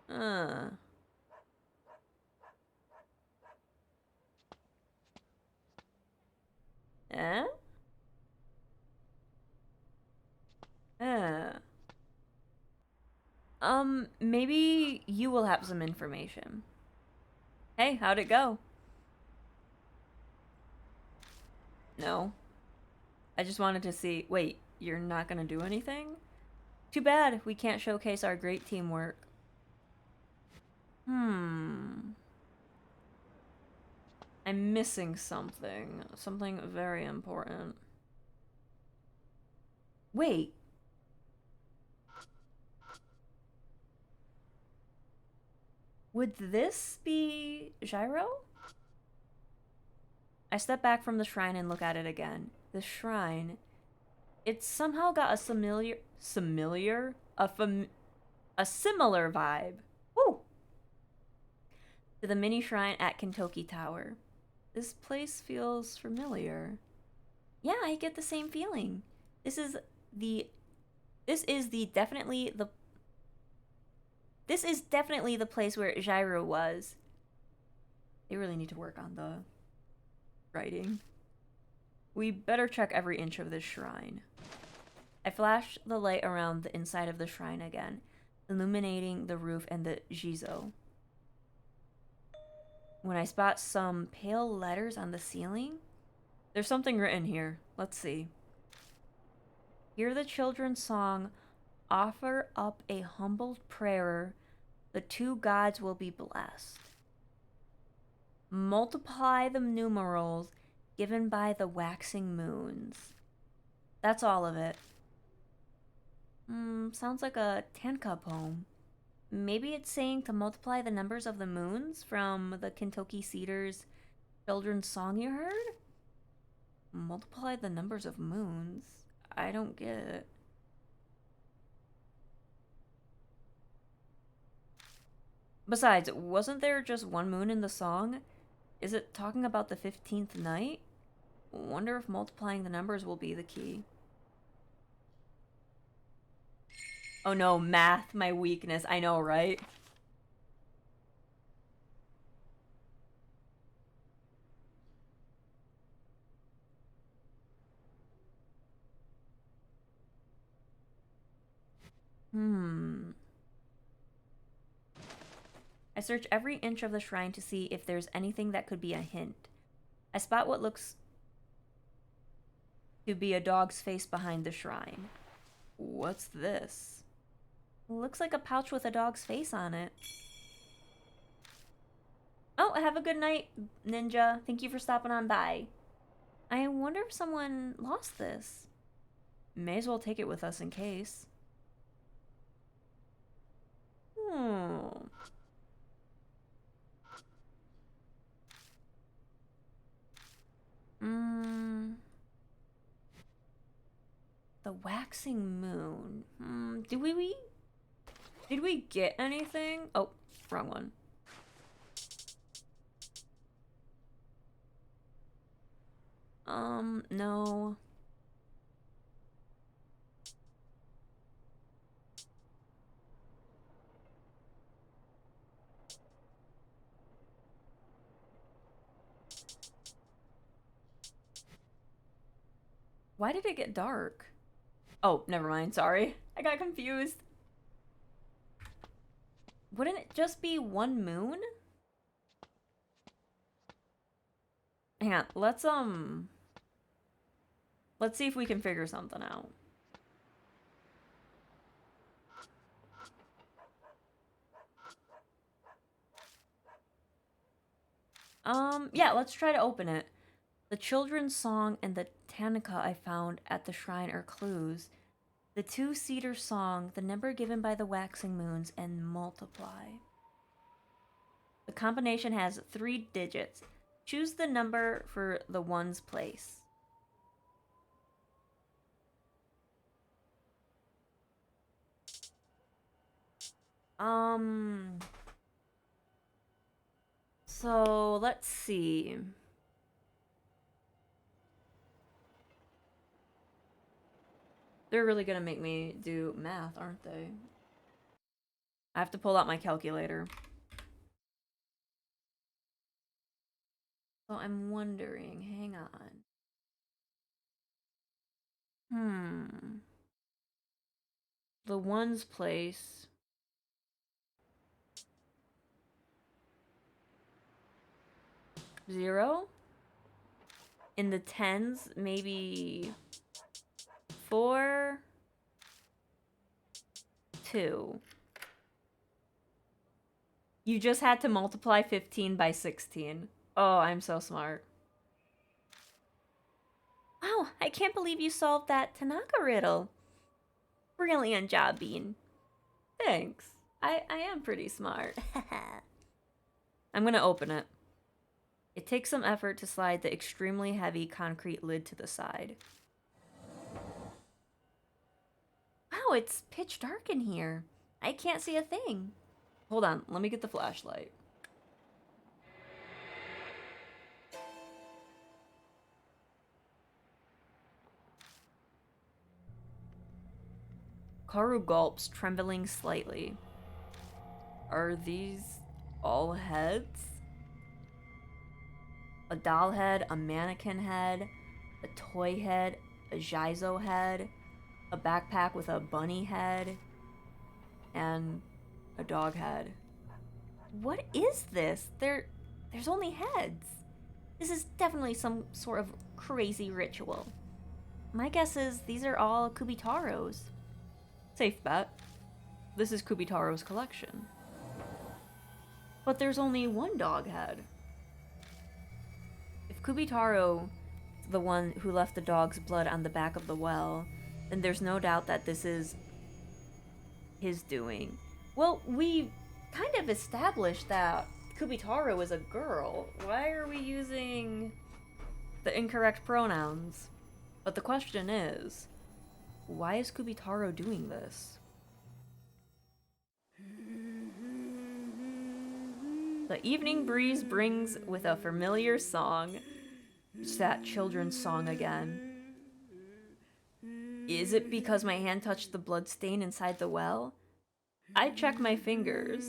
Uh. Eh? Maybe you will have some information. Hey, how'd it go? No. I just wanted to see. Wait, you're not gonna do anything? Too bad we can't showcase our great teamwork. Hmm. I'm missing something. Something very important. Wait. Would this be Gyro? I step back from the shrine and look at it again. The shrine. It's somehow got a a similar vibe. Woo! To the mini shrine at Kentucky Tower. This place feels familiar. Yeah, I get the same feeling. This is the this is the definitely the this is definitely the place where Gyro was. They really need to work on the writing. We better check every inch of this shrine. I flash the light around the inside of the shrine again, illuminating the roof and the Jizo. When I spot some pale letters on the ceiling, there's something written here. Let's see. Hear the children's song, offer up a humble prayer, the two gods will be blessed. Multiply the numerals given by the waxing moons. That's all of it. Sounds like a Tanka poem. Maybe it's saying to multiply the numbers of the moons from the Kentucky Cedars children's song you heard? Multiply the numbers of moons? I don't get it. Besides, wasn't there just one moon in the song? Is it talking about the 15th night? Wonder if multiplying the numbers will be the key. Oh no, math, my weakness. I know, right? I search every inch of the shrine to see if there's anything that could be a hint. I spot what looks to be a dog's face behind the shrine. What's this? Looks like a pouch with a dog's face on it. Oh, have a good night, Ninja. Thank you for stopping on by. I wonder if someone lost this. May as well take it with us in case. Hmm. The waxing moon. Did we get anything? Oh, wrong one. No. Why did it get dark? Oh, never mind. Sorry. I got confused. Wouldn't it just be one moon? Hang on. Let's see if we can figure something out. Yeah, let's try to open it. The children's song and the Tanaka I found at the shrine are clues. The two cedar song, the number given by the waxing moons, and multiply. The combination has 3 digits. Choose the number for the ones place. So let's see. They're really gonna make me do math, aren't they? I have to pull out my calculator. So I'm wondering, hang on. The ones place. 0. In the 10s, maybe 4, 2. You just had to multiply 15 by 16. Oh, I'm so smart. Wow, I can't believe you solved that Tanaka riddle. Brilliant job, Bean. Thanks. I am pretty smart. I'm gonna open it. It takes some effort to slide the extremely heavy concrete lid to the side. Wow, it's pitch dark in here. I can't see a thing. Hold on, let me get the flashlight. Karu gulps, trembling slightly. Are these all heads? A doll head, a mannequin head, a toy head, a Jizo head, a backpack with a bunny head, and a dog head. What is this? There's only heads. This is definitely some sort of crazy ritual. My guess is these are all Kubitaro's. Safe bet. This is Kubitaro's collection. But there's only one dog head. If Kubitaro is the one who left the dog's blood on the back of the well, then there's no doubt that this is his doing. Well, we kind of established that Kubitaro is a girl. Why are we using the incorrect pronouns? But the question is, why is Kubitaro doing this? The evening breeze brings with a familiar song. It's that children's song again. Is it because my hand touched the blood stain inside the well? I check my fingers.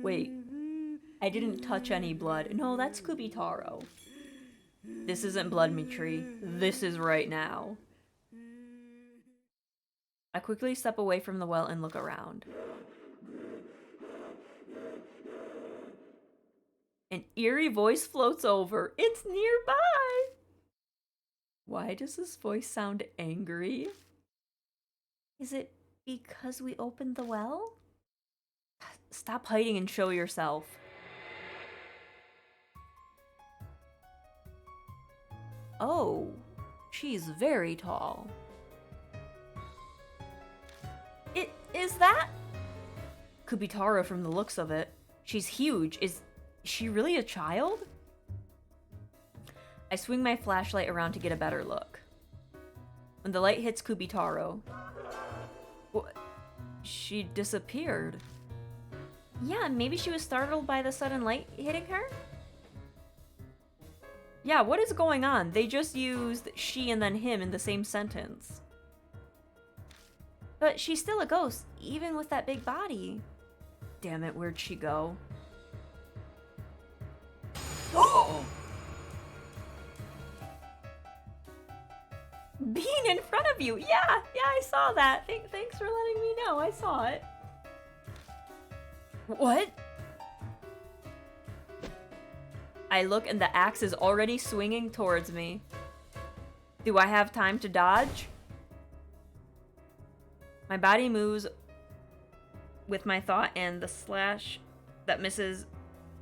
Wait, I didn't touch any blood. No, that's Kubitaro. This isn't Blood Mitri. This is right now. I quickly step away from the well and look around. An eerie voice floats over. It's nearby! Why does this voice sound angry? Is it because we opened the well? Stop hiding and show yourself. Oh, she's very tall. Is that Kubitaro from the looks of it? She's huge. Is she really a child? I swing my flashlight around to get a better look. When the light hits Kubitaro, she disappeared. Yeah, maybe she was startled by the sudden light hitting her? Yeah, what is going on? They just used she and then him in the same sentence. But she's still a ghost, even with that big body. Damn it, where'd she go? Oh! Being in front of you! Yeah, I saw that. Thanks for letting me know. I saw it. What? I look and the axe is already swinging towards me. Do I have time to dodge? My body moves with my thought, and the slash that misses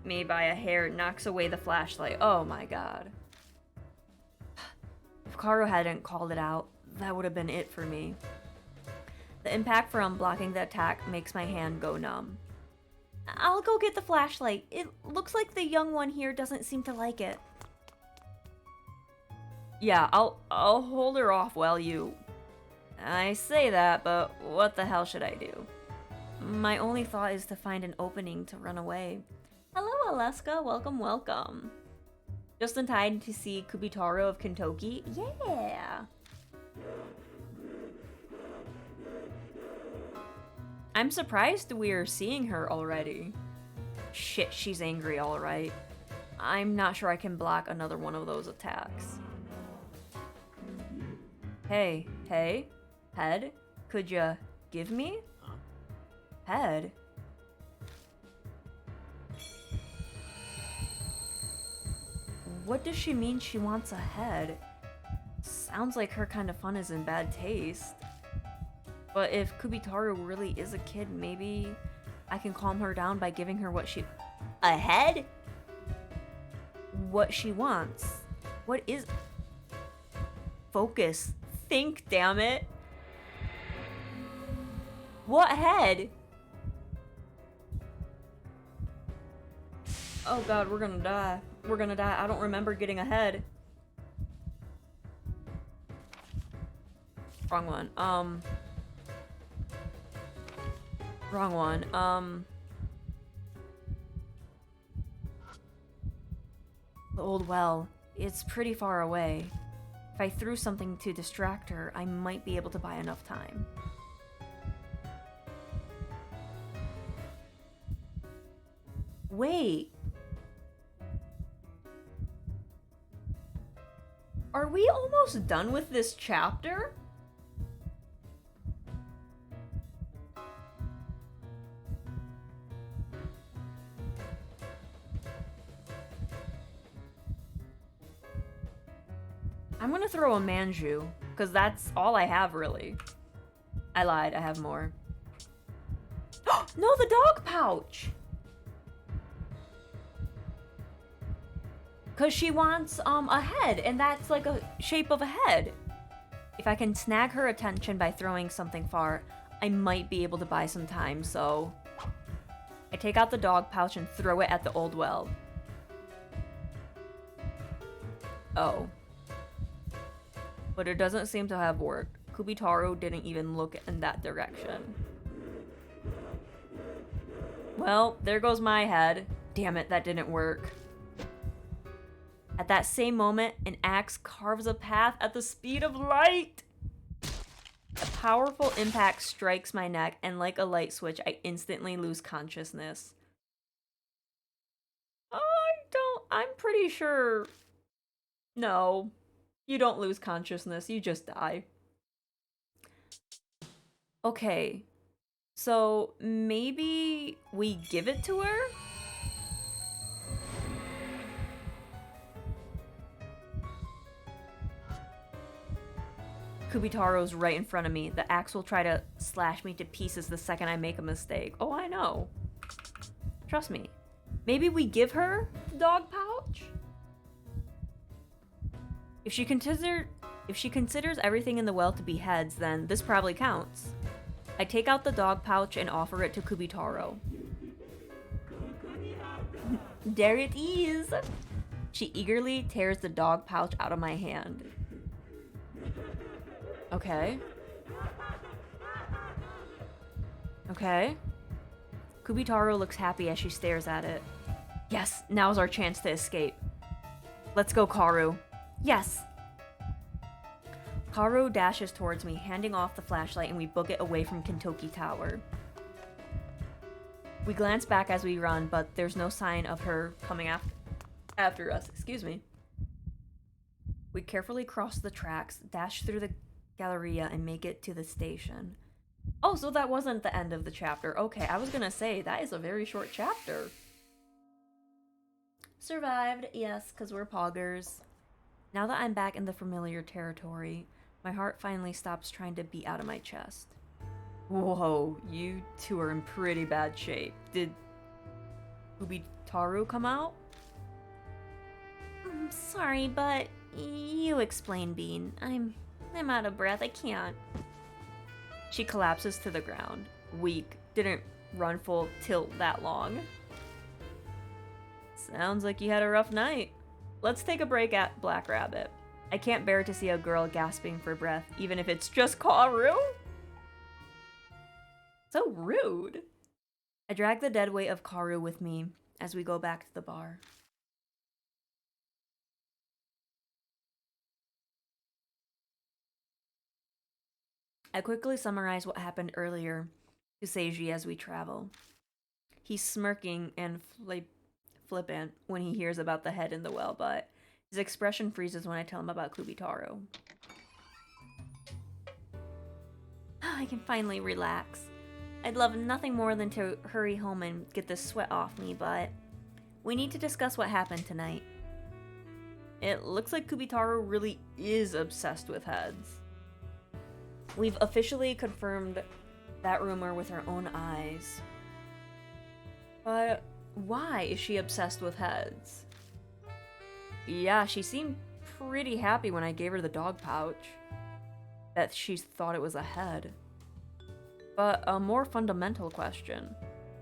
me by a hair knocks away the flashlight. Oh my god. If Karu hadn't called it out, that would have been it for me. The impact from blocking the attack makes my hand go numb. I'll go get the flashlight. It looks like the young one here doesn't seem to like it. Yeah, I'll hold her off while you... I say that, but what the hell should I do? My only thought is to find an opening to run away. Hello, Alaska. Welcome, welcome. Just in time to see Kubitaro of Kintoki. Yeah! I'm surprised we're seeing her already. Shit, she's angry, alright. I'm not sure I can block another one of those attacks. Hey, head? Could ya give me? Huh? Head? What does she mean she wants a head? Sounds like her kind of fun is in bad taste. But if Kubitaru really is a kid, maybe I can calm her down by giving her what she... A head? What she wants. What is... Focus. Think, damn it. What head? Oh god, we're gonna die. We're gonna die. I don't remember getting a head. Wrong one. Wrong one. The old well. It's pretty far away. If I threw something to distract her, I might be able to buy enough time. Wait. Are we almost done with this chapter? I'm gonna throw a manju, because that's all I have, really. I lied, I have more. No, the dog pouch! Because she wants, a head, and that's like a shape of a head. If I can snag her attention by throwing something far, I might be able to buy some time, so... I take out the dog pouch and throw it at the old well. Oh. But it doesn't seem to have worked. Kubitaru didn't even look in that direction. Well, there goes my head. Damn it, that didn't work. At that same moment, an axe carves a path at the speed of light. A powerful impact strikes my neck, and like a light switch, I instantly lose consciousness. I'm pretty sure... No. You don't lose consciousness, you just die. Okay. So, maybe we give it to her? Kubitaru's right in front of me. The axe will try to slash me to pieces the second I make a mistake. Oh, I know. Trust me. Maybe we give her the dog pouch? If she considers everything in the well to be heads, then this probably counts. I take out the dog pouch and offer it to Kubitaru. There it is! She eagerly tears the dog pouch out of my hand. Okay. Okay. Kubitaru looks happy as she stares at it. Yes, now's our chance to escape. Let's go, Karu. Yes! Karu dashes towards me, handing off the flashlight, and we book it away from Kintoki Tower. We glance back as we run, but there's no sign of her coming after us. Excuse me. We carefully cross the tracks, dash through the Galleria, and make it to the station. Oh, so that wasn't the end of the chapter. Okay, I was gonna say, that is a very short chapter. Survived, yes, because we're poggers. Now that I'm back in the familiar territory, my heart finally stops trying to beat out of my chest. Whoa, you two are in pretty bad shape. Did Kubitaru come out? I'm sorry, but you explain, Bean. I'm out of breath. I can't. She collapses to the ground. Weak. Didn't run full tilt that long. Sounds like you had a rough night. Let's take a break at Black Rabbit. I can't bear to see a girl gasping for breath, even if it's just Karu. So rude. I drag the dead weight of Karu with me as we go back to the bar. I quickly summarize what happened earlier to Seiji as we travel. He's smirking and flippant when he hears about the head in the well, but his expression freezes when I tell him about Kubitaru. I can finally relax. I'd love nothing more than to hurry home and get this sweat off me, but we need to discuss what happened tonight. It looks like Kubitaro really is obsessed with heads. We've officially confirmed that rumor with our own eyes. But why is she obsessed with heads? Yeah, she seemed pretty happy when I gave her the dog pouch. That she thought it was a head. But a more fundamental question.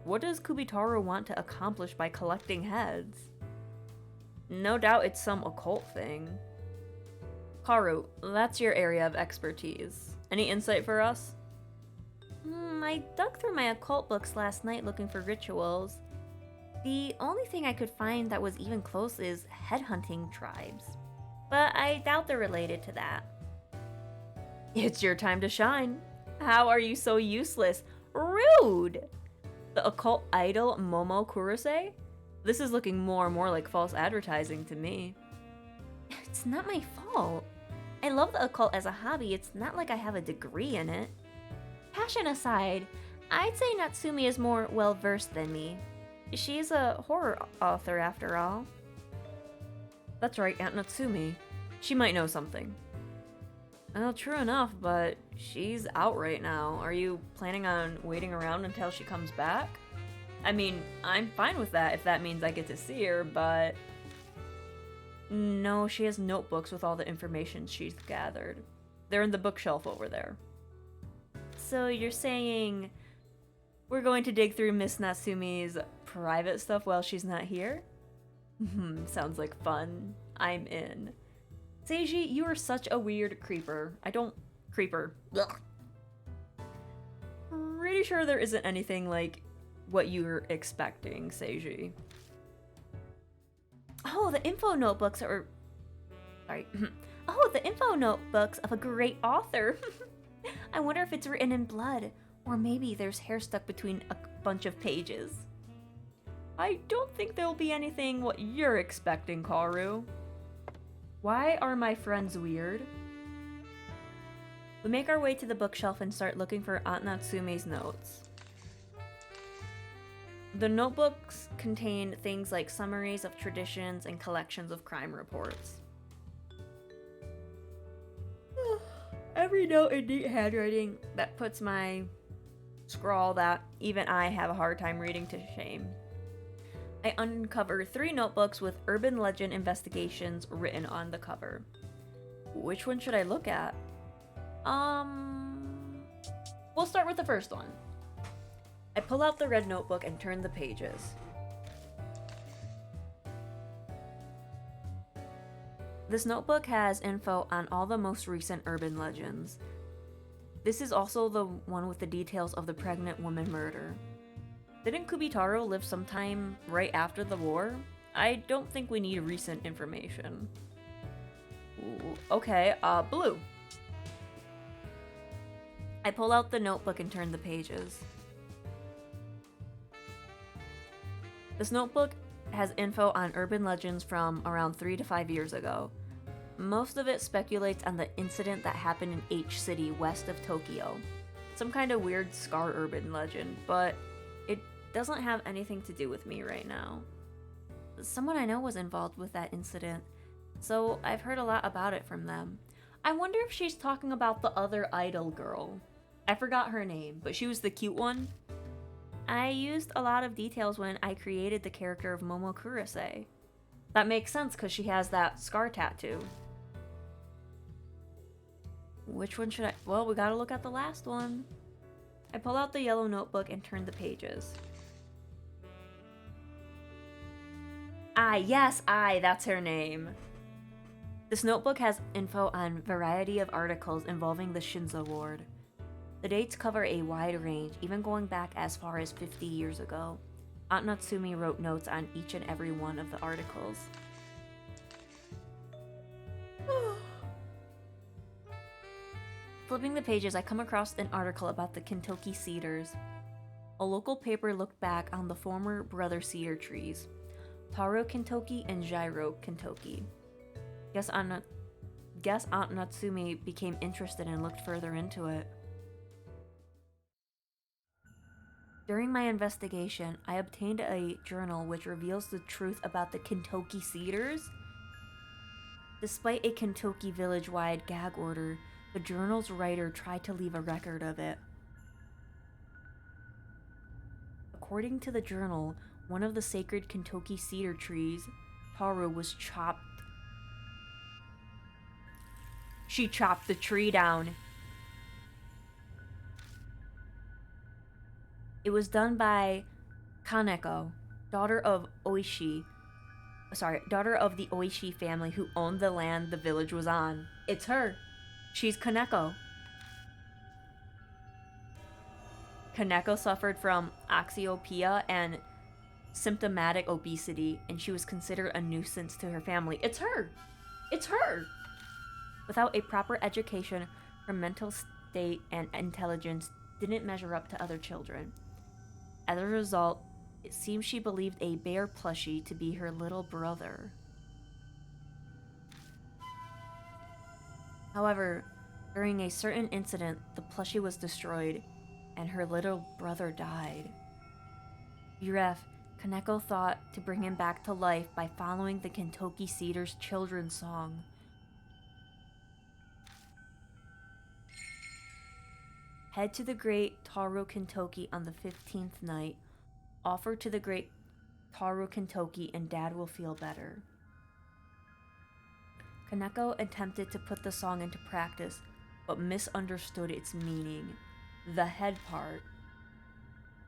What does Kubitaro want to accomplish by collecting heads? No doubt it's some occult thing. Karu, that's your area of expertise. Any insight for us? I dug through my occult books last night looking for rituals. The only thing I could find that was even close is headhunting tribes. But I doubt they're related to that. It's your time to shine. How are you so useless? Rude! The occult idol Momo Kurose? This is looking more and more like false advertising to me. It's not my fault. I love the occult as a hobby, it's not like I have a degree in it. Passion aside, I'd say Natsumi is more well-versed than me. She's a horror author after all. That's right, Aunt Natsumi. She might know something. Well, true enough, but she's out right now. Are you planning on waiting around until she comes back? I mean, I'm fine with that if that means I get to see her, but... No, she has notebooks with all the information she's gathered. They're in the bookshelf over there. So you're saying... We're going to dig through Miss Natsumi's private stuff while she's not here? Sounds like fun. I'm in. Seiji, you are such a weird creeper. Creeper. Ugh. Pretty sure there isn't anything like what you're expecting, Seiji. Oh, the info notebooks are... Sorry. Oh, the info notebooks of a great author. I wonder if it's written in blood, or maybe there's hair stuck between a bunch of pages. I don't think there'll be anything what you're expecting, Karu. Why are my friends weird? We make our way to the bookshelf and start looking for Aunt Natsume's notes. The notebooks contain things like summaries of traditions and collections of crime reports. Every note in neat handwriting that puts my scrawl that even I have a hard time reading to shame. I uncover 3 notebooks with urban legend investigations written on the cover. Which one should I look at? We'll start with the first one. I pull out the red notebook and turn the pages. This notebook has info on all the most recent urban legends. This is also the one with the details of the pregnant woman murder. Didn't Kubitaro live sometime right after the war? I don't think we need recent information. Ooh, okay, blue. I pull out the notebook and turn the pages. This notebook has info on urban legends from around 3 to 5 years ago. Most of it speculates on the incident that happened in H City west of Tokyo. Some kind of weird Scar urban legend, but it doesn't have anything to do with me right now. Someone I know was involved with that incident, so I've heard a lot about it from them. I wonder if she's talking about the other idol girl. I forgot her name, but she was the cute one. I used a lot of details when I created the character of Momo Kurose. That makes sense because she has that scar tattoo. Which one should I... Well, we gotta look at the last one. I pull out the yellow notebook and turn the pages. Yes, that's her name. This notebook has info on a variety of articles involving the Shinzo Ward. The dates cover a wide range, even going back as far as 50 years ago. Aunt Natsumi wrote notes on each and every one of the articles. Flipping the pages, I come across an article about the Kintoki cedars. A local paper looked back on the former brother cedar trees, Taro Kintoki and Jairo Kintoki. Guess Aunt Natsumi became interested and looked further into it. During my investigation, I obtained a journal which reveals the truth about the Kintoki cedars. Despite a Kentucky village-wide gag order, the journal's writer tried to leave a record of it. According to the journal, one of the sacred Kentucky cedar trees, Taru, was chopped. She chopped the tree down. It was done by Kaneko, daughter of the Oishi family who owned the land the village was on. It's her. She's Kaneko. Kaneko suffered from oxyopia and symptomatic obesity, and she was considered a nuisance to her family. It's her! It's her! Without a proper education, her mental state and intelligence didn't measure up to other children. As a result, it seems she believed a bear plushie to be her little brother. However, during a certain incident, the plushie was destroyed, and her little brother died. Bereft, Kaneko thought to bring him back to life by following the Kentucky Cedars children's song. Head to the great Taro Kentucky on the 15th night. Offer to the great Taro Kentucky and Dad will feel better. Kaneko attempted to put the song into practice, but misunderstood its meaning. The head part.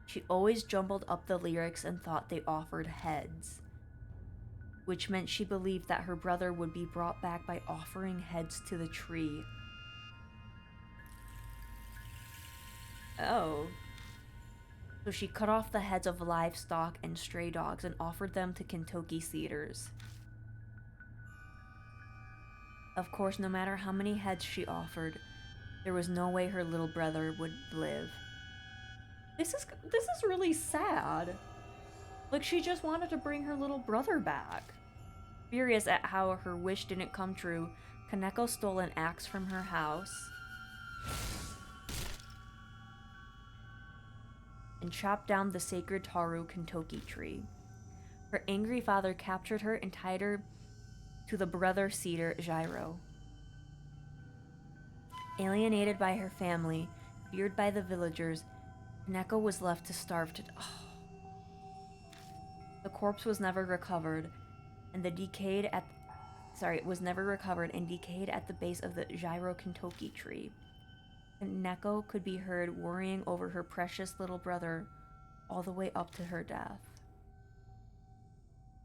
She always jumbled up the lyrics and thought they offered heads, which meant she believed that her brother would be brought back by offering heads to the tree. Oh. So she cut off the heads of livestock and stray dogs and offered them to Kentucky Cedars. Of course, no matter how many heads she offered, there was no way her little brother would live. This is really sad. Like, she just wanted to bring her little brother back. Furious at how her wish didn't come true, Kaneko stole an axe from her house and chopped down the sacred Taro Kentucky tree. Her angry father captured her and tied her to the brother cedar Gyro. Alienated by her family, feared by the villagers, Kaneko was left to starve to death. The corpse was never recovered, and was never recovered and decayed at the base of the Gyro Kentucky tree. Kaneko could be heard worrying over her precious little brother all the way up to her death.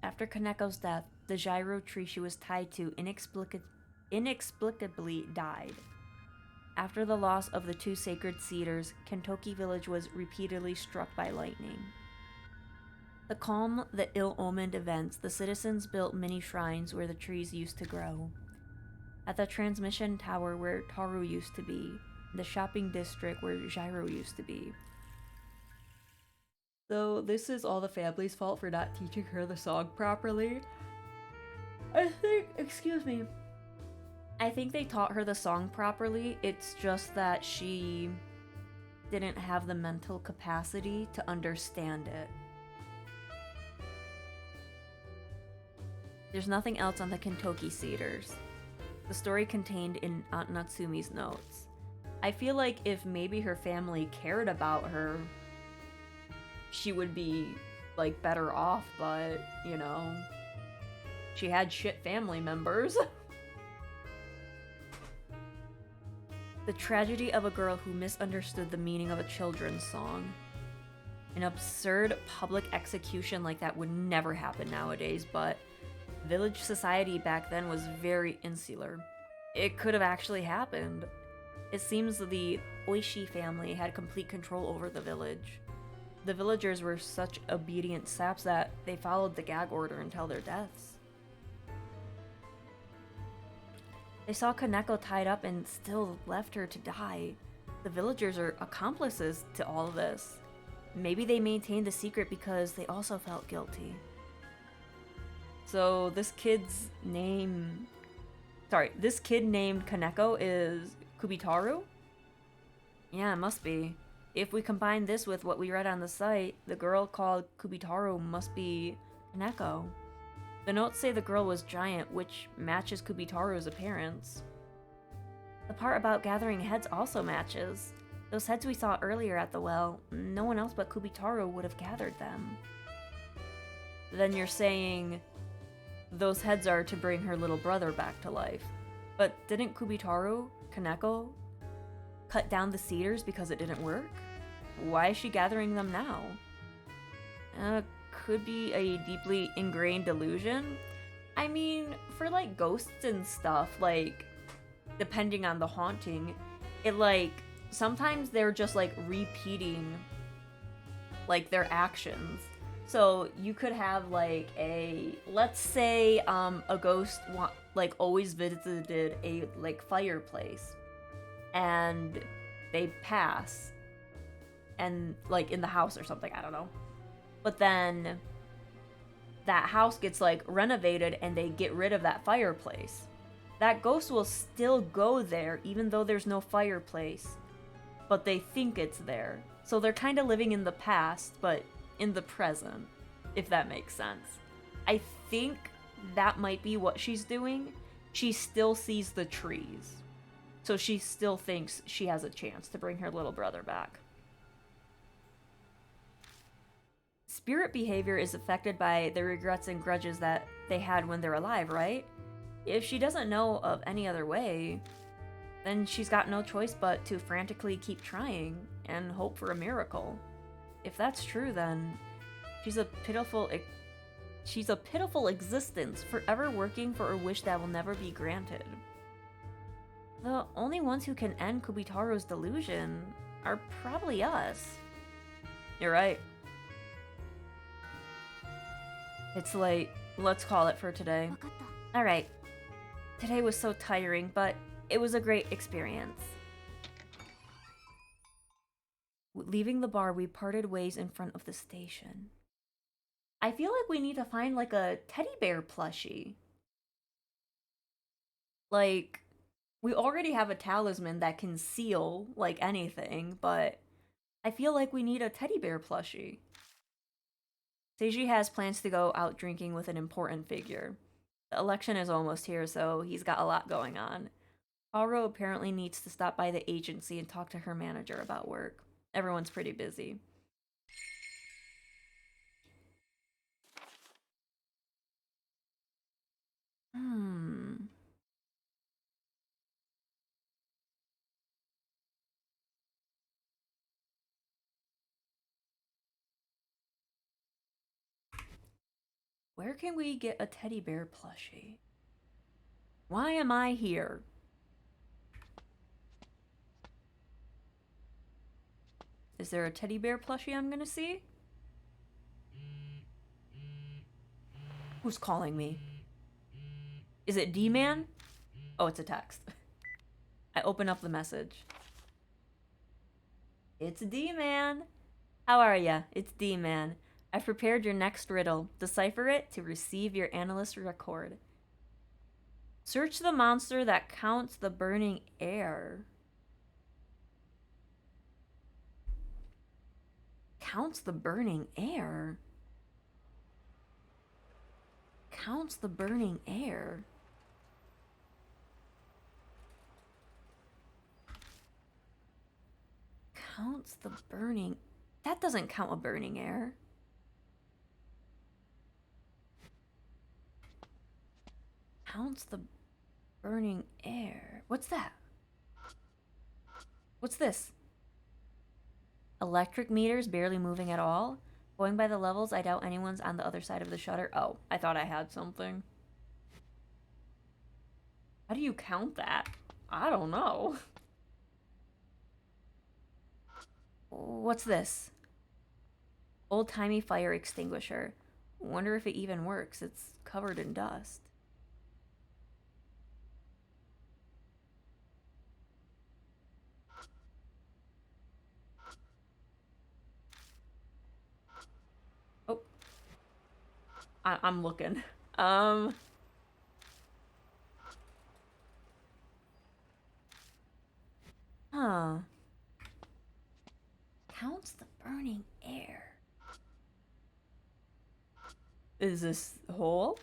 After Kaneko's death, the Gyro tree she was tied to inexplicably died. After the loss of the two sacred cedars, Kentucky Village was repeatedly struck by lightning. To calm the ill-omened events, the citizens built mini shrines where the trees used to grow. At the transmission tower where Taru used to be, the shopping district where Gyro used to be. So this is all the family's fault for not teaching her the song properly. I think they taught her the song properly. It's just that she didn't have the mental capacity to understand it. There's nothing else on the Kentucky Cedars. The story contained in Aunt Natsumi's notes. I feel like if maybe her family cared about her, she would be, like, better off, but, you know, she had shit family members. The tragedy of a girl who misunderstood the meaning of a children's song. An absurd public execution like that would never happen nowadays, but village society back then was very insular. It could have actually happened. It seems the Oishi family had complete control over the village. The villagers were such obedient saps that they followed the gag order until their deaths. They saw Kaneko tied up and still left her to die. The villagers are accomplices to all of this. Maybe they maintained the secret because they also felt guilty. So this kid named Kaneko is Kubitaru? Yeah, it must be. If we combine this with what we read on the site, the girl called Kubitaru must be Kaneko. The notes say the girl was giant, which matches Kubitaro's appearance. The part about gathering heads also matches. Those heads we saw earlier at the well, no one else but Kubitaro would have gathered them. Then you're saying those heads are to bring her little brother back to life. But didn't Kubitaro, Kaneko, cut down the cedars because it didn't work? Why is she gathering them now? Could be a deeply ingrained delusion. I mean, for like ghosts and stuff, like, depending on the haunting, it like, sometimes they're just like repeating like their actions. So you could have like let's say a ghost like always visited a like fireplace and they pass and like in the house or something, I don't know. But then that house gets like renovated and they get rid of that fireplace. That ghost will still go there even though there's no fireplace, but they think it's there. So they're kind of living in the past, but in the present, if that makes sense. I think that might be what she's doing. She still sees the trees. So she still thinks she has a chance to bring her little brother back. Spirit behavior is affected by the regrets and grudges that they had when they're alive, right? If she doesn't know of any other way, then she's got no choice but to frantically keep trying and hope for a miracle. If that's true, then she's a pitiful existence, forever working for a wish that will never be granted. The only ones who can end Kubitaro's delusion are probably us. You're right. It's late. Let's call it for today. Alright. Today was so tiring, but it was a great experience. Leaving the bar, we parted ways in front of the station. I feel like we need to find like a teddy bear plushie. Like, we already have a talisman that can seal like anything, but I feel like we need a teddy bear plushie. Seiji has plans to go out drinking with an important figure. The election is almost here, so he's got a lot going on. Haru apparently needs to stop by the agency and talk to her manager about work. Everyone's pretty busy. Where can we get a teddy bear plushie? Why am I here? Is there a teddy bear plushie I'm gonna see? Who's calling me? Is it D-Man? Oh, it's a text. I open up the message. It's D-Man. How are ya? It's D-Man. I've prepared your next riddle. Decipher it to receive your analyst record. Search the monster that counts the burning air. Counts the burning air? Counts the burning air? Counts the burning... That doesn't count a burning air. Counts the burning air. What's that? What's this? Electric meters barely moving at all? Going by the levels, I doubt anyone's on the other side of the shutter. Oh, I thought I had something. How do you count that? I don't know. What's this? Old-timey fire extinguisher. Wonder if it even works. It's covered in dust. Oh. I'm looking. Huh. Counts the burning air. Is this whole?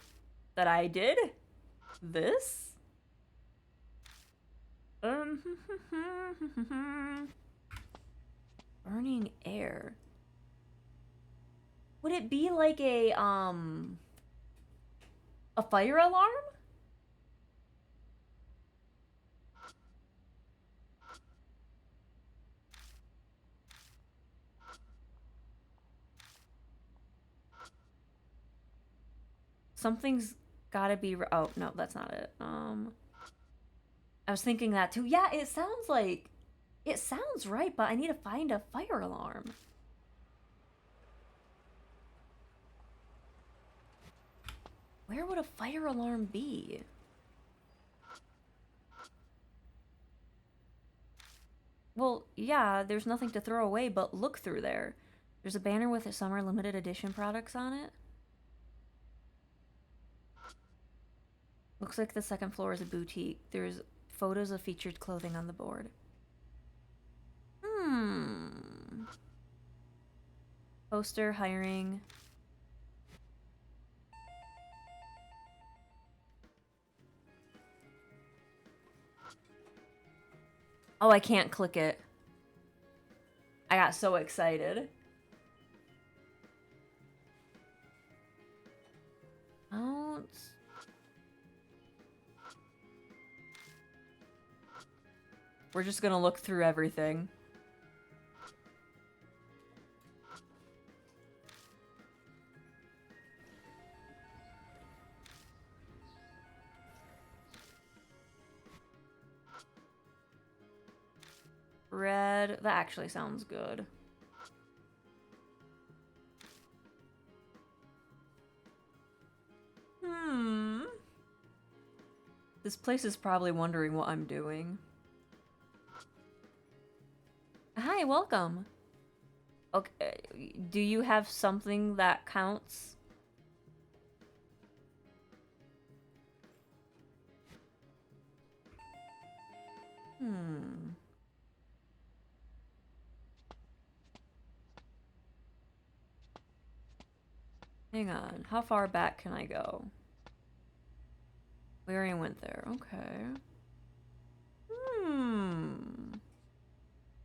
That I did? This? Burning air. Would it be like a fire alarm? Something's gotta be. Oh, no, that's not it. I was thinking that too. Yeah, it sounds like. It sounds right, but I need to find a fire alarm. Where would a fire alarm be? Well, yeah, there's nothing to throw away but look through there. There's a banner with the summer limited edition products on it. Looks like the second floor is a boutique. There's photos of featured clothing on the board. Poster, hiring. Oh, I can't click it. I got so excited. Don't. We're just gonna look through everything. Red. That actually sounds good. This place is probably wondering what I'm doing. Hi, welcome. Okay, do you have something that counts? Hang on. How far back can I go? We already went there. Okay.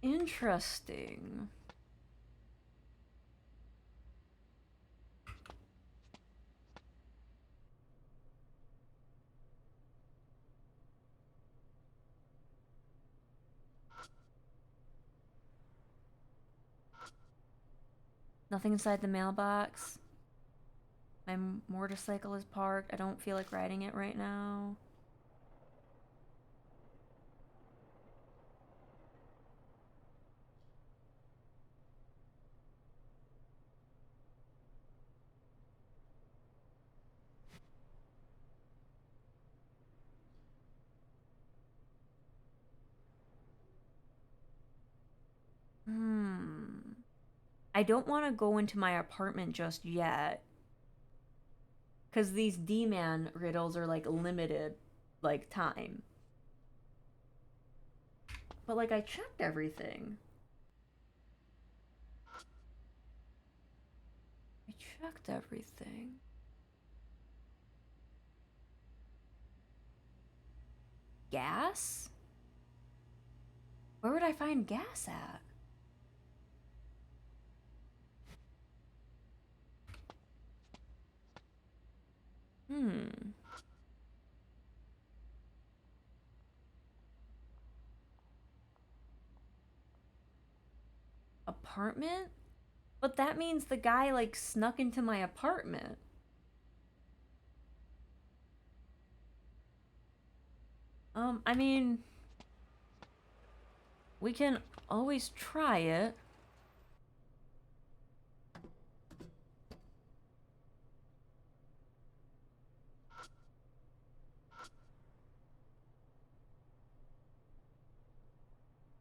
Interesting. Nothing inside the mailbox. My motorcycle is parked. I don't feel like riding it right now. I don't want to go into my apartment just yet. Because these D-Man riddles are, like, limited, like, time. But, like, I checked everything. I checked everything. Gas? Where would I find gas at? Apartment? But that means the guy, like, snuck into my apartment. I mean... We can always try it.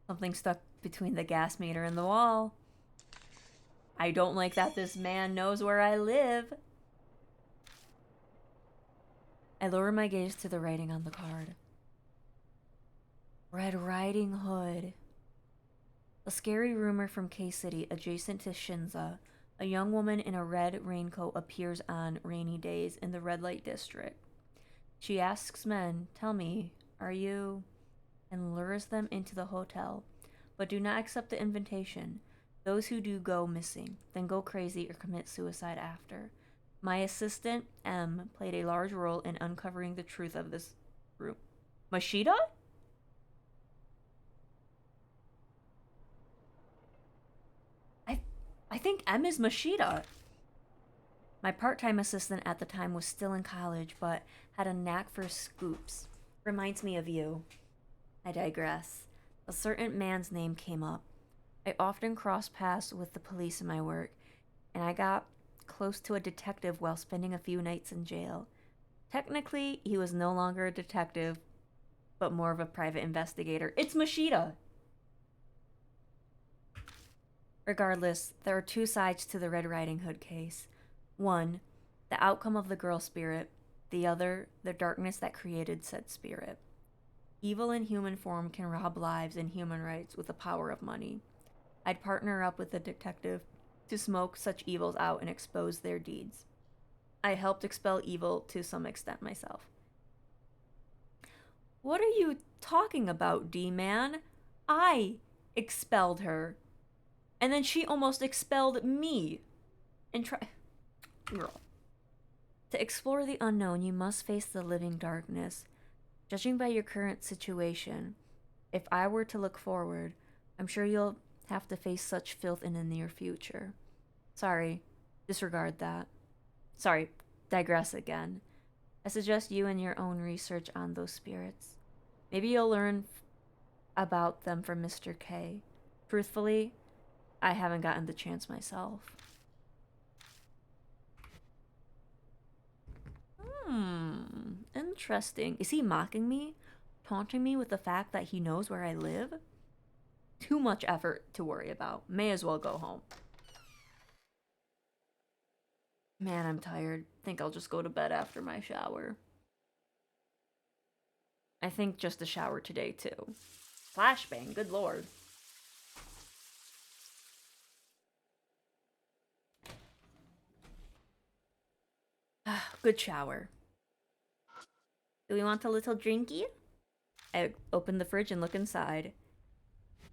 Something stuck between the gas meter and the wall. I don't like that this man knows where I live. I lower my gaze to the writing on the card. Red Riding Hood. A scary rumor from K-City adjacent to Shinza. A young woman in a red raincoat appears on rainy days in the red light district. She asks men, "Tell me, are you?" and lures them into the hotel, but do not accept the invitation. Those who do go missing, then go crazy or commit suicide after. My assistant, M, played a large role in uncovering the truth of this room. Mashida? I think M is Mashida. My part-time assistant at the time was still in college, but had a knack for scoops. Reminds me of you. I digress. A certain man's name came up. I often crossed paths with the police in my work, and I got close to a detective while spending a few nights in jail. Technically, he was no longer a detective, but more of a private investigator. It's Mashida! Regardless, there are two sides to the Red Riding Hood case. One, the outcome of the girl spirit. The other, the darkness that created said spirit. Evil in human form can rob lives and human rights with the power of money. I'd partner up with the detective to smoke such evils out and expose their deeds. I helped expel evil to some extent myself. What are you talking about, D-Man? I expelled her. And then she almost expelled me. And Girl. To explore the unknown, you must face the living darkness. Judging by your current situation, if I were to look forward, I'm sure you'll have to face such filth in the near future. Sorry, disregard that. Sorry, digress again. I suggest you and your own research on those spirits. Maybe you'll learn about them from Mr. K. Truthfully, I haven't gotten the chance myself. Interesting. Is he mocking me? Taunting me with the fact that he knows where I live? Too much effort to worry about. May as well go home. Man, I'm tired. Think I'll just go to bed after my shower. I think just a shower today, too. Flashbang, good lord. Good shower. Do we want a little drinky? I open the fridge and look inside.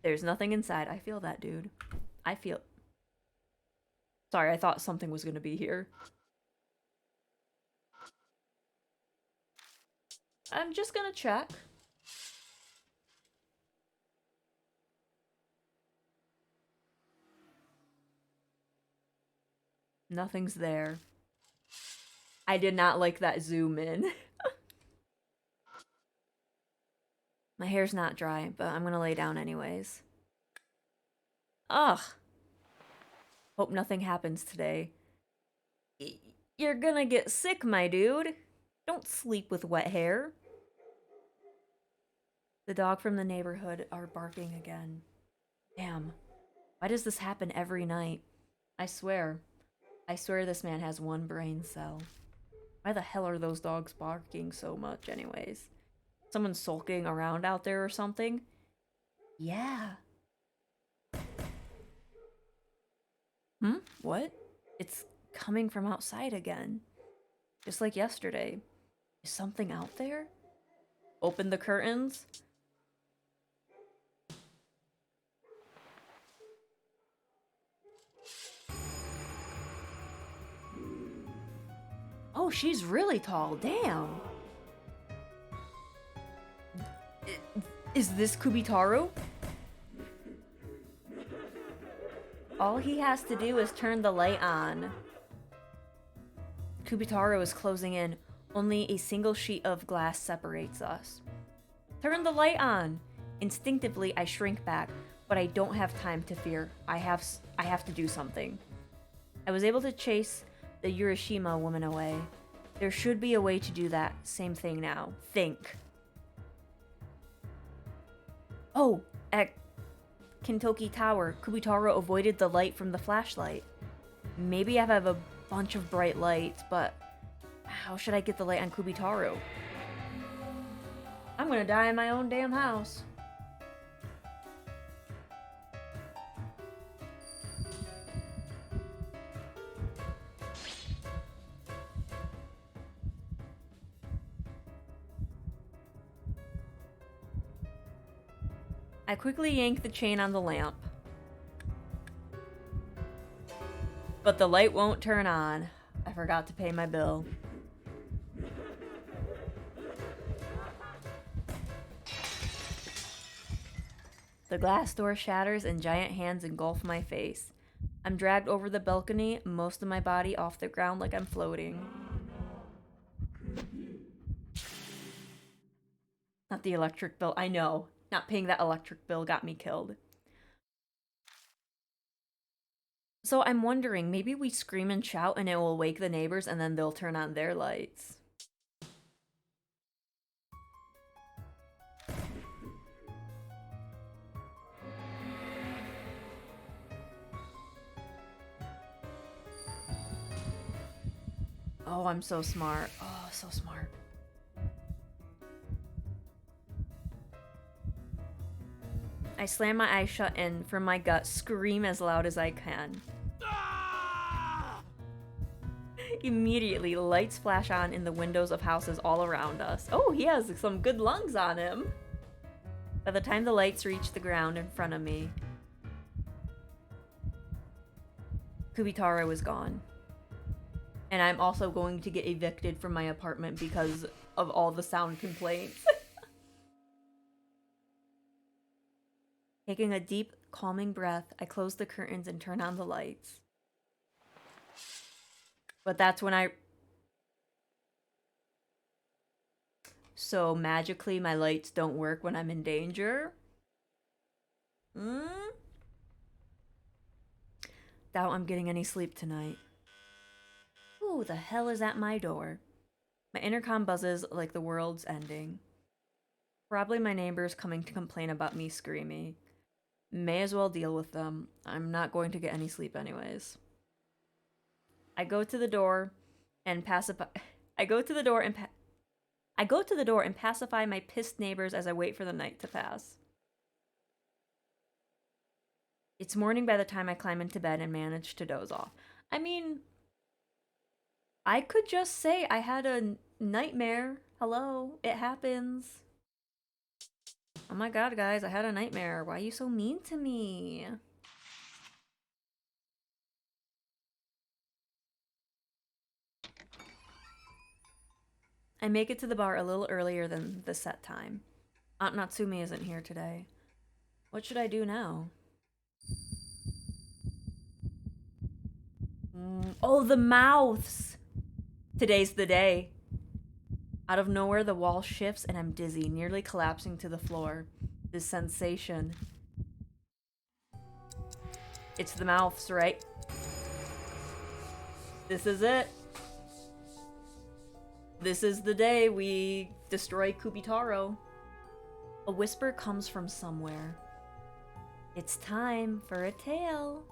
There's nothing inside. I feel that, dude. I feel... Sorry, I thought something was gonna be here. I'm just gonna check. Nothing's there. I did not like that zoom in. My hair's not dry, but I'm gonna lay down anyways. Ugh. Hope nothing happens today. You're gonna get sick, my dude. Don't sleep with wet hair. The dog from the neighborhood are barking again. Damn. Why does this happen every night? I swear this man has one brain cell. Why the hell are those dogs barking so much anyways? Someone sulking around out there or something? Yeah. What? It's coming from outside again. Just like yesterday. Is something out there? Open the curtains. Oh, she's really tall. Damn. Is this Kubitaru? All he has to do is turn the light on. Kubitaru is closing in. Only a single sheet of glass separates us. Turn the light on. Instinctively, I shrink back, but I don't have time to fear. I have to do something. I was able to chase the Urashima woman away. There should be a way to do that same thing now. Think. Oh, at Kintoki Tower, Kubitaro avoided the light from the flashlight. Maybe I have a bunch of bright lights, but how should I get the light on Kubitaro? I'm gonna die in my own damn house. I quickly yank the chain on the lamp. But the light won't turn on. I forgot to pay my bill. The glass door shatters and giant hands engulf my face. I'm dragged over the balcony, most of my body off the ground like I'm floating. Not the electric bill. I know. Not paying that electric bill got me killed. So I'm wondering, maybe we scream and shout and it will wake the neighbors and then they'll turn on their lights. Oh, I'm so smart. Oh, so smart. I slam my eyes shut and, from my gut, scream as loud as I can. Immediately, lights flash on in the windows of houses all around us. Oh, he has some good lungs on him. By the time the lights reach the ground in front of me, Kubitaro is gone. And I'm also going to get evicted from my apartment because of all the sound complaints. Taking a deep, calming breath, I close the curtains and turn on the lights. But that's when So magically my lights don't work when I'm in danger? Doubt I'm getting any sleep tonight. Who the hell is at my door? My intercom buzzes like the world's ending. Probably my neighbors coming to complain about me screaming. May as well deal with them. I'm not going to get any sleep anyways. I go to the door and pacify my pissed neighbors as I wait for the night to pass. It's morning by the time I climb into bed and manage to doze off. I mean, I could just say I had a nightmare. Hello, it happens. Oh my god, guys, I had a nightmare. Why are you so mean to me? I make it to the bar a little earlier than the set time. Aunt Natsumi isn't here today. What should I do now? Oh, the mouths! Today's the day. Out of nowhere, the wall shifts and I'm dizzy, nearly collapsing to the floor. This sensation. It's the mouths, right? This is it. This is the day we destroy Kubitaro. A whisper comes from somewhere. It's time for a tale.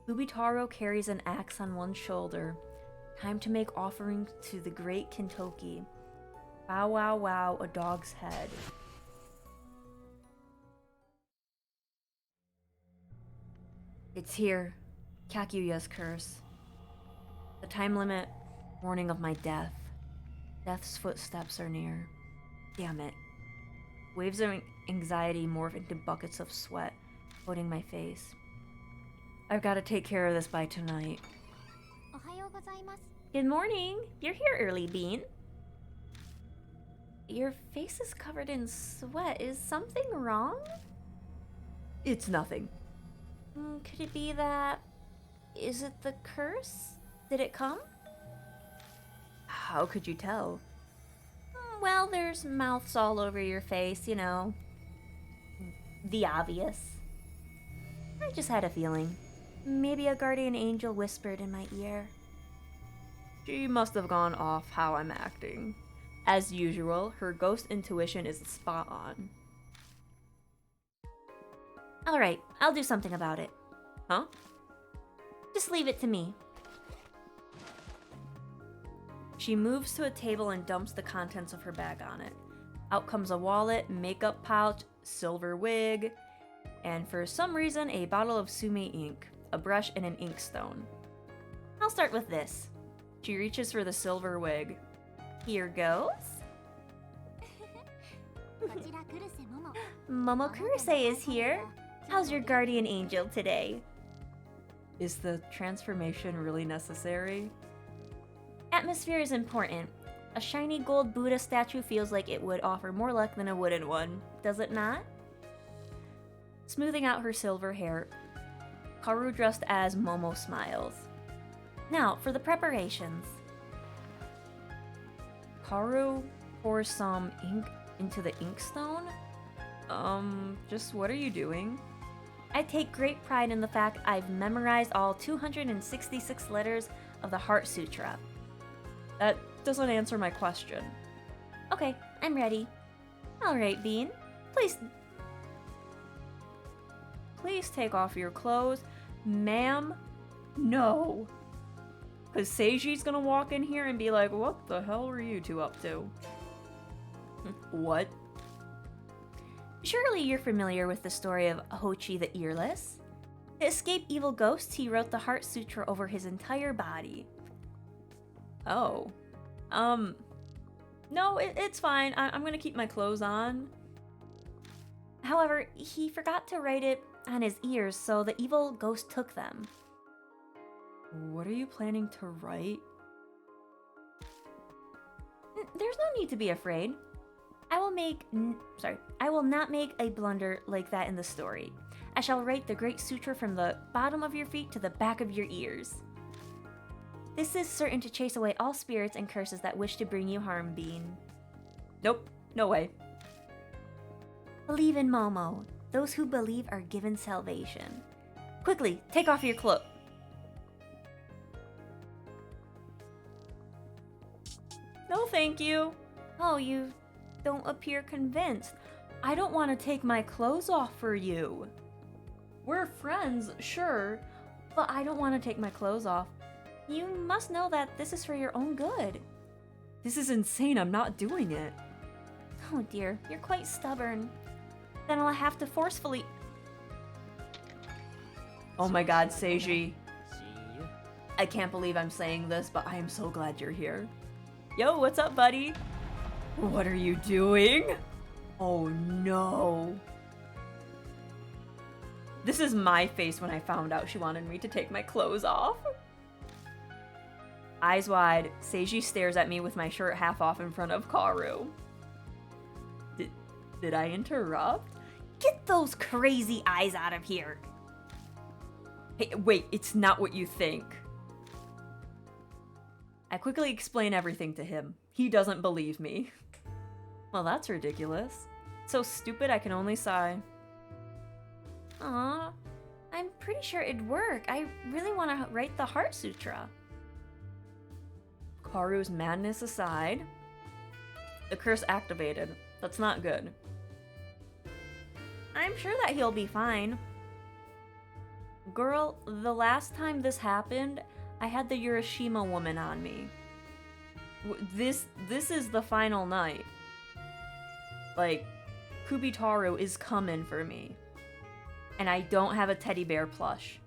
Kubitaro carries an axe on one shoulder. Time to make offering to the great Kintoki. Bow wow wow, a dog's head. It's here. Kaguya's curse. The time limit, warning of my death. Death's footsteps are near. Damn it. Waves of anxiety morph into buckets of sweat, coating my face. I've got to take care of this by tonight. Good morning. You're here early, Bean. Your face is covered in sweat. Is something wrong? It's nothing. Could it be that... Is it the curse? Did it come? How could you tell? Well, there's mouths all over your face, you know. The obvious. I just had a feeling. Maybe a guardian angel whispered in my ear. She must have gone off how I'm acting. As usual, her ghost intuition is spot on. Alright, I'll do something about it. Huh? Just leave it to me. She moves to a table and dumps the contents of her bag on it. Out comes a wallet, makeup pouch, silver wig, and for some reason, a bottle of Sume ink, a brush, and an inkstone. I'll start with this. She reaches for the silver wig. Here goes. Momo Kurose is here. How's your guardian angel today? Is the transformation really necessary? Atmosphere is important. A shiny gold Buddha statue feels like it would offer more luck than a wooden one, does it not? Smoothing out her silver hair, Kaoru dressed as Momo smiles. Now, for the preparations. Kaoru pours some ink into the inkstone? Just what are you doing? I take great pride in the fact I've memorized all 266 letters of the Heart Sutra. That doesn't answer my question. Okay, I'm ready. Alright, Bean. Please take off your clothes. Ma'am? No. Because Seiji's gonna walk in here and be like, what the hell were you two up to? What? Surely you're familiar with the story of Hochi the Earless? To escape evil ghosts, he wrote the Heart Sutra over his entire body. Oh. No, it's fine. I'm gonna keep my clothes on. However, he forgot to write it on his ears, so the evil ghost took them. What are you planning to write? There's no need to be afraid. I will not make a blunder like that in the story. I shall write the Great Sutra from the bottom of your feet to the back of your ears. This is certain to chase away all spirits and curses that wish to bring you harm, Bean. Nope, no way. Believe in Momo. Those who believe are given salvation. Quickly, take off your cloak. No, thank you. Oh, you don't appear convinced. I don't want to take my clothes off for you. We're friends, sure, but I don't want to take my clothes off. You must know that this is for your own good. This is insane. I'm not doing it. Oh dear, you're quite stubborn. Then I'll have to forcefully... Oh my god, Seiji. See you. I can't believe I'm saying this, but I am so glad you're here. Yo, what's up, buddy? What are you doing? Oh no. This is my face when I found out she wanted me to take my clothes off. Eyes wide, Seiji stares at me with my shirt half off in front of Kaoru. Did I interrupt? Get those crazy eyes out of here! Hey, wait, it's not what you think. I quickly explain everything to him. He doesn't believe me. Well, that's ridiculous. So stupid I can only sigh. Aw, I'm pretty sure it'd work. I really want to write the Heart Sutra. Kaoru's madness aside, the curse activated. That's not good. I'm sure that he'll be fine. Girl, the last time this happened, I had the Urashima woman on me. This is the final night. Like, Kubitaru is coming for me. And I don't have a teddy bear plush.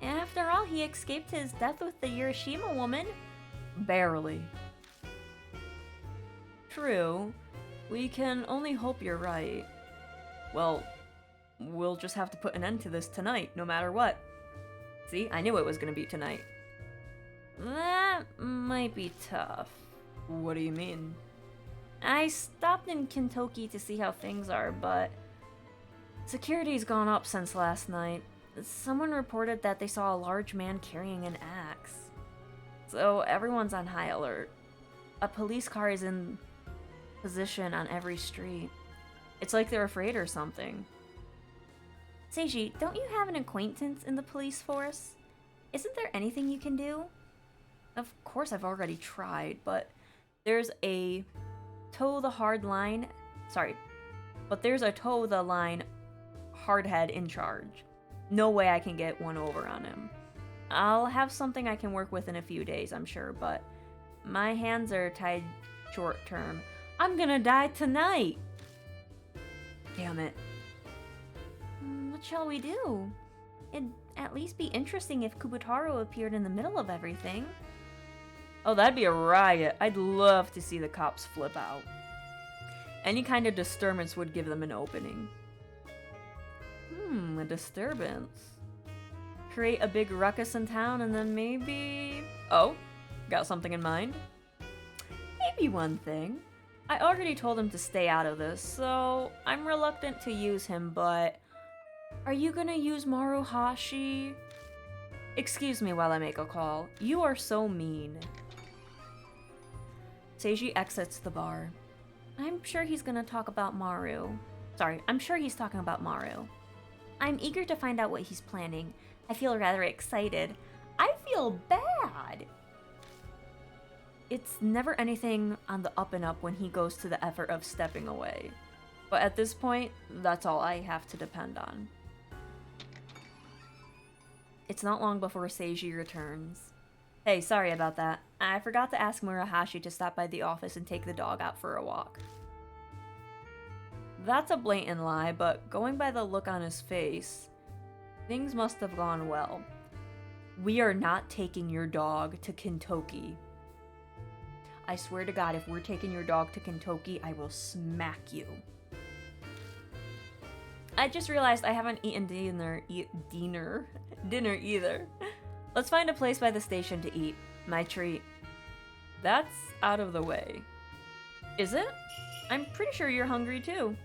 After all, he escaped his death with the Urashima woman. Barely. True. We can only hope you're right. Well, we'll just have to put an end to this tonight, no matter what. See, I knew it was gonna be tonight. That might be tough. What do you mean? I stopped in Kintoki to see how things are, but security's gone up since last night. Someone reported that they saw a large man carrying an axe. So everyone's on high alert. A police car is in position on every street. It's like they're afraid or something. Seiji, don't you have an acquaintance in the police force? Isn't there anything you can do? Of course I've already tried, but there's a toe the line hardhead in charge. No way I can get one over on him. I'll have something I can work with in a few days, I'm sure, but my hands are tied short term. I'm gonna die tonight! Damn it. What shall we do? It'd at least be interesting if Kubutaru appeared in the middle of everything. Oh, that'd be a riot. I'd love to see the cops flip out. Any kind of disturbance would give them an opening. A disturbance. Create a big ruckus in town and then maybe... Oh, got something in mind? Maybe one thing. I already told him to stay out of this, so I'm reluctant to use him, but... Are you gonna use Maruhashi? Excuse me while I make a call. You are so mean. Seiji exits the bar. I'm sure he's gonna talk about Maru. Sorry, I'm sure he's talking about Maru. I'm eager to find out what he's planning. I feel rather excited. I feel bad! It's never anything on the up and up when he goes to the effort of stepping away. But at this point, that's all I have to depend on. It's not long before Seiji returns. Hey, sorry about that. I forgot to ask Murahashi to stop by the office and take the dog out for a walk. That's a blatant lie, but going by the look on his face, things must have gone well. We are not taking your dog to Kintoki. I swear to God, if we're taking your dog to Kintoki, I will smack you. I just realized I haven't eaten dinner either. Let's find a place by the station to eat. My treat. That's out of the way. Is it? I'm pretty sure you're hungry too.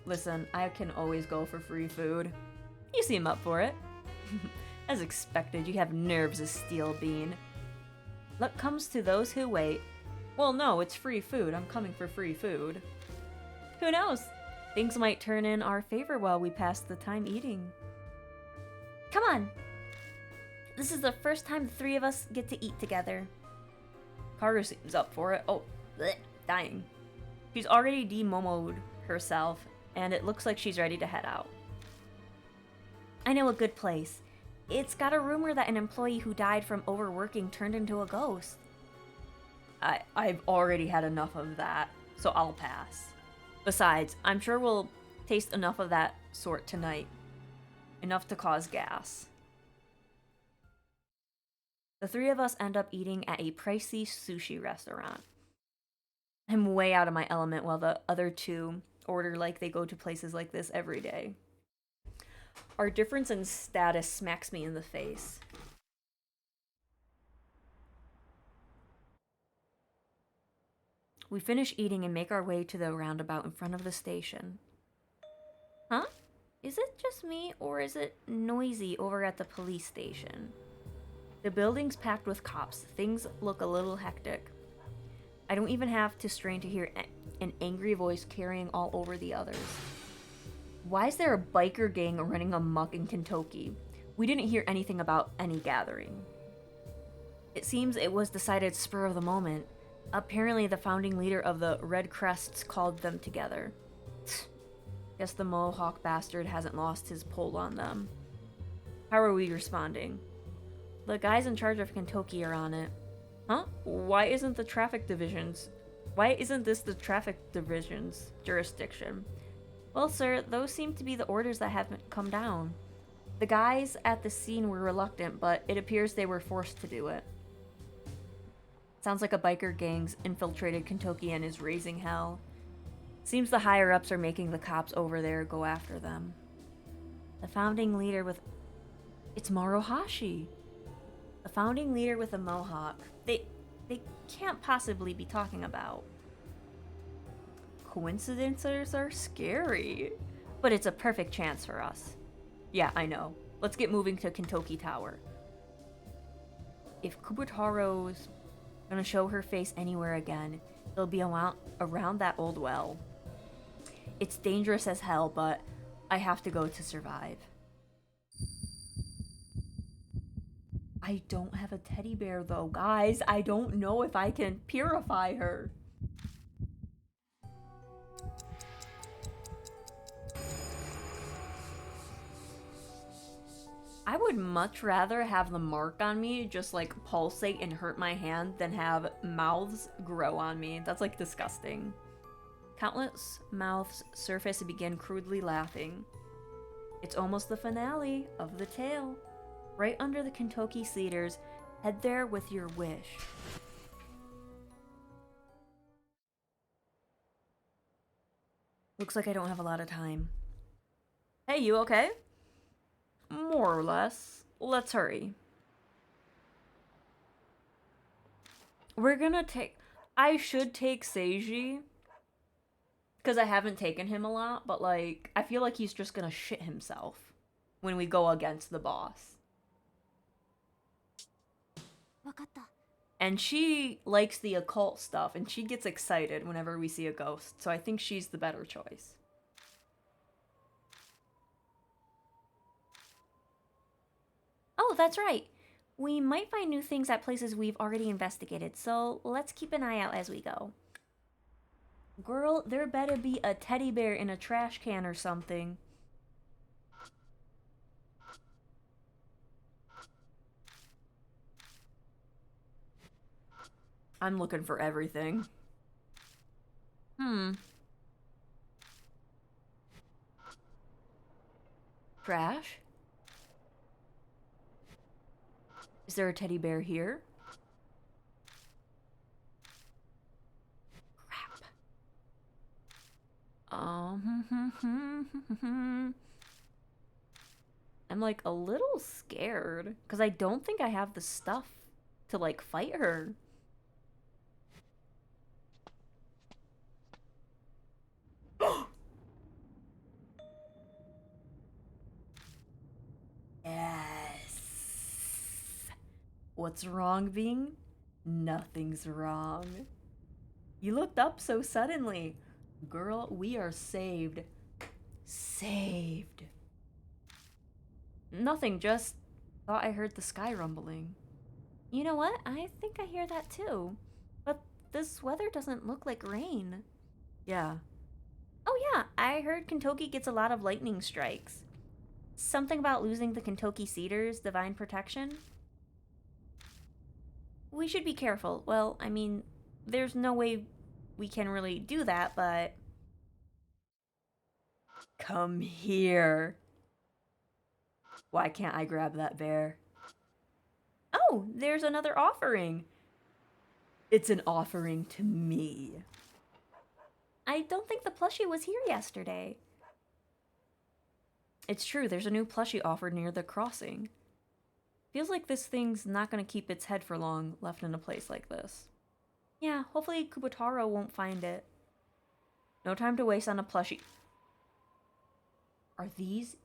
Listen, I can always go for free food. You seem up for it. As expected, you have nerves of steel bean. Luck comes to those who wait. Well, no, it's free food. I'm coming for free food. Who knows? Things might turn in our favor while we pass the time eating. Come on! This is the first time the three of us get to eat together. Karu seems up for it. Oh, bleh, dying. She's already demomoed herself, and it looks like she's ready to head out. I know a good place. It's got a rumor that an employee who died from overworking turned into a ghost. I've already had enough of that, so I'll pass. Besides, I'm sure we'll taste enough of that sort tonight. Enough to cause gas. The three of us end up eating at a pricey sushi restaurant. I'm way out of my element while the other two order like they go to places like this every day. Our difference in status smacks me in the face. We finish eating and make our way to the roundabout in front of the station. Huh? Is it just me, or is it noisy over at the police station? The building's packed with cops. Things look a little hectic. I don't even have to strain to hear an angry voice carrying all over the others. Why is there a biker gang running amok in Kintoki? We didn't hear anything about any gathering. It seems it was decided spur of the moment. Apparently the founding leader of the Red Crests called them together. Guess the Mohawk bastard hasn't lost his hold on them. How are we responding? The guys in charge of Kintoki are on it. Huh? Why isn't this the traffic division's jurisdiction? Well, sir, those seem to be the orders that haven't come down. The guys at the scene were reluctant, but it appears they were forced to do it. Sounds like a biker gang's infiltrated Kintoki and is raising hell. Seems the higher-ups are making the cops over there go after them. The founding leader with... It's Maruhashi! The founding leader with a mohawk. They can't possibly be talking about. Coincidences are scary. But it's a perfect chance for us. Yeah, I know. Let's get moving to Kintoki Tower. If Kubutaro's gonna show her face anywhere again, it'll be around that old well. It's dangerous as hell, but I have to go to survive. I don't have a teddy bear though, guys. I don't know if I can purify her. I would much rather have the mark on me just like pulsate and hurt my hand than have mouths grow on me. That's like disgusting. Countless mouths surface and begin crudely laughing. It's almost the finale of the tale. Right under the Kintoki cedars, head there with your wish. Looks like I don't have a lot of time. Hey, you okay? More or less. Let's hurry. We're gonna take... I should take Seiji. Because I haven't taken him a lot, but, like, I feel like he's just gonna shit himself when we go against the boss. わかった。 And she likes the occult stuff, and she gets excited whenever we see a ghost, so I think she's the better choice. Oh, that's right. We might find new things at places we've already investigated, so let's keep an eye out as we go. Girl, there better be a teddy bear in a trash can or something. I'm looking for everything. Trash? Is there a teddy bear here? Crap. I'm like a little scared because I don't think I have the stuff to like fight her. Yes. What's wrong, Bing? Nothing's wrong. You looked up so suddenly. Girl, we are saved. Saved. Nothing, just thought I heard the sky rumbling. You know what? I think I hear that too. But this weather doesn't look like rain. Yeah. Oh yeah, I heard Kentucky gets a lot of lightning strikes. Something about losing the Kentucky Cedars' divine protection? We should be careful. Well, I mean, there's no way we can really do that, but... Come here. Why can't I grab that bear? Oh, there's another offering. It's an offering to me. I don't think the plushie was here yesterday. It's true, there's a new plushie offered near the crossing. Feels like this thing's not gonna keep its head for long, left in a place like this. Yeah, hopefully Kubotaro won't find it. No time to waste on a plushie. Are these...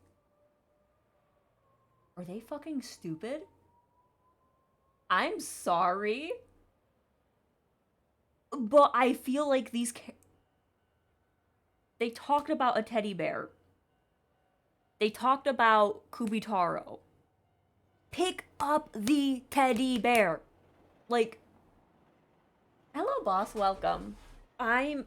Are they fucking stupid? I'm sorry. But I feel like these... They talked about a teddy bear. They talked about Kubitaro. Pick up the teddy bear. Like... Hello, boss. Welcome. I'm...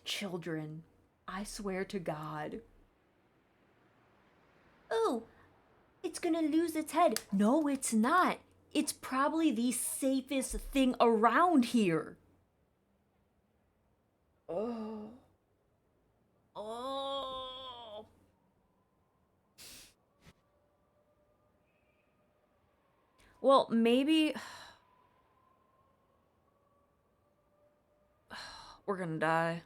Children. I swear to God. Oh, it's gonna lose its head. No, it's not. It's probably the safest thing around here. Oh. Oh. Well, maybe... We're gonna die.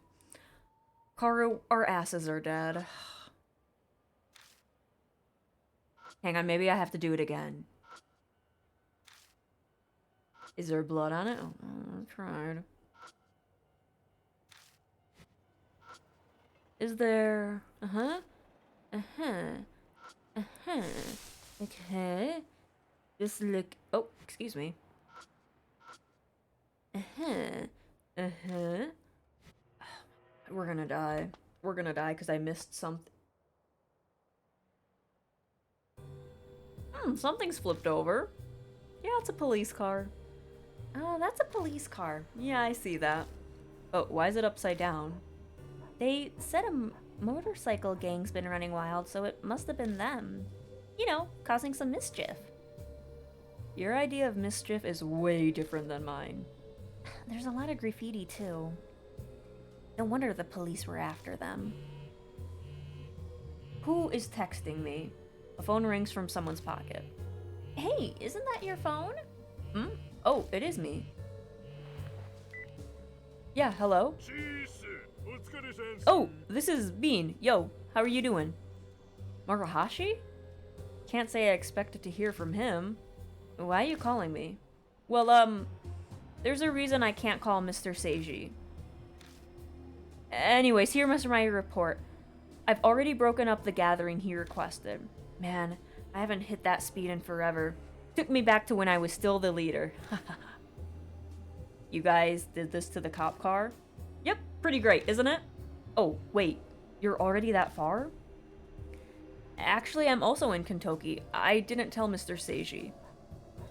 Karu, our asses are dead. Hang on, maybe I have to do it again. Is there blood on it? Oh, I tried. Is there... Uh-huh. Uh-huh. Uh-huh. Okay. Just look... Oh, excuse me. Uh-huh. Uh-huh. We're gonna die. We're gonna die because I missed something. Something's flipped over. Yeah, it's a police car. Oh, that's a police car. Yeah, I see that. Oh, why is it upside down? They said a motorcycle gang's been running wild, so it must have been them. You know, causing some mischief. Your idea of mischief is way different than mine. There's a lot of graffiti, too. No wonder the police were after them. Who is texting me? A phone rings from someone's pocket. Hey, isn't that your phone? Hmm? Oh, it is me. Yeah, hello? Oh, this is Bean. Yo, how are you doing? Maruhashi? Can't say I expected to hear from him. Why are you calling me? Well, there's a reason I can't call Mr. Seiji. Anyways, here must be my report. I've already broken up the gathering he requested. Man, I haven't hit that speed in forever. Took me back to when I was still the leader. You guys did this to the cop car? Yep, pretty great, isn't it? Oh, wait, you're already that far? Actually, I'm also in Kentucky. I didn't tell Mr. Seiji.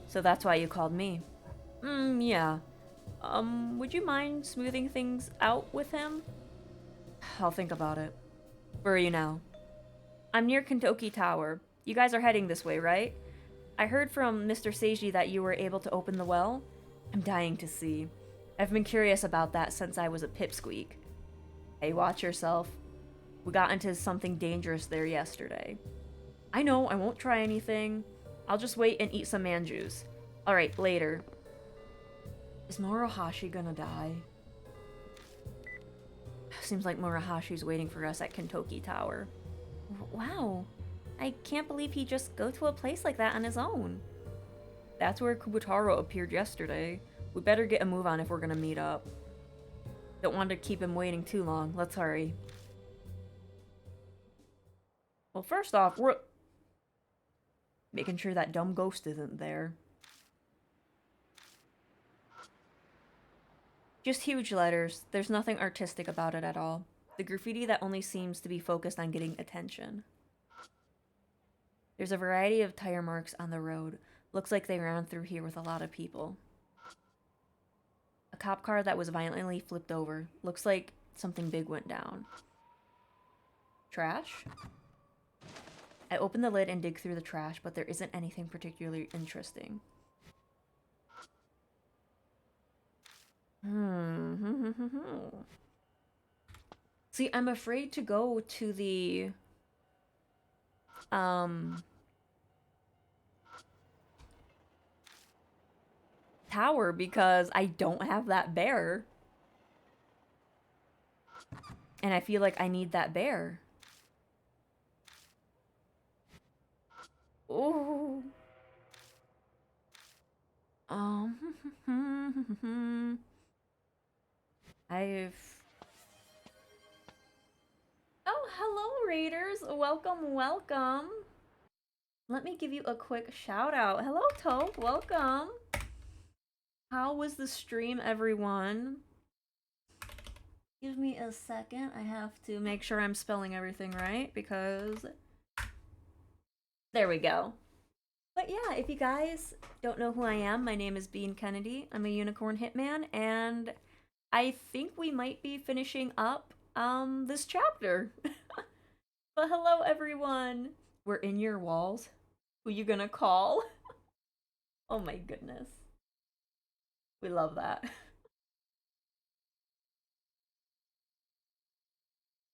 So that's why you called me. Yeah. Would you mind smoothing things out with him? I'll think about it. Where are you now? I'm near Kentucky Tower. You guys are heading this way, right? I heard from Mr. Seiji that you were able to open the well. I'm dying to see. I've been curious about that since I was a pipsqueak. Hey, watch yourself. We got into something dangerous there yesterday. I know, I won't try anything. I'll just wait and eat some manjus. Alright, later. Is Morohashi gonna die? Seems like Morohashi's waiting for us at Kentucky Tower. Wow. I can't believe he just go to a place like that on his own. That's where Kubutaro appeared yesterday. We better get a move on if we're gonna meet up. Don't want to keep him waiting too long. Let's hurry. Well, first off, we're making sure that dumb ghost isn't there. Just huge letters. There's nothing artistic about it at all. The graffiti that only seems to be focused on getting attention. There's a variety of tire marks on the road. Looks like they ran through here with a lot of people. A cop car that was violently flipped over. Looks like something big went down. Trash? I open the lid and dig through the trash, but there isn't anything particularly interesting. See, I'm afraid to go to the tower because I don't have that bear. And I feel like I need that bear. Ooh. I've... Oh, hello, Raiders. Welcome, welcome. Let me give you a quick shout out. Hello, Taupe. Welcome. How was the stream, everyone? Give me a second. I have to make sure I'm spelling everything right because... There we go. But yeah, if you guys don't know who I am, my name is Bean Kennedy. I'm a unicorn hitman, and I think we might be finishing up this chapter. But hello, everyone. We're in your walls. Who you gonna call? Oh my goodness. We love that.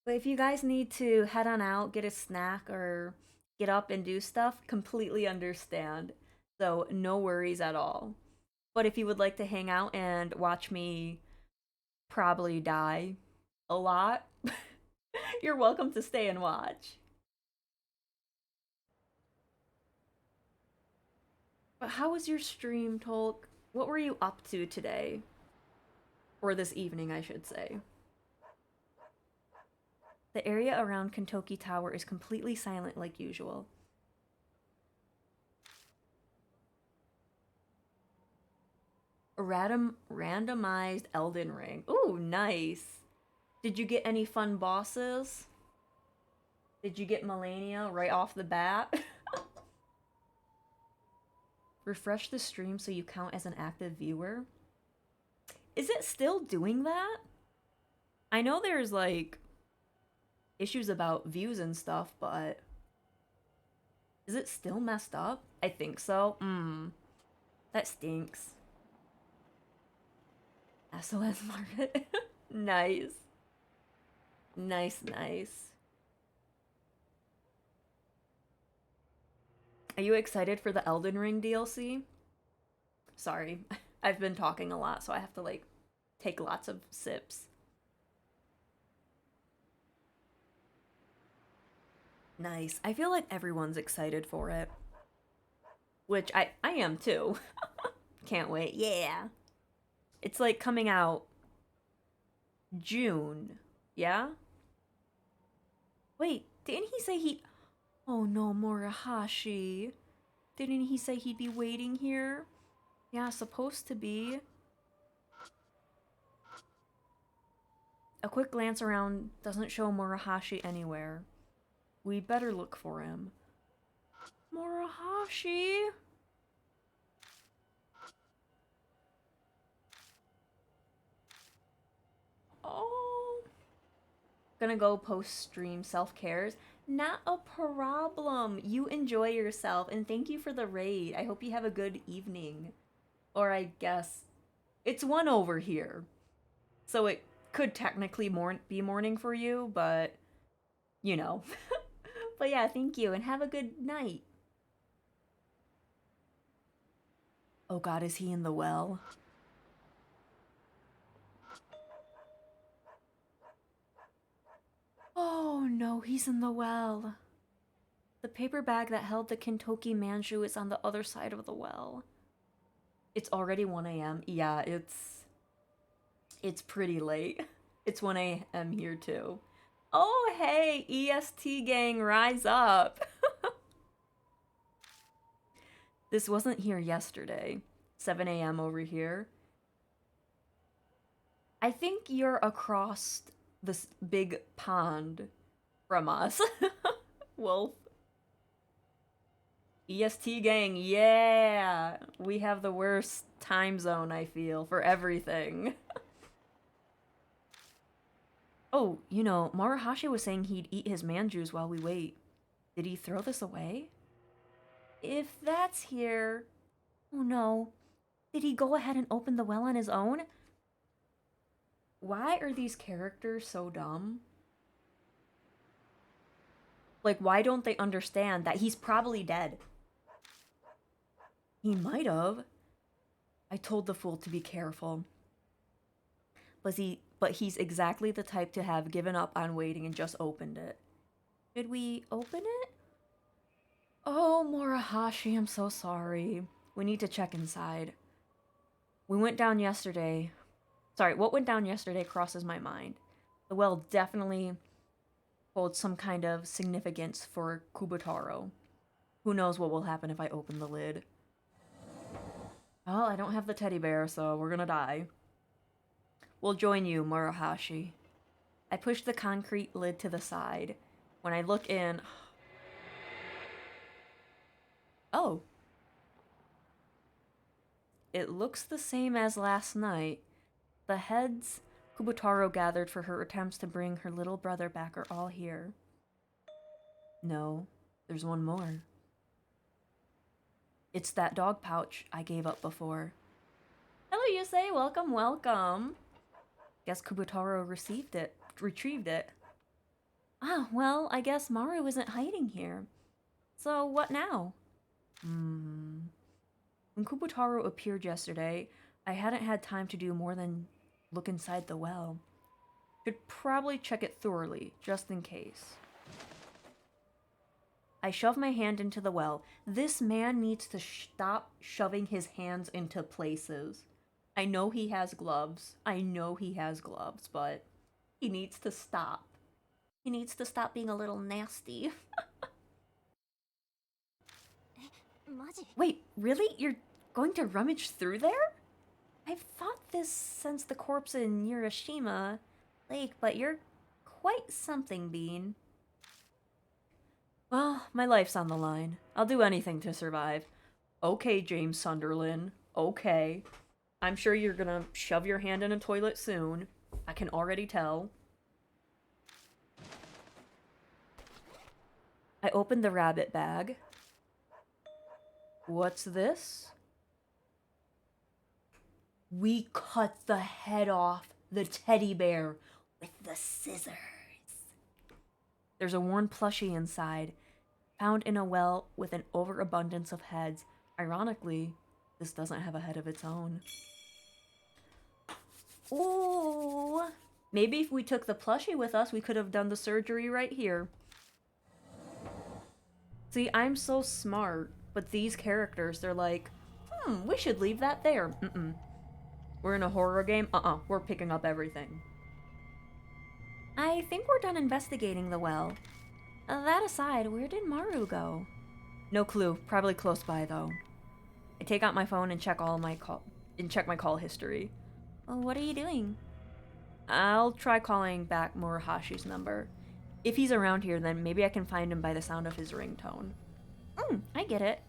But if you guys need to head on out, get a snack, or get up and do stuff, completely understand. So no worries at all. But if you would like to hang out and watch me probably die a lot, you're welcome to stay and watch. But how was your stream, Tolk? What were you up to today? Or this evening, I should say. The area around Kentucky Tower is completely silent like usual. A randomized Elden Ring. Ooh, nice. Did you get any fun bosses? Did you get Melania right off the bat? Refresh the stream so you count as an active viewer. Is it still doing that? I know there's like issues about views and stuff, but is it still messed up? I think so. That stinks. SOS Market. Nice. Nice, nice. Are you excited for the Elden Ring DLC? Sorry, I've been talking a lot, so I have to, like, take lots of sips. Nice. I feel like everyone's excited for it. Which I am too. Can't wait. Yeah. It's like coming out June. Yeah? Wait, didn't he say he... Oh no, Morihashi. Didn't he say he'd be waiting here? Yeah, supposed to be. A quick glance around doesn't show Morihashi anywhere. We better look for him. Morihashi! Oh. Gonna go post-stream self-cares. Not a problem. You enjoy yourself, and thank you for the raid. I hope you have a good evening. Or I guess it's 1 over here. So it could technically be morning for you, but you know. But yeah, thank you, and have a good night. Oh god, is he in the well? Oh no, he's in the well. The paper bag that held the Kintoki Manju is on the other side of the well. It's already 1 a.m. Yeah, it's pretty late. It's 1 a.m. here too. Oh hey, EST gang, rise up. This wasn't here yesterday. 7 a.m. over here. I think you're across this big pond from us. Wolf. EST gang, yeah! We have the worst time zone, I feel, for everything. Oh, you know, Morihashi was saying he'd eat his manjus while we wait. Did he throw this away? If that's here... Oh no. Did he go ahead and open the well on his own? Why are these characters so dumb? Like, why don't they understand that he's probably dead? He might have. I told the fool to be careful. But he's exactly the type to have given up on waiting and just opened it. Did we open it? Oh, Morihashi, I'm so sorry. We need to check inside. We went down yesterday. Sorry, what went down yesterday crosses my mind. The well definitely holds some kind of significance for Kubotaro. Who knows what will happen if I open the lid. Well, I don't have the teddy bear, so we're gonna die. We'll join you, Morihashi. I push the concrete lid to the side. When I look in... Oh. It looks the same as last night. The heads Kubotaro gathered for her attempts to bring her little brother back are all here. No, there's one more. It's that dog pouch I gave up before. Hello, Yusei. Welcome, welcome. Guess Kubotaro retrieved it. Ah, well, I guess Maru isn't hiding here. So, what now? When Kubotaro appeared yesterday, I hadn't had time to do more than look inside the well. Should probably check it thoroughly, just in case. I shove my hand into the well. This man needs to stop shoving his hands into places. I know he has gloves. But he needs to stop. He needs to stop being a little nasty. Wait, really? You're going to rummage through there? I've thought this since the corpse in Yurishima Lake, but you're quite something, Bean. Well, my life's on the line. I'll do anything to survive. Okay, James Sunderland. Okay. I'm sure you're gonna shove your hand in a toilet soon. I can already tell. I opened the rabbit bag. What's this? We cut the head off the teddy bear with the scissors. There's a worn plushie inside. Found in a well with an overabundance of heads. Ironically, this doesn't have a head of its own. Ooh. Maybe if we took the plushie with us, we could have done the surgery right here. See, I'm so smart, but these characters, they're like, we should leave that there. We're in a horror game? We're picking up everything. I think we're done investigating the well. That aside, where did Maru go? No clue. Probably close by, though. I take out my phone and check my call history. What are you doing? I'll try calling back Murahashi's number. If he's around here, then maybe I can find him by the sound of his ringtone. I get it.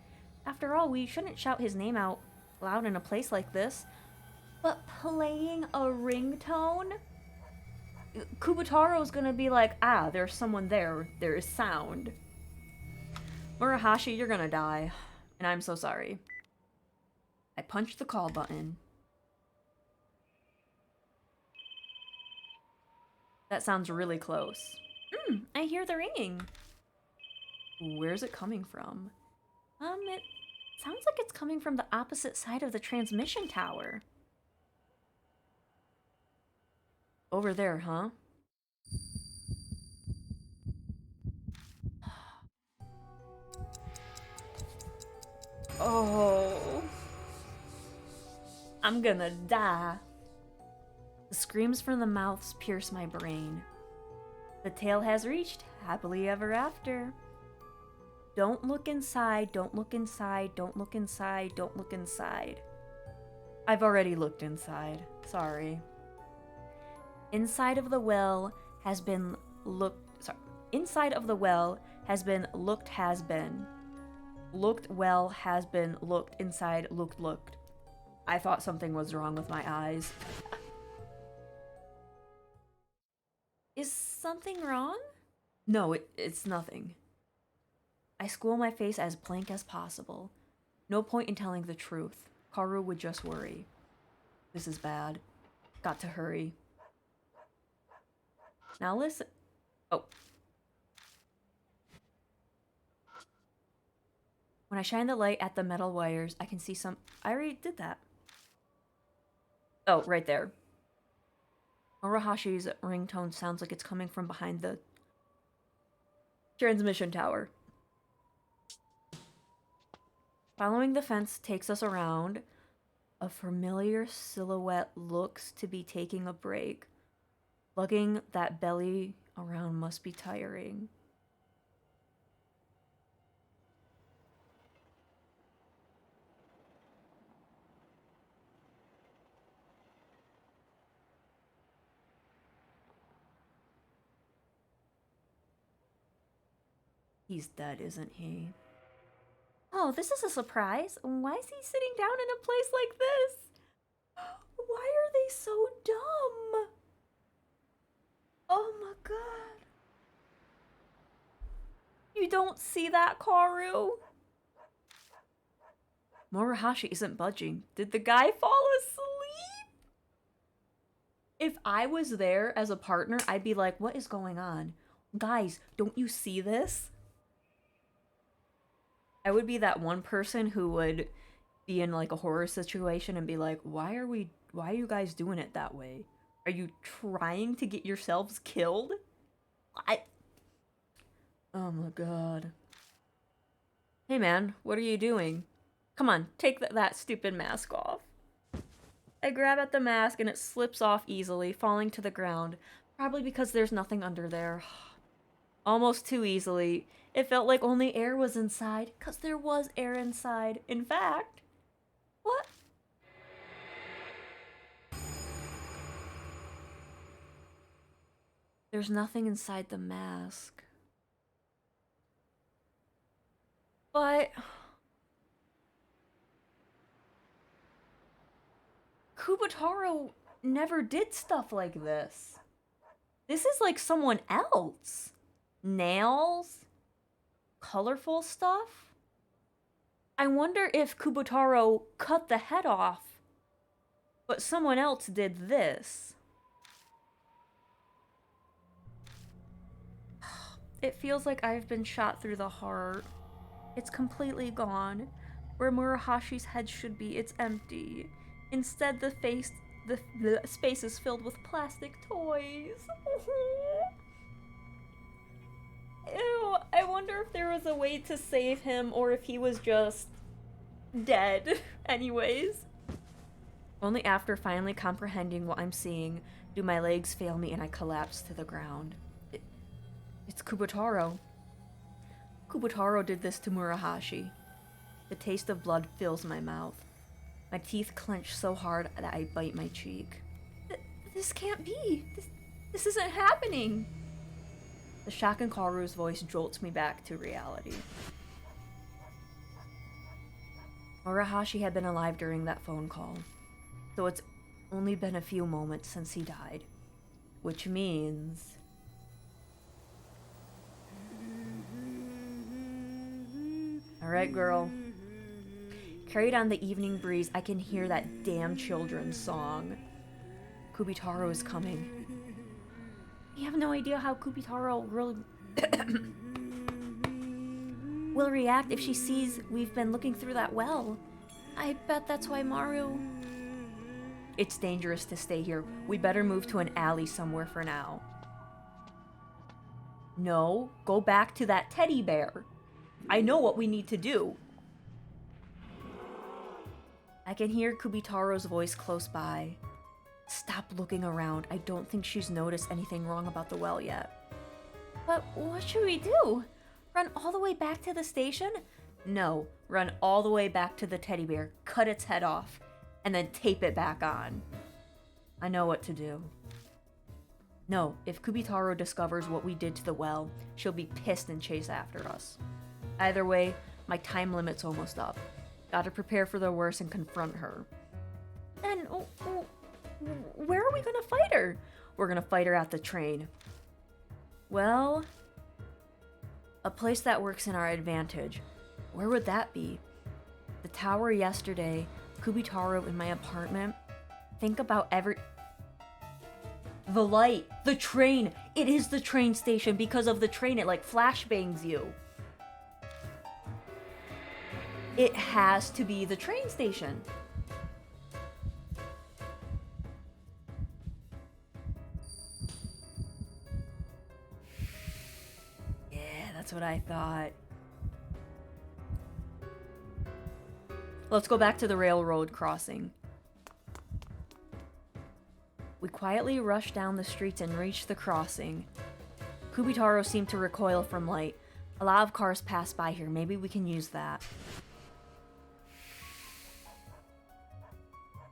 After all, we shouldn't shout his name out loud in a place like this. But playing a ringtone? Kubutaro's gonna be like, there's someone there. There is sound. Murahashi, you're gonna die. And I'm so sorry. I punched the call button. That sounds really close. I hear the ringing. Where's it coming from? It sounds like it's coming from the opposite side of the transmission tower. Over there, huh? Oh. I'm gonna die. The screams from the mouths pierce my brain. The tale has reached happily ever after. Don't look inside, don't look inside, don't look inside, don't look inside. I've already looked inside. Sorry. Inside of the well has been Inside of the well has been looked has been. Looked well has been looked inside looked. I thought something was wrong with my eyes. Is something wrong? No, it's nothing. I school my face as blank as possible. No point in telling the truth. Kaoru would just worry. This is bad. Got to hurry. Now listen. Oh. When I shine the light at the metal wires, I can see some... I already did that. Oh, right there. Murahashi's ringtone sounds like it's coming from behind the transmission tower. Following the fence takes us around. A familiar silhouette looks to be taking a break. Lugging that belly around must be tiring. He's dead, isn't he? Oh, this is a surprise. Why is he sitting down in a place like this? Why are they so dumb? Oh my god. You don't see that, Kaoru? Murahashi isn't budging. Did the guy fall asleep? If I was there as a partner, I'd be like, what is going on? Guys, don't you see this? I would be that one person who would be in like a horror situation and be like, why are you guys doing it that way? Are you trying to get yourselves killed? Oh my god. Hey man, what are you doing? Come on, take that stupid mask off. I grab at the mask and it slips off easily, falling to the ground. Probably because there's nothing under there. Almost too easily. It felt like only air was inside, because there was air inside. In fact, what? There's nothing inside the mask. But... Kubutaro never did stuff like this. This is like someone else. Nails? Colorful stuff? I wonder if Kubutaro cut the head off, but someone else did this. It feels like I've been shot through the heart. It's completely gone. Where Murahashi's head should be, it's empty. Instead, the space is filled with plastic toys. Ew, I wonder if there was a way to save him or if he was just dead. Anyways. Only after finally comprehending what I'm seeing do my legs fail me and I collapse to the ground. It's Kubotaro. Kubotaro did this to Murahashi. The taste of blood fills my mouth. My teeth clench so hard that I bite my cheek. This can't be. This isn't happening. The shock in Kaoru's voice jolts me back to reality. Murahashi had been alive during that phone call, so it's only been a few moments since he died. Which means... Alright, girl. Carried on the evening breeze, I can hear that damn children's song. Kubitaro is coming. We have no idea how Kubitaro will react if she sees we've been looking through that well. I bet that's why Maru... It's dangerous to stay here. We better move to an alley somewhere for now. No, go back to that teddy bear. I know what we need to do. I can hear Kubitaro's voice close by. Stop looking around. I don't think she's noticed anything wrong about the well yet. But what should we do? Run all the way back to the station? No, run all the way back to the teddy bear, cut its head off, and then tape it back on. I know what to do. No, if Kubitaro discovers what we did to the well, she'll be pissed and chase after us. Either way, my time limit's almost up. Gotta prepare for the worst and confront her. Then, where are we gonna fight her? We're gonna fight her at the train. Well, a place that works in our advantage. Where would that be? The tower yesterday, Kubitaro in my apartment. Think about the light, the train. It is the train station. Because of the train, it like flashbangs you. It has to be the train station. Yeah, that's what I thought. Let's go back to the railroad crossing. We quietly rush down the streets and reach the crossing. Kubitaro seemed to recoil from light. A lot of cars pass by here. Maybe we can use that.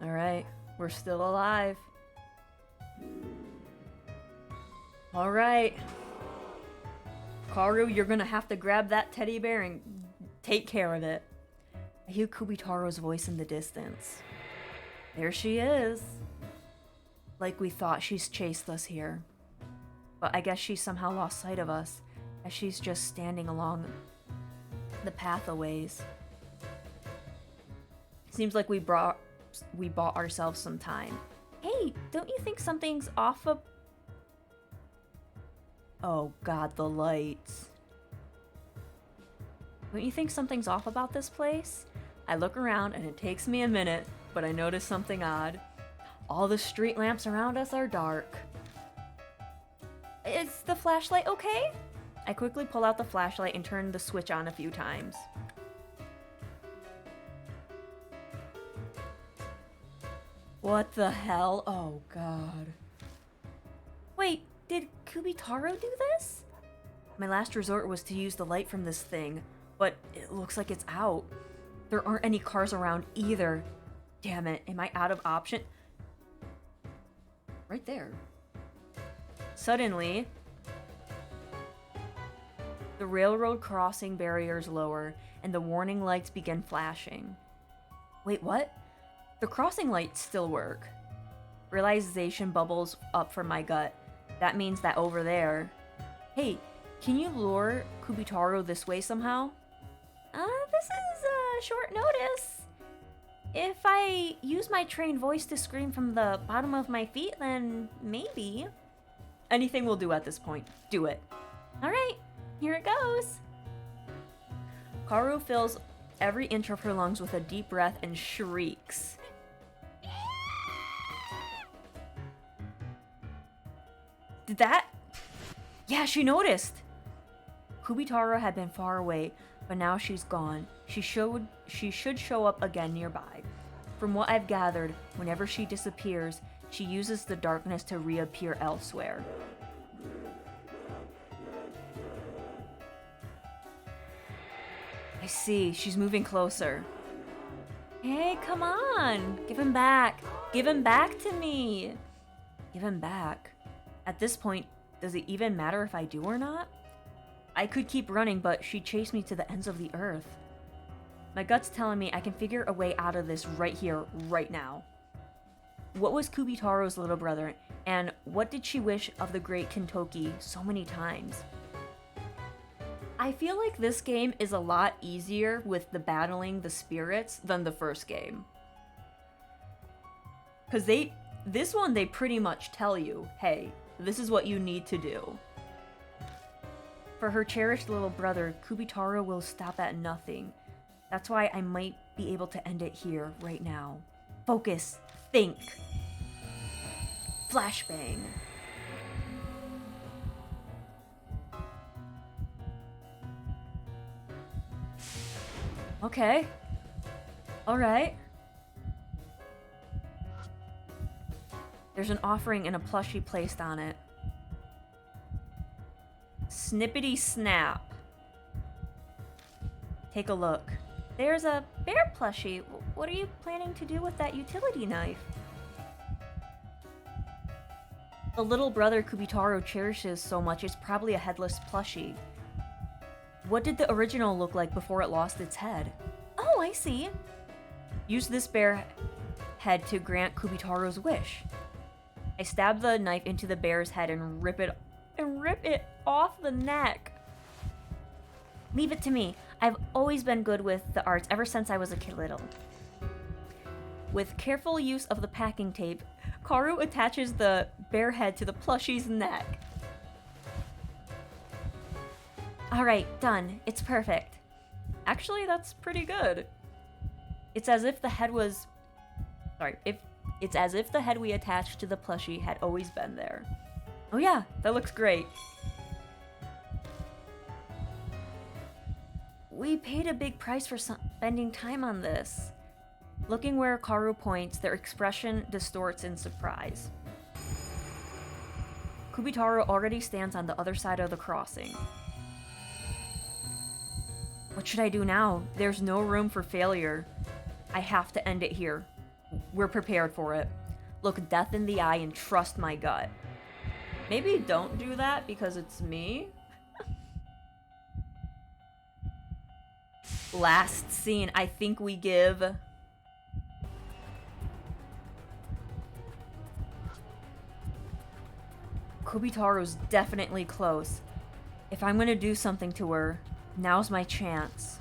Alright, we're still alive. Alright. Kaoru, you're gonna have to grab that teddy bear and take care of it. I hear Kubitaro's voice in the distance. There she is. Like we thought, she's chased us here. But I guess she somehow lost sight of us, as she's just standing along the path a ways. Seems like we bought ourselves some time. Hey, don't you think something's off of... Oh god, the lights. Don't you think something's off about this place? I look around and it takes me a minute, but I notice something odd. All the street lamps around us are dark. Is the flashlight okay? I quickly pull out the flashlight and turn the switch on a few times. What the hell? Oh god. Wait, did Kubitaro do this? My last resort was to use the light from this thing, but it looks like it's out. There aren't any cars around either. Damn it, am I out of option? Right there. Suddenly, the railroad crossing barriers lower, and the warning lights begin flashing. Wait, what? The crossing lights still work. Realization bubbles up from my gut. That means that over there... Hey, can you lure Kubitaro this way somehow? This is short notice. If I use my trained voice to scream from the bottom of my feet, then maybe. Anything will do at this point. Do it. Alright, Here it goes. Kaoru fills every inch of her lungs with a deep breath and shrieks. Did that? Yeah, she noticed! Kubitaro had been far away, but now she's gone. She should show up again nearby. From what I've gathered, whenever she disappears, she uses the darkness to reappear elsewhere. I see, she's moving closer. Hey, come on! Give him back! Give him back to me! Give him back. At this point, does it even matter if I do or not? I could keep running, but she'd chase me to the ends of the earth. My gut's telling me I can figure a way out of this right here, right now. What was Kubitaro's little brother, and what did she wish of the great Kintoki so many times? I feel like this game is a lot easier with the battling the spirits than the first game. Because this one they pretty much tell you, hey, this is what you need to do. For her cherished little brother, Kubitaro will stop at nothing. That's why I might be able to end it here, right now. Focus. Think. Flashbang. Okay. Alright. There's an offering and a plushie placed on it. Snippety snap. Take a look. There's a bear plushie. What are you planning to do with that utility knife? The little brother Kubitaro cherishes so much is probably a headless plushie. What did the original look like before it lost its head? Oh, I see. Use this bear head to grant Kubitaro's wish. I stab the knife into the bear's head and rip it off the neck. Leave it to me. I've always been good with the arts ever since I was a kid little. With careful use of the packing tape, Kaoru attaches the bear head to the plushie's neck. Alright, done. It's perfect. Actually, that's pretty good. It's as if the head was... It's as if the head we attached to the plushie had always been there. Oh yeah, that looks great. We paid a big price for spending time on this. Looking where Kaoru points, their expression distorts in surprise. Kubitaro already stands on the other side of the crossing. What should I do now? There's no room for failure. I have to end it here. We're prepared for it. Look death in the eye and trust my gut. Maybe don't do that because it's me. Last scene, I think we give... Kubitaro's definitely close. If I'm gonna do something to her, now's my chance.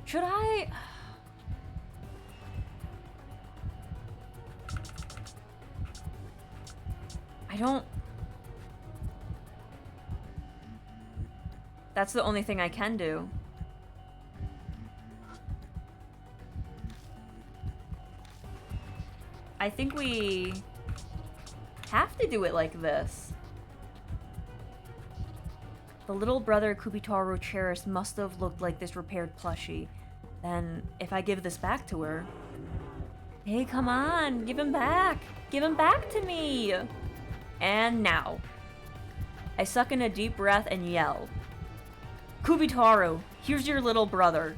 Should I... I don't... That's the only thing I can do. I think we have to do it like this. The little brother Kubitaro cherished must have looked like this repaired plushie. Then, if I give this back to her... Hey, come on! Give him back! Give him back to me! And now. I suck in a deep breath and yell. Kubitaro, here's your little brother.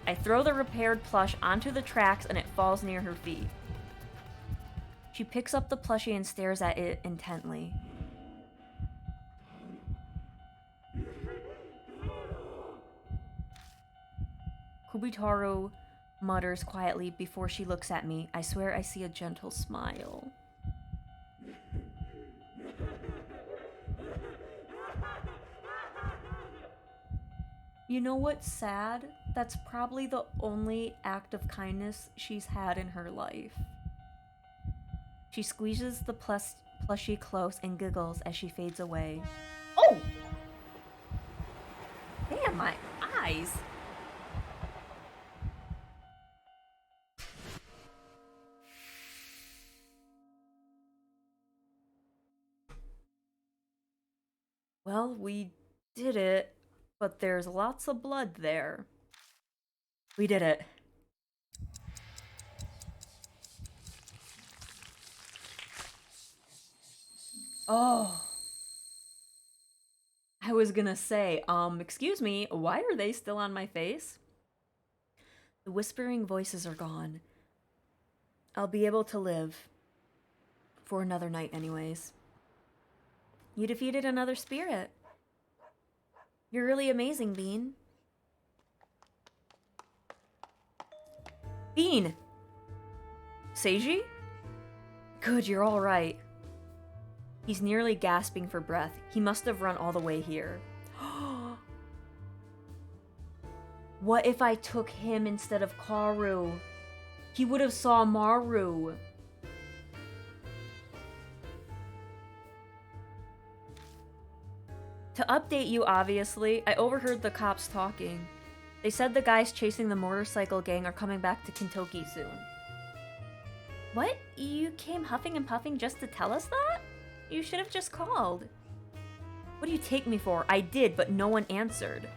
I throw the repaired plush onto the tracks and it falls near her feet. She picks up the plushie and stares at it intently. Kubitaro mutters quietly before she looks at me. I swear I see a gentle smile. You know what's sad? That's probably the only act of kindness she's had in her life. She squeezes the plushie close and giggles as she fades away. Oh! Damn, my eyes! Well, we did it, but there's lots of blood there. We did it. Oh. I was gonna say, excuse me, why are they still on my face? The whispering voices are gone. I'll be able to live. For another night, anyways. You defeated another spirit. You're really amazing, Bean. Bean! Seiji? Good, you're alright. He's nearly gasping for breath. He must have run all the way here. What if I took him instead of Kaoru? He would have saw Maru. To update you, obviously, I overheard the cops talking. They said the guys chasing the motorcycle gang are coming back to Kintoki soon. What? You came huffing and puffing just to tell us that? You should have just called. What do you take me for? I did, but no one answered.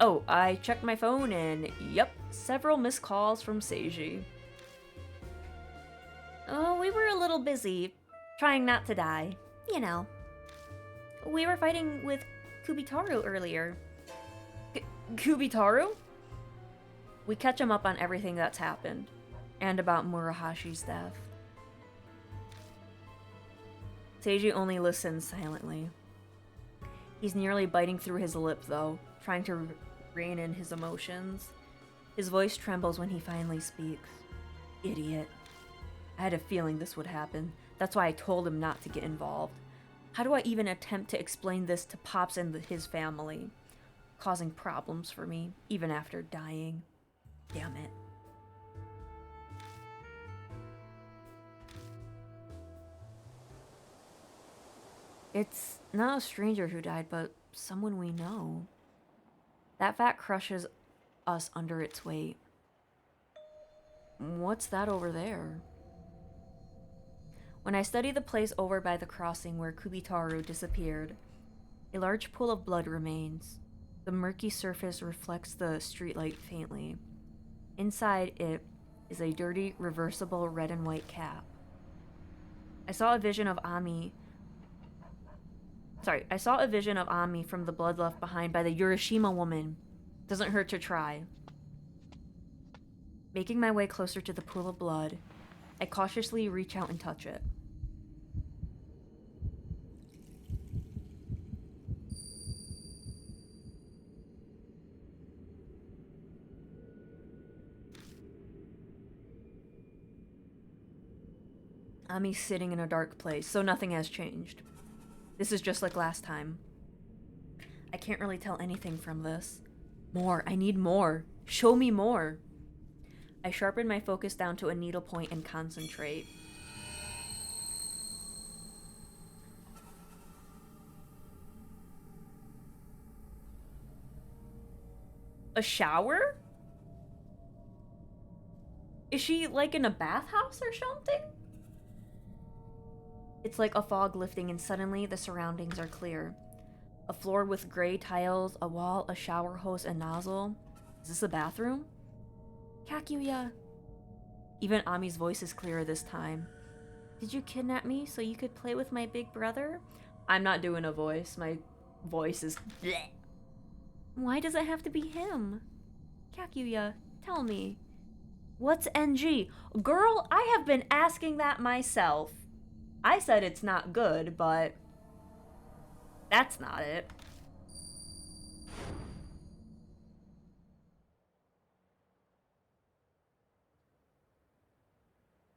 Oh, I checked my phone and, yep, several missed calls from Seiji. Oh, we were a little busy, trying not to die. You know. We were fighting with Kubitaru earlier. Kubitaru? We catch him up on everything that's happened, and about Murahashi's death. Seiji only listens silently. He's nearly biting through his lip, though, trying to rein in his emotions. His voice trembles when he finally speaks. Idiot. I had a feeling this would happen. That's why I told him not to get involved. How do I even attempt to explain this to Pops and his family? Causing problems for me, even after dying. Damn it. It's not a stranger who died, but someone we know. That fact crushes us under its weight. What's that over there? When I study the place over by the crossing where Kubitaru disappeared, a large pool of blood remains. The murky surface reflects the streetlight faintly. Inside it is a dirty, reversible red and white cap. I saw a vision of Ami from the blood left behind by the Urashima woman. Doesn't hurt to try. Making my way closer to the pool of blood, I cautiously reach out and touch it. Ami's sitting in a dark place, so nothing has changed. This is just like last time. I can't really tell anything from this. More. I need more. Show me more. I sharpen my focus down to a needle point and concentrate. A shower? Is she like in a bathhouse or something? It's like a fog lifting and suddenly the surroundings are clear. A floor with gray tiles, a wall, a shower hose, and nozzle. Is this a bathroom? Kakuya. Even Ami's voice is clearer this time. Did you kidnap me so you could play with my big brother? I'm not doing a voice. My voice is bleh. Why does it have to be him? Kakuya, tell me. What's NG? Girl, I have been asking that myself. I said it's not good, but that's not it.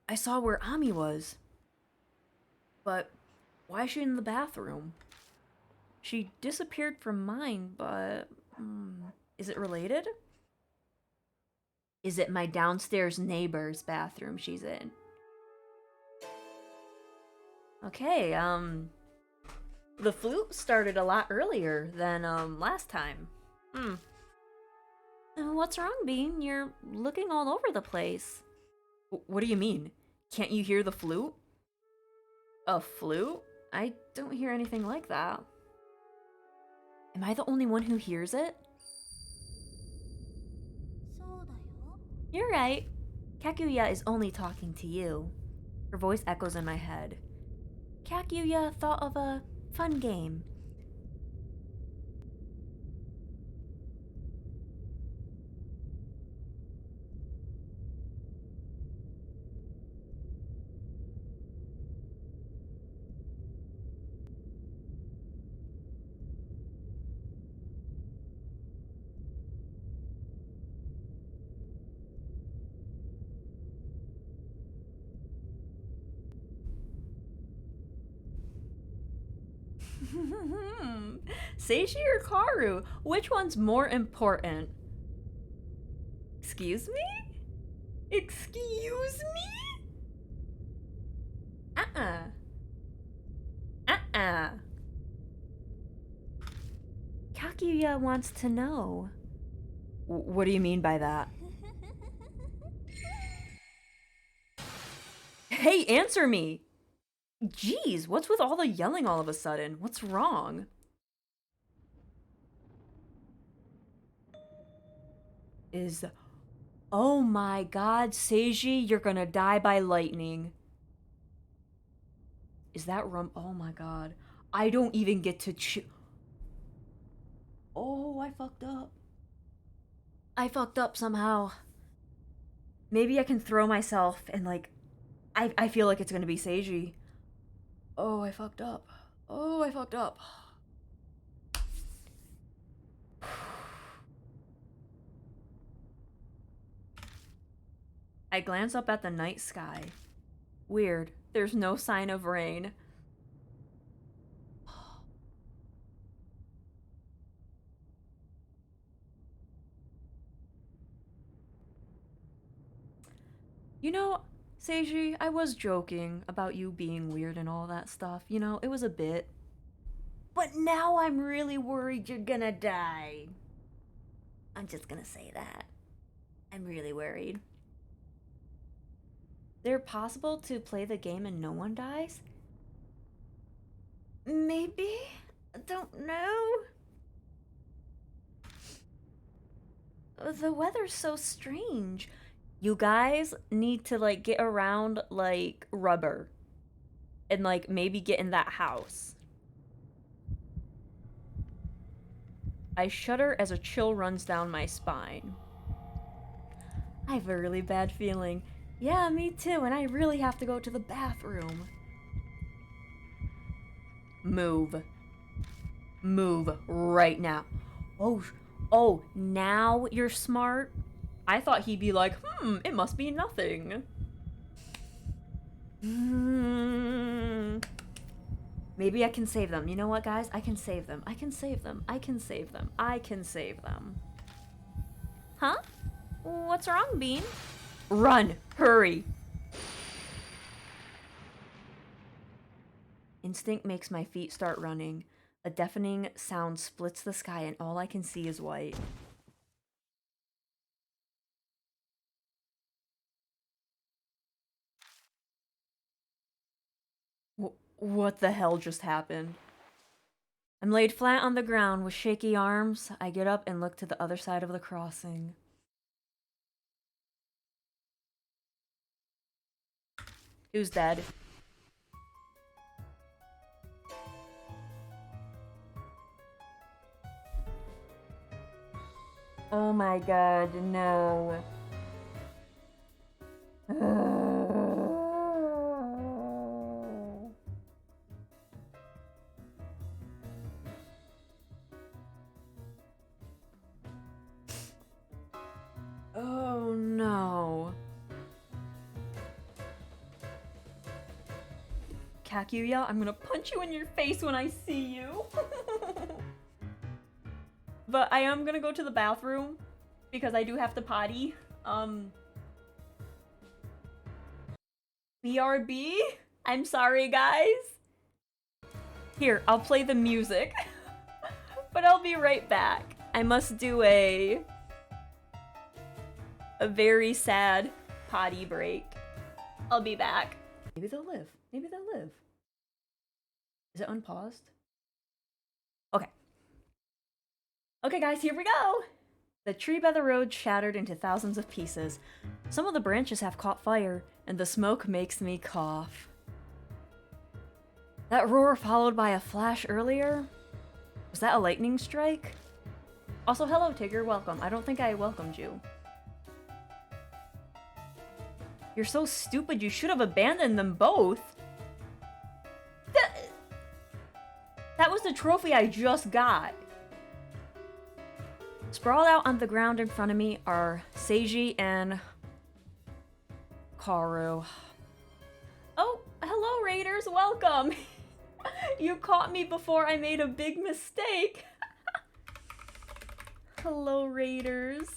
I saw where Ami was. But why is she in the bathroom? She disappeared from mine, but is it related? Is it my downstairs neighbor's bathroom she's in? Okay, the flute started a lot earlier than, last time. What's wrong, Bean? You're looking all over the place. What do you mean? Can't you hear the flute? A flute? I don't hear anything like that. Am I the only one who hears it? You're right. Kaguya is only talking to you. Her voice echoes in my head. Kaguya thought of a fun game. Seishi or Karu? Which one's more important? Excuse me? Excuse me? Kaguya wants to know. What do you mean by that? Hey, answer me! Jeez, what's with all the yelling all of a sudden? What's wrong? Oh my god, Seiji, you're gonna die by lightning. Is that oh my god. I don't even get to Oh, I fucked up. I fucked up somehow. Maybe I can throw myself and like... I feel like it's gonna be Seiji. Oh, I fucked up. Oh, I fucked up. I glance up at the night sky. Weird. There's no sign of rain. You know, Seiji, I was joking about you being weird and all that stuff. You know, it was a bit. But now I'm really worried you're gonna die. I'm just gonna say that. I'm really worried. They're possible to play the game and no one dies? Maybe? I don't know. The weather's so strange. You guys need to like get around like rubber and like maybe get in that house. I shudder as a chill runs down my spine. I have a really bad feeling. Yeah, me too, and I really have to go to the bathroom. Move. Move right now. Oh, now you're smart? I thought he'd be like, it must be nothing. Maybe I can save them. You know what, guys? I can save them. I can save them. I can save them. I can save them. Huh? What's wrong, Bean? Run! Hurry! Instinct makes my feet start running. A deafening sound splits the sky and all I can see is white. What the hell just happened? I'm laid flat on the ground with shaky arms. I get up and look to the other side of the crossing. Who's dead? Oh my god, no. Oh no. Kaguya, I'm gonna punch you in your face when I see you. But I am gonna go to the bathroom because I do have to potty. BRB? I'm sorry, guys. Here, I'll play the music. But I'll be right back. I must do a very sad potty break. I'll be back. Maybe they'll live. Maybe they'll live. Is it unpaused? Okay. Okay, guys, here we go. The tree by the road shattered into thousands of pieces. Some of the branches have caught fire, and the smoke makes me cough. That roar followed by a flash earlier? Was that a lightning strike? Also, hello, Tigger, welcome. I don't think I welcomed you. You're so stupid, you should have abandoned them both. That was the trophy I just got. Sprawled out on the ground in front of me are Seiji and Kaoru. Oh, hello, Raiders, welcome. You caught me before I made a big mistake. Hello, Raiders.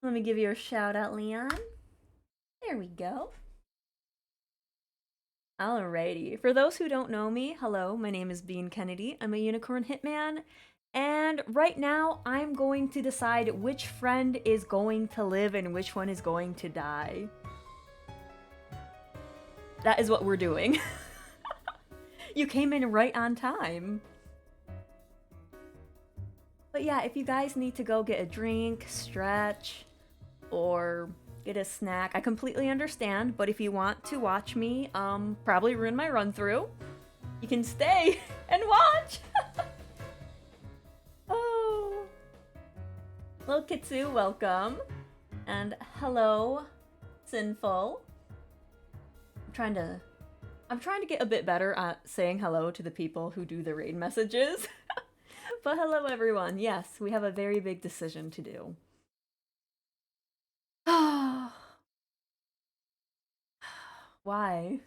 Let me give you a shout out, Leon. There we go. Alrighty. For those who don't know me, hello, my name is Bean Kennedy. I'm a unicorn hitman. And right now, I'm going to decide which friend is going to live and which one is going to die. That is what we're doing. You came in right on time. But yeah, if you guys need to go get a drink, stretch, or get a snack, I completely understand. But if you want to watch me probably ruin my run through, you can stay and watch. Oh, hello Kitsu, welcome. And hello Sinful. I'm trying to get a bit better at saying hello to the people who do the raid messages. But hello everyone. Yes, we have a very big decision to do. Why?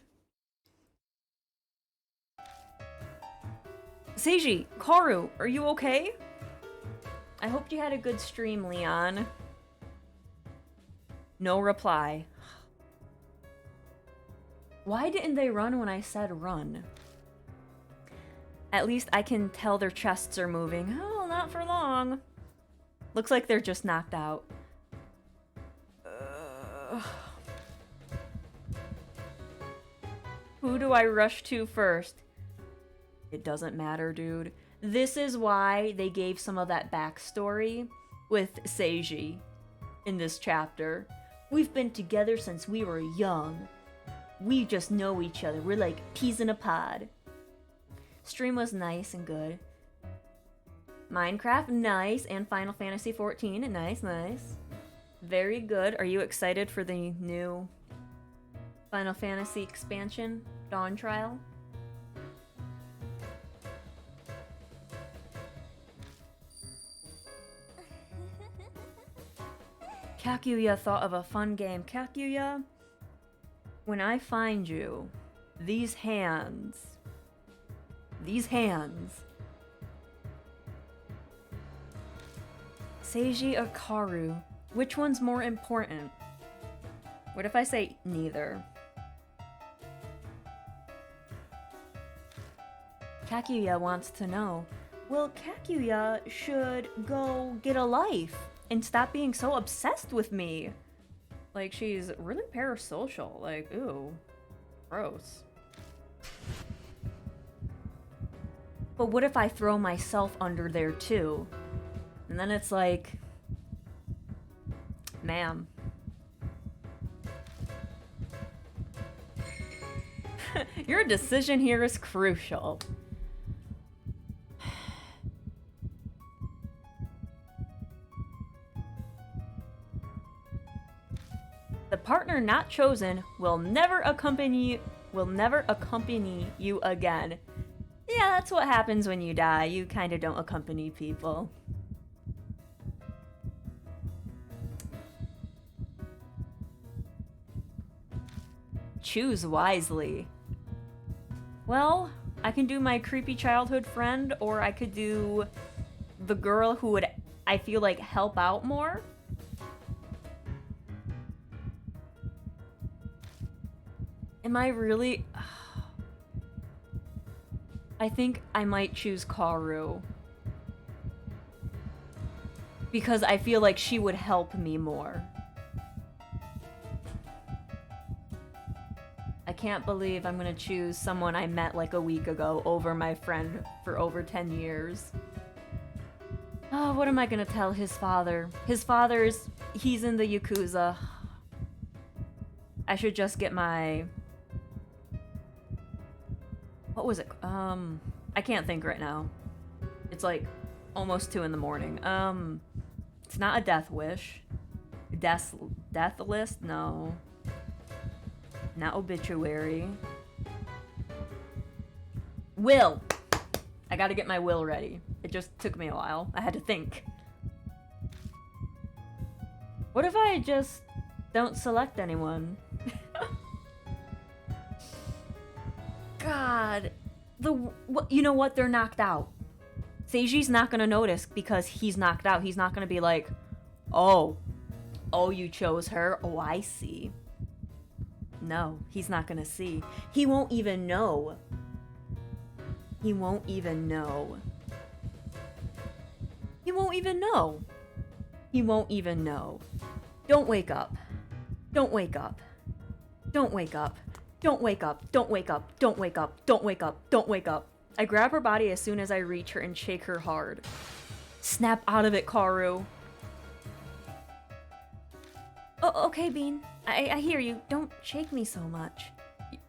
Seiji, Kaoru, are you okay? I hope you had a good stream, Leon. No reply. Why didn't they run when I said run? At least I can tell their chests are moving. Oh, not for long. Looks like they're just knocked out. Who do I rush to first? It doesn't matter, dude. This is why they gave some of that backstory with Seiji in this chapter. We've been together since we were young. We just know each other. We're like peas in a pod. Stream was nice and good. Minecraft, nice. And Final Fantasy XIV, nice, nice. Very good. Are you excited for the new Final Fantasy expansion, Dawn Trial? Kakuya thought of a fun game. Kakuya, when I find you, these hands, Seiji or Kaoru, which one's more important? What if I say neither? Kakuya wants to know. Well, Kakuya should go get a life and stop being so obsessed with me. Like, she's really parasocial. Like, ooh, gross. But what if I throw myself under there too? And then it's like, ma'am. Your decision here is crucial. The partner not chosen will never accompany you again. Yeah, that's what happens when you die. You kind of don't accompany people. Choose wisely. Well, I can do my creepy childhood friend, or I could do the girl who would, I feel like, help out more. Am I really... I think I might choose Karu. Because I feel like she would help me more. I can't believe I'm gonna choose someone I met like a week ago over my friend for over 10 years. Oh, what am I gonna tell his father? His father's... he's in the Yakuza. I should just get my... What was it? I can't think right now. It's like almost 2 in the morning. It's not a death wish. Death list? No. Not obituary. Will! I gotta get my will ready. It just took me a while. I had to think. What if I just don't select anyone? God. You know what? They're knocked out. Seiji's not gonna notice because he's knocked out. He's not gonna be like, oh, you chose her? Oh, I see. No, he's not gonna see. He won't even know. He won't even know. He won't even know. He won't even know. Don't wake up. Don't wake up. Don't wake up. Don't wake up. Don't wake up. Don't wake up. Don't wake up. Don't wake up. I grab her body as soon as I reach her and shake her hard. Snap out of it, Karu. Oh, okay, Bean. I hear you. Don't shake me so much.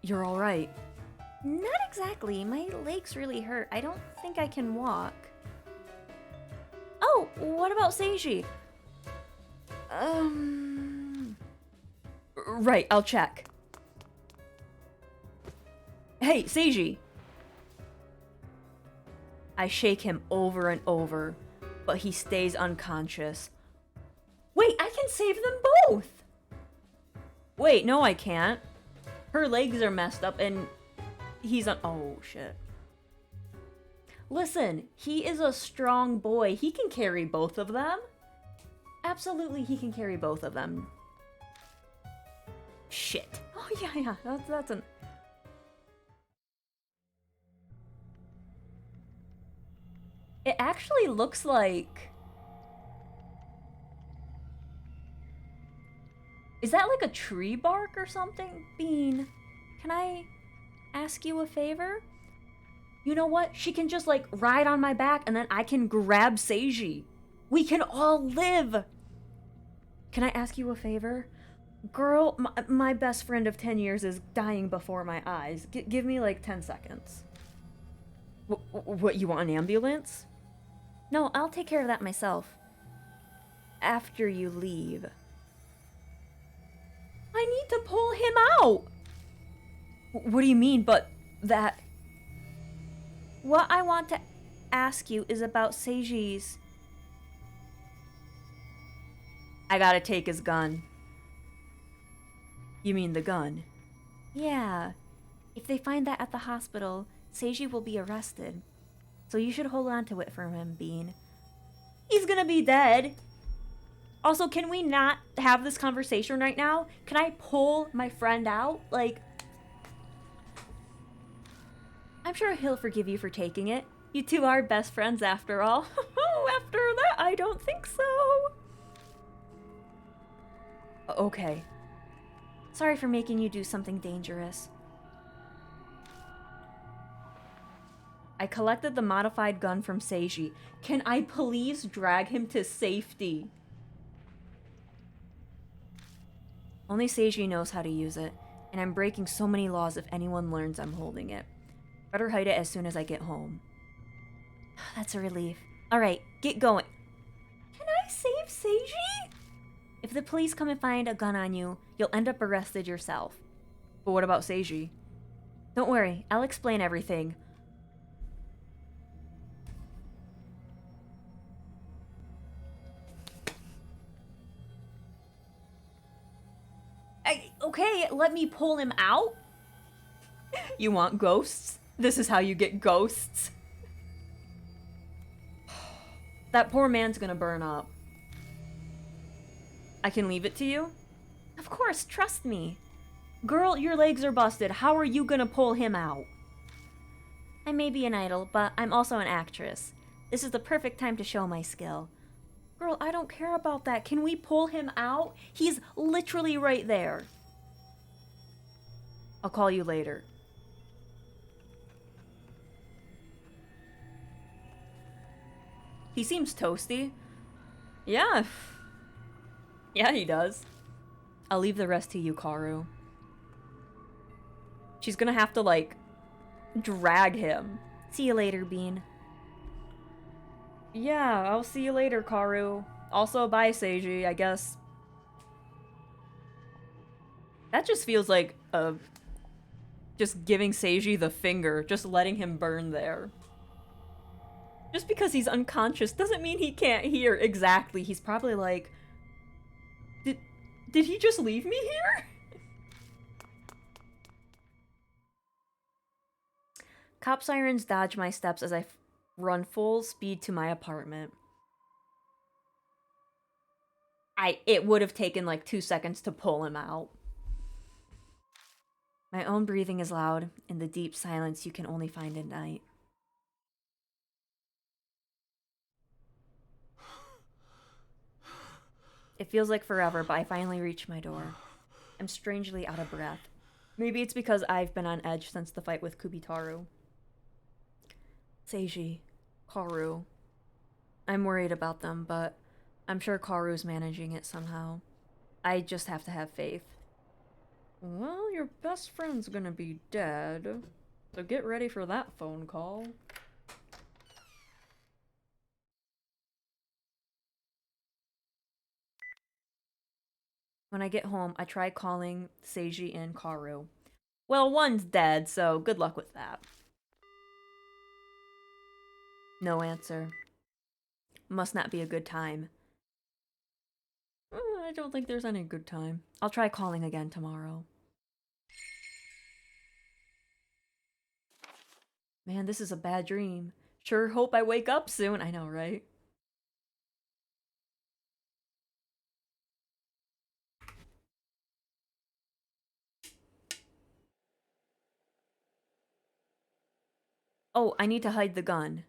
You're all right. Not exactly. My legs really hurt. I don't think I can walk. Oh, what about Seiji? Right, I'll check. Hey, Seiji! I shake him over and over, but he stays unconscious. Wait, I can save them both! Wait, no I can't. Her legs are messed up and he's on- oh shit. Listen, he is a strong boy. He can carry both of them. Absolutely, he can carry both of them. Shit. Oh yeah, that's an... It actually looks like... Is that like a tree bark or something? Bean, can I ask you a favor? You know what? She can just like ride on my back and then I can grab Seiji. We can all live. Can I ask you a favor? Girl, my best friend of 10 years is dying before my eyes. Give me like 10 seconds. What, you want an ambulance? No, I'll take care of that myself. After you leave. I need to pull him out! What do you mean, but that... What I want to ask you is about Seiji's... I gotta take his gun. You mean the gun? Yeah. If they find that at the hospital, Seiji will be arrested. So you should hold on to it for him, Bean. He's gonna be dead! Also, can we not have this conversation right now? Can I pull my friend out? Like... I'm sure he'll forgive you for taking it. You two are best friends after all. After that, I don't think so. Okay. Sorry for making you do something dangerous. I collected the modified gun from Seiji. Can I please drag him to safety? Only Seiji knows how to use it, and I'm breaking so many laws if anyone learns I'm holding it. Better hide it as soon as I get home. That's a relief. Alright, get going. Can I save Seiji? If the police come and find a gun on you, you'll end up arrested yourself. But what about Seiji? Don't worry, I'll explain everything. Okay, let me pull him out? You want ghosts? This is how you get ghosts. That poor man's gonna burn up. I can leave it to you? Of course, trust me. Girl, your legs are busted. How are you gonna pull him out? I may be an idol, but I'm also an actress. This is the perfect time to show my skill. Girl, I don't care about that. Can we pull him out? He's literally right there. I'll call you later. He seems toasty. Yeah. Yeah, he does. I'll leave the rest to you, Karu. She's gonna have to, like, drag him. See you later, Bean. Yeah, I'll see you later, Karu. Also, bye, Seiji, I guess. That just feels like just giving Seiji the finger, just letting him burn there. Just because he's unconscious doesn't mean he can't hear. Exactly. He's probably like, did he just leave me here? Cop sirens dodge my steps as I run full speed to my apartment. It would have taken like 2 seconds to pull him out. My own breathing is loud in the deep silence you can only find at night. It feels like forever, but I finally reach my door. I'm strangely out of breath. Maybe it's because I've been on edge since the fight with Kubitaru. Seiji, Karu. I'm worried about them, but I'm sure Karu's managing it somehow. I just have to have faith. Well, your best friend's gonna be dead, so get ready for that phone call. When I get home, I try calling Seiji and Karu. Well, one's dead, so good luck with that. No answer. Must not be a good time. I don't think there's any good time. I'll try calling again tomorrow. Man, this is a bad dream. Sure hope I wake up soon. I know, right? Oh, I need to hide the gun.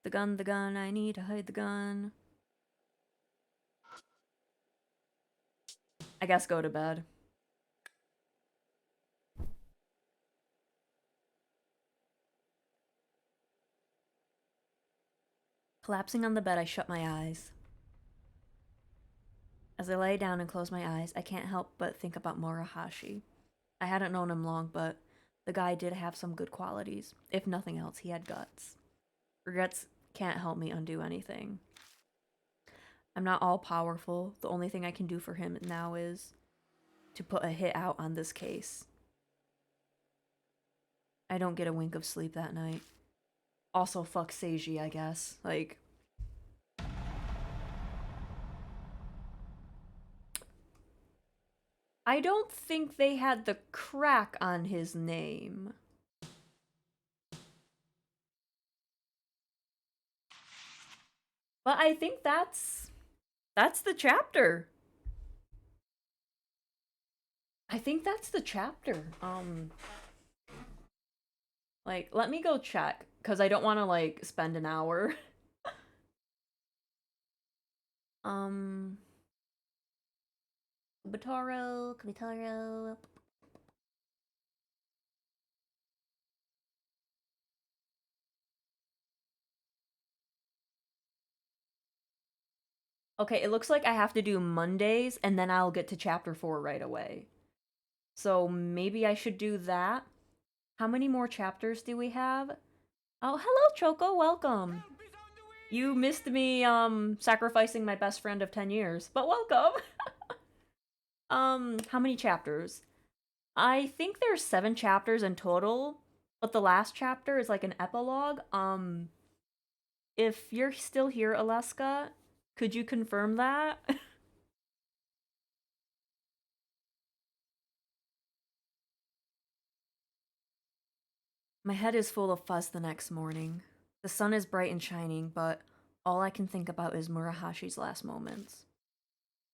The gun, I need to hide the gun. I guess go to bed. Collapsing on the bed, I shut my eyes. As I lay down and close my eyes, I can't help but think about Murahashi. I hadn't known him long, but the guy did have some good qualities. If nothing else, he had guts. Regrets can't help me undo anything. I'm not all powerful. The only thing I can do for him now is to put a hit out on this case. I don't get a wink of sleep that night. Also, fuck Seiji, I guess. Like, I don't think they had the crack on his name. But I think that's the chapter. I think that's the chapter. Like, let me go check, because I don't want to, like, spend an hour. Kubitaro. Okay, it looks like I have to do Mondays, and then I'll get to chapter 4 right away. So maybe I should do that. How many more chapters do we have? Oh, hello, Choco, welcome. You missed me, sacrificing my best friend of 10 years, but welcome. How many chapters? I think there's 7 chapters in total, but the last chapter is like an epilogue. If you're still here, Alaska, could you confirm that? My head is full of fuzz the next morning. The sun is bright and shining, but all I can think about is Murahashi's last moments.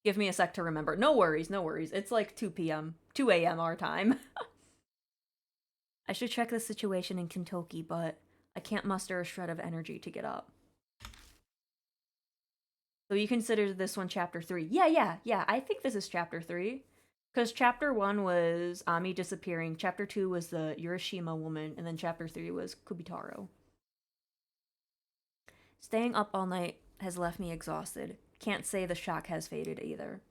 Give me a sec to remember. No worries, no worries. It's like 2 p.m. 2 a.m. our time. I should check the situation in Kentucky, but I can't muster a shred of energy to get up. So you consider this one chapter 3. Yeah. I think this is chapter 3. Because chapter 1 was Ami disappearing, chapter 2 was the Urashima woman, and then chapter 3 was Kubitaro. Staying up all night has left me exhausted. Can't say the shock has faded either.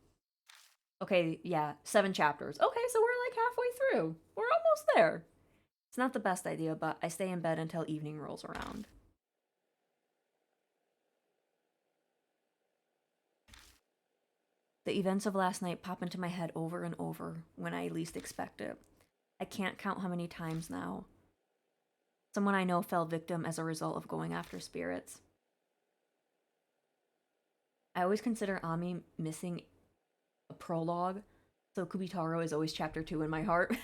Okay, yeah, 7 chapters. Okay, so we're like halfway through. We're almost there. It's not the best idea, but I stay in bed until evening rolls around. The events of last night pop into my head over and over when I least expect it. I can't count how many times now. Someone I know fell victim as a result of going after spirits. I always consider Ami missing a prologue, so Kubitaro is always chapter 2 in my heart.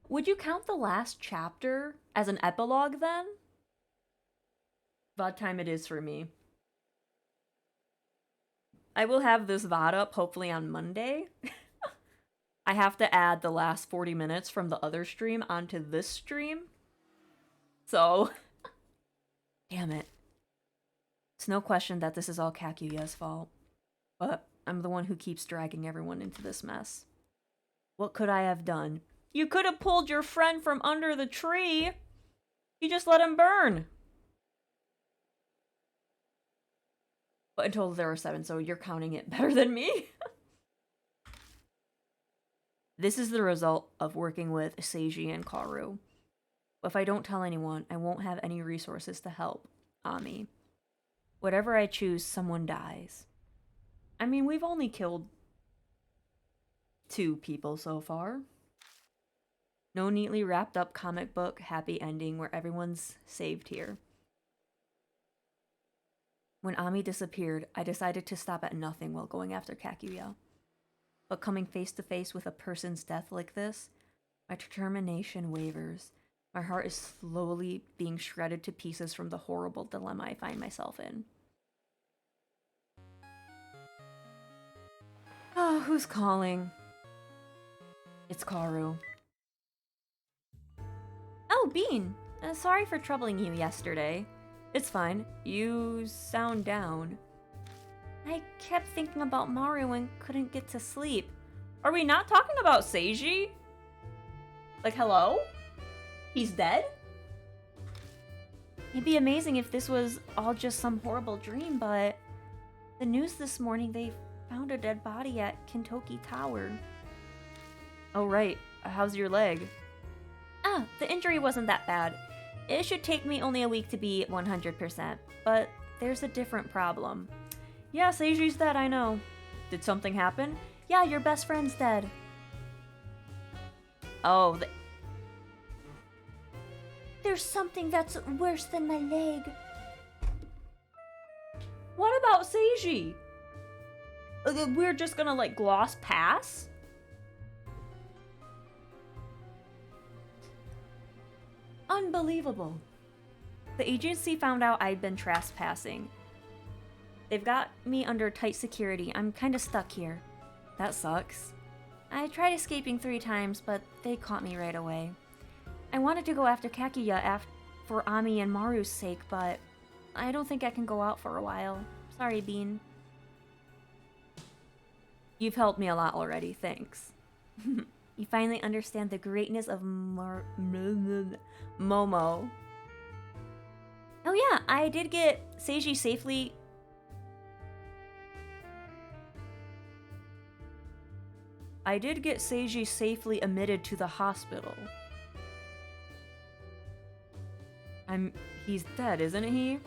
Would you count the last chapter as an epilogue then? VOD time it is for me. I will have this VOD up hopefully on Monday. I have to add the last 40 minutes from the other stream onto this stream. So, damn it. It's no question that this is all Kaguya's fault. But I'm the one who keeps dragging everyone into this mess. What could I have done? You could have pulled your friend from under the tree! You just let him burn! But in total there are 7, so you're counting it better than me. This is the result of working with Seiji and Kaoru. If I don't tell anyone, I won't have any resources to help Ami. Whatever I choose, someone dies. I mean, we've only killed 2 people so far. No neatly wrapped up comic book happy ending where everyone's saved here. When Ami disappeared, I decided to stop at nothing while going after Kaguya. But coming face to face with a person's death like this, my determination wavers. My heart is slowly being shredded to pieces from the horrible dilemma I find myself in. Oh, who's calling? It's Kaoru. Oh, Bean! Sorry for troubling you yesterday. It's fine. You sound down. I kept thinking about Maru and couldn't get to sleep. Are we not talking about Seiji? Like, hello? He's dead? It'd be amazing if this was all just some horrible dream, but the news this morning, they found a dead body at Kentucky Tower. Oh, right. How's your leg? Ah, the injury wasn't that bad. It should take me only a week to be 100%, but there's a different problem. Yeah, Seiji's dead, I know. Did something happen? Yeah, your best friend's dead. Oh, There's something that's worse than my leg. What about Seiji? We're just gonna, like, gloss past? Unbelievable. The agency found out I'd been trespassing. They've got me under tight security. I'm kinda stuck here. That sucks. I tried escaping 3 times, but they caught me right away. I wanted to go after Kaguya for Ami and Maru's sake, but I don't think I can go out for a while. Sorry, Bean. You've helped me a lot already, thanks. You finally understand the greatness of Momo. Oh yeah, I did get Seiji safely... admitted to the hospital. He's dead, isn't he?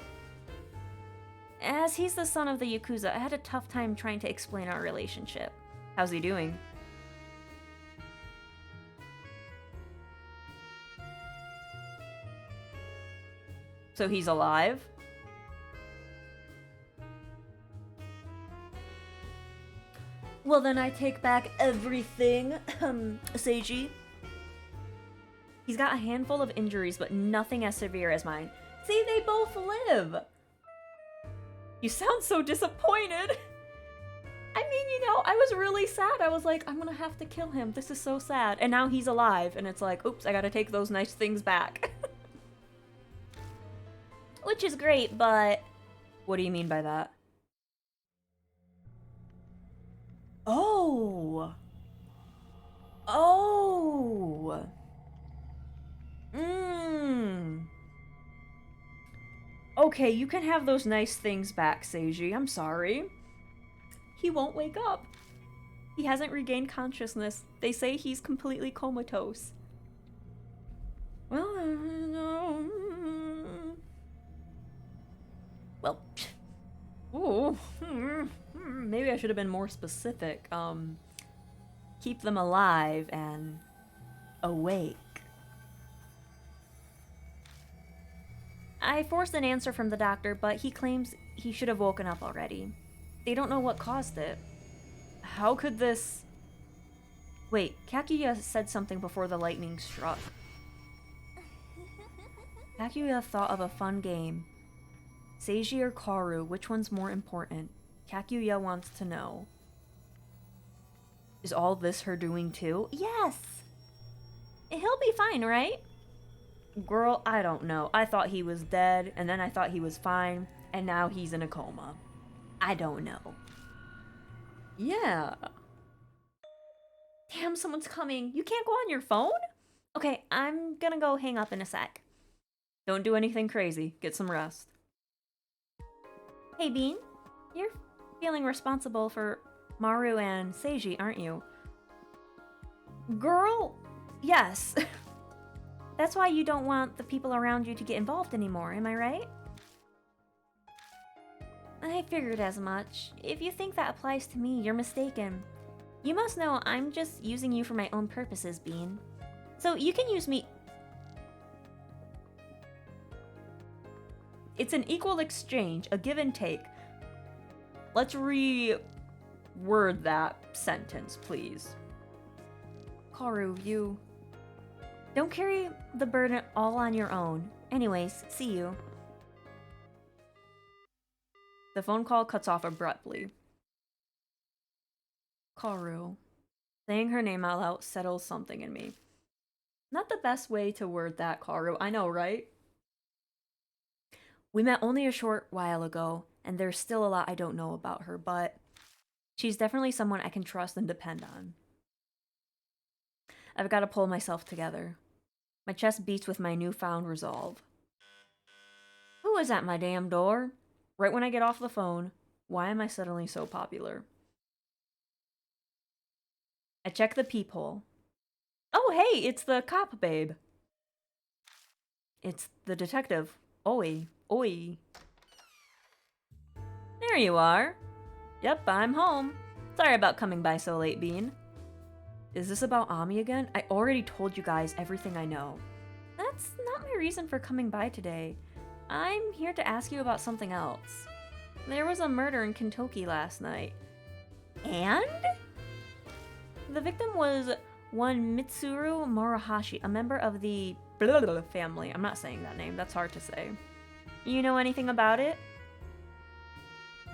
As he's the son of the Yakuza, I had a tough time trying to explain our relationship. How's he doing? So he's alive? Well, then I take back everything, Seiji. He's got a handful of injuries, but nothing as severe as mine. See, they both live! You sound so disappointed! was really sad. I was like, I'm gonna have to kill him. This is so sad. And now he's alive, and it's like, oops, I gotta take those nice things back. Which is great, but... What do you mean by that? Oh! Oh! Mmm. Okay, you can have those nice things back, Seiji. I'm sorry. He won't wake up. He hasn't regained consciousness. They say he's completely comatose. Well, well, ooh, maybe I should have been more specific. Keep them alive and awake. I forced an answer from the doctor, but he claims he should have woken up already. They don't know what caused it. How could this... Wait, Kaguya said something before the lightning struck. Kaguya thought of a fun game. Seiji or Kaoru, which one's more important? Kaguya wants to know. Is all this her doing too? Yes! He'll be fine, right? Girl, I don't know. I thought he was dead, and then I thought he was fine, and now he's in a coma. I don't know. Yeah. Damn, someone's coming. You can't go on your phone? Okay, I'm gonna go hang up in a sec. Don't do anything crazy. Get some rest. Hey, Bean. You're feeling responsible for Maru and Seiji, aren't you? Girl, yes. That's why you don't want the people around you to get involved anymore, am I right? I figured as much. If you think that applies to me, you're mistaken. You must know I'm just using you for my own purposes, Bean. So you can use me... It's an equal exchange, a give and take. Let's reword that sentence, please. Kaoru, you... Don't carry the burden all on your own. Anyways, see you. The phone call cuts off abruptly. Kaoru. Saying her name out loud settles something in me. Not the best way to word that, Kaoru. I know, right? We met only a short while ago, and there's still a lot I don't know about her, but she's definitely someone I can trust and depend on. I've got to pull myself together. My chest beats with my newfound resolve. Who is at my damn door? Right when I get off the phone. Why am I suddenly so popular? I check the peephole. Oh, hey, it's the cop babe. It's the detective. Oi, oi. There you are. Yep, I'm home. Sorry about coming by so late, Bean. Is this about Ami again? I already told you guys everything I know. That's not my reason for coming by today. I'm here to ask you about something else. There was a murder in Kintoki last night. And? The victim was one Mitsuru Morohashi, a member of the family. I'm not saying that name, that's hard to say. You know anything about it?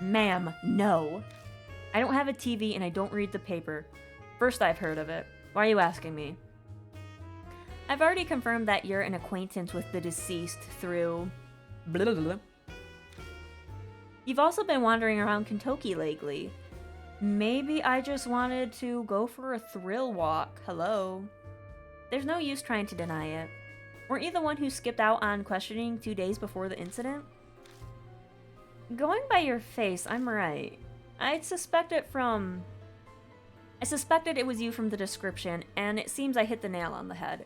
Ma'am, no. I don't have a TV and I don't read the paper. First I've heard of it. Why are you asking me? I've already confirmed that you're an acquaintance with the deceased through... You've also been wandering around Kintoki lately. Maybe I just wanted to go for a thrill walk. Hello? There's no use trying to deny it. Weren't you the one who skipped out on questioning 2 days before the incident? Going by your face, I'm right. I suspected it was you from the description, and it seems I hit the nail on the head.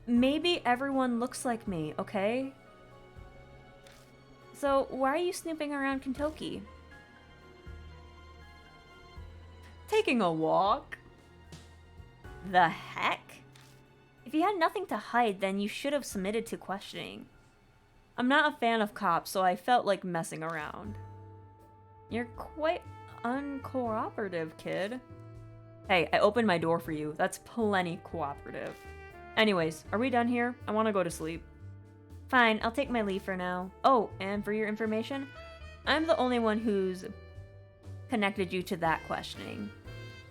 Maybe everyone looks like me, okay? So, why are you snooping around Kintoki? Taking a walk? The heck? If you had nothing to hide, then you should have submitted to questioning. I'm not a fan of cops, so I felt like messing around. You're quite uncooperative, kid. Hey, I opened my door for you. That's plenty cooperative. Anyways, are we done here? I want to go to sleep. Fine, I'll take my leave for now. Oh, and for your information, I'm the only one who's connected you to that questioning.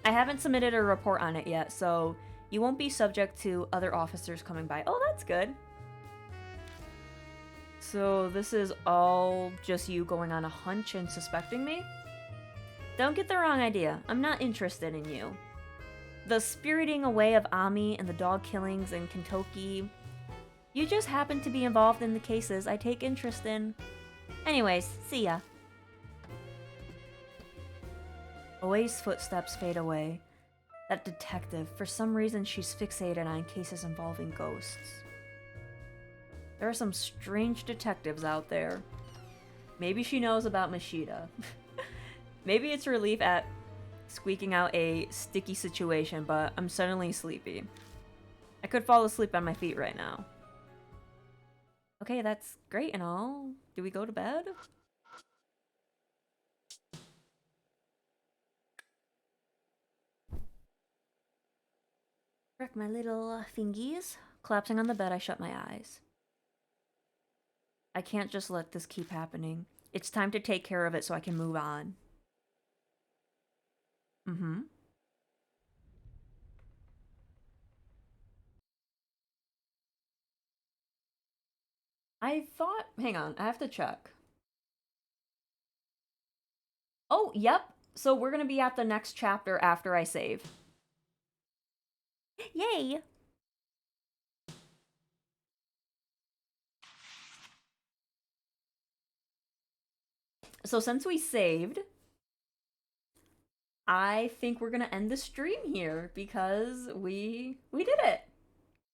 I haven't submitted a report on it yet, so you won't be subject to other officers coming by. Oh, that's good. So this is all just you going on a hunch and suspecting me? Don't get the wrong idea. I'm not interested in you. The spiriting away of Ami and the dog killings in Kentucky. You just happen to be involved in the cases I take interest in. Anyways, see ya. Oe's footsteps fade away. That detective, for some reason she's fixated on cases involving ghosts. There are some strange detectives out there. Maybe she knows about Mashida. Maybe it's relief at squeaking out a sticky situation, but I'm suddenly sleepy. I could fall asleep on my feet right now. Okay, that's great and all. Do we go to bed? Correct my little fingies. Collapsing on the bed, I shut my eyes. I can't just let this keep happening. It's time to take care of it so I can move on. Mm-hmm. I thought... Hang on, I have to check. Oh, yep. So we're gonna be at the next chapter after I save. Yay! So since we saved, I think we're gonna end the stream here because we did it.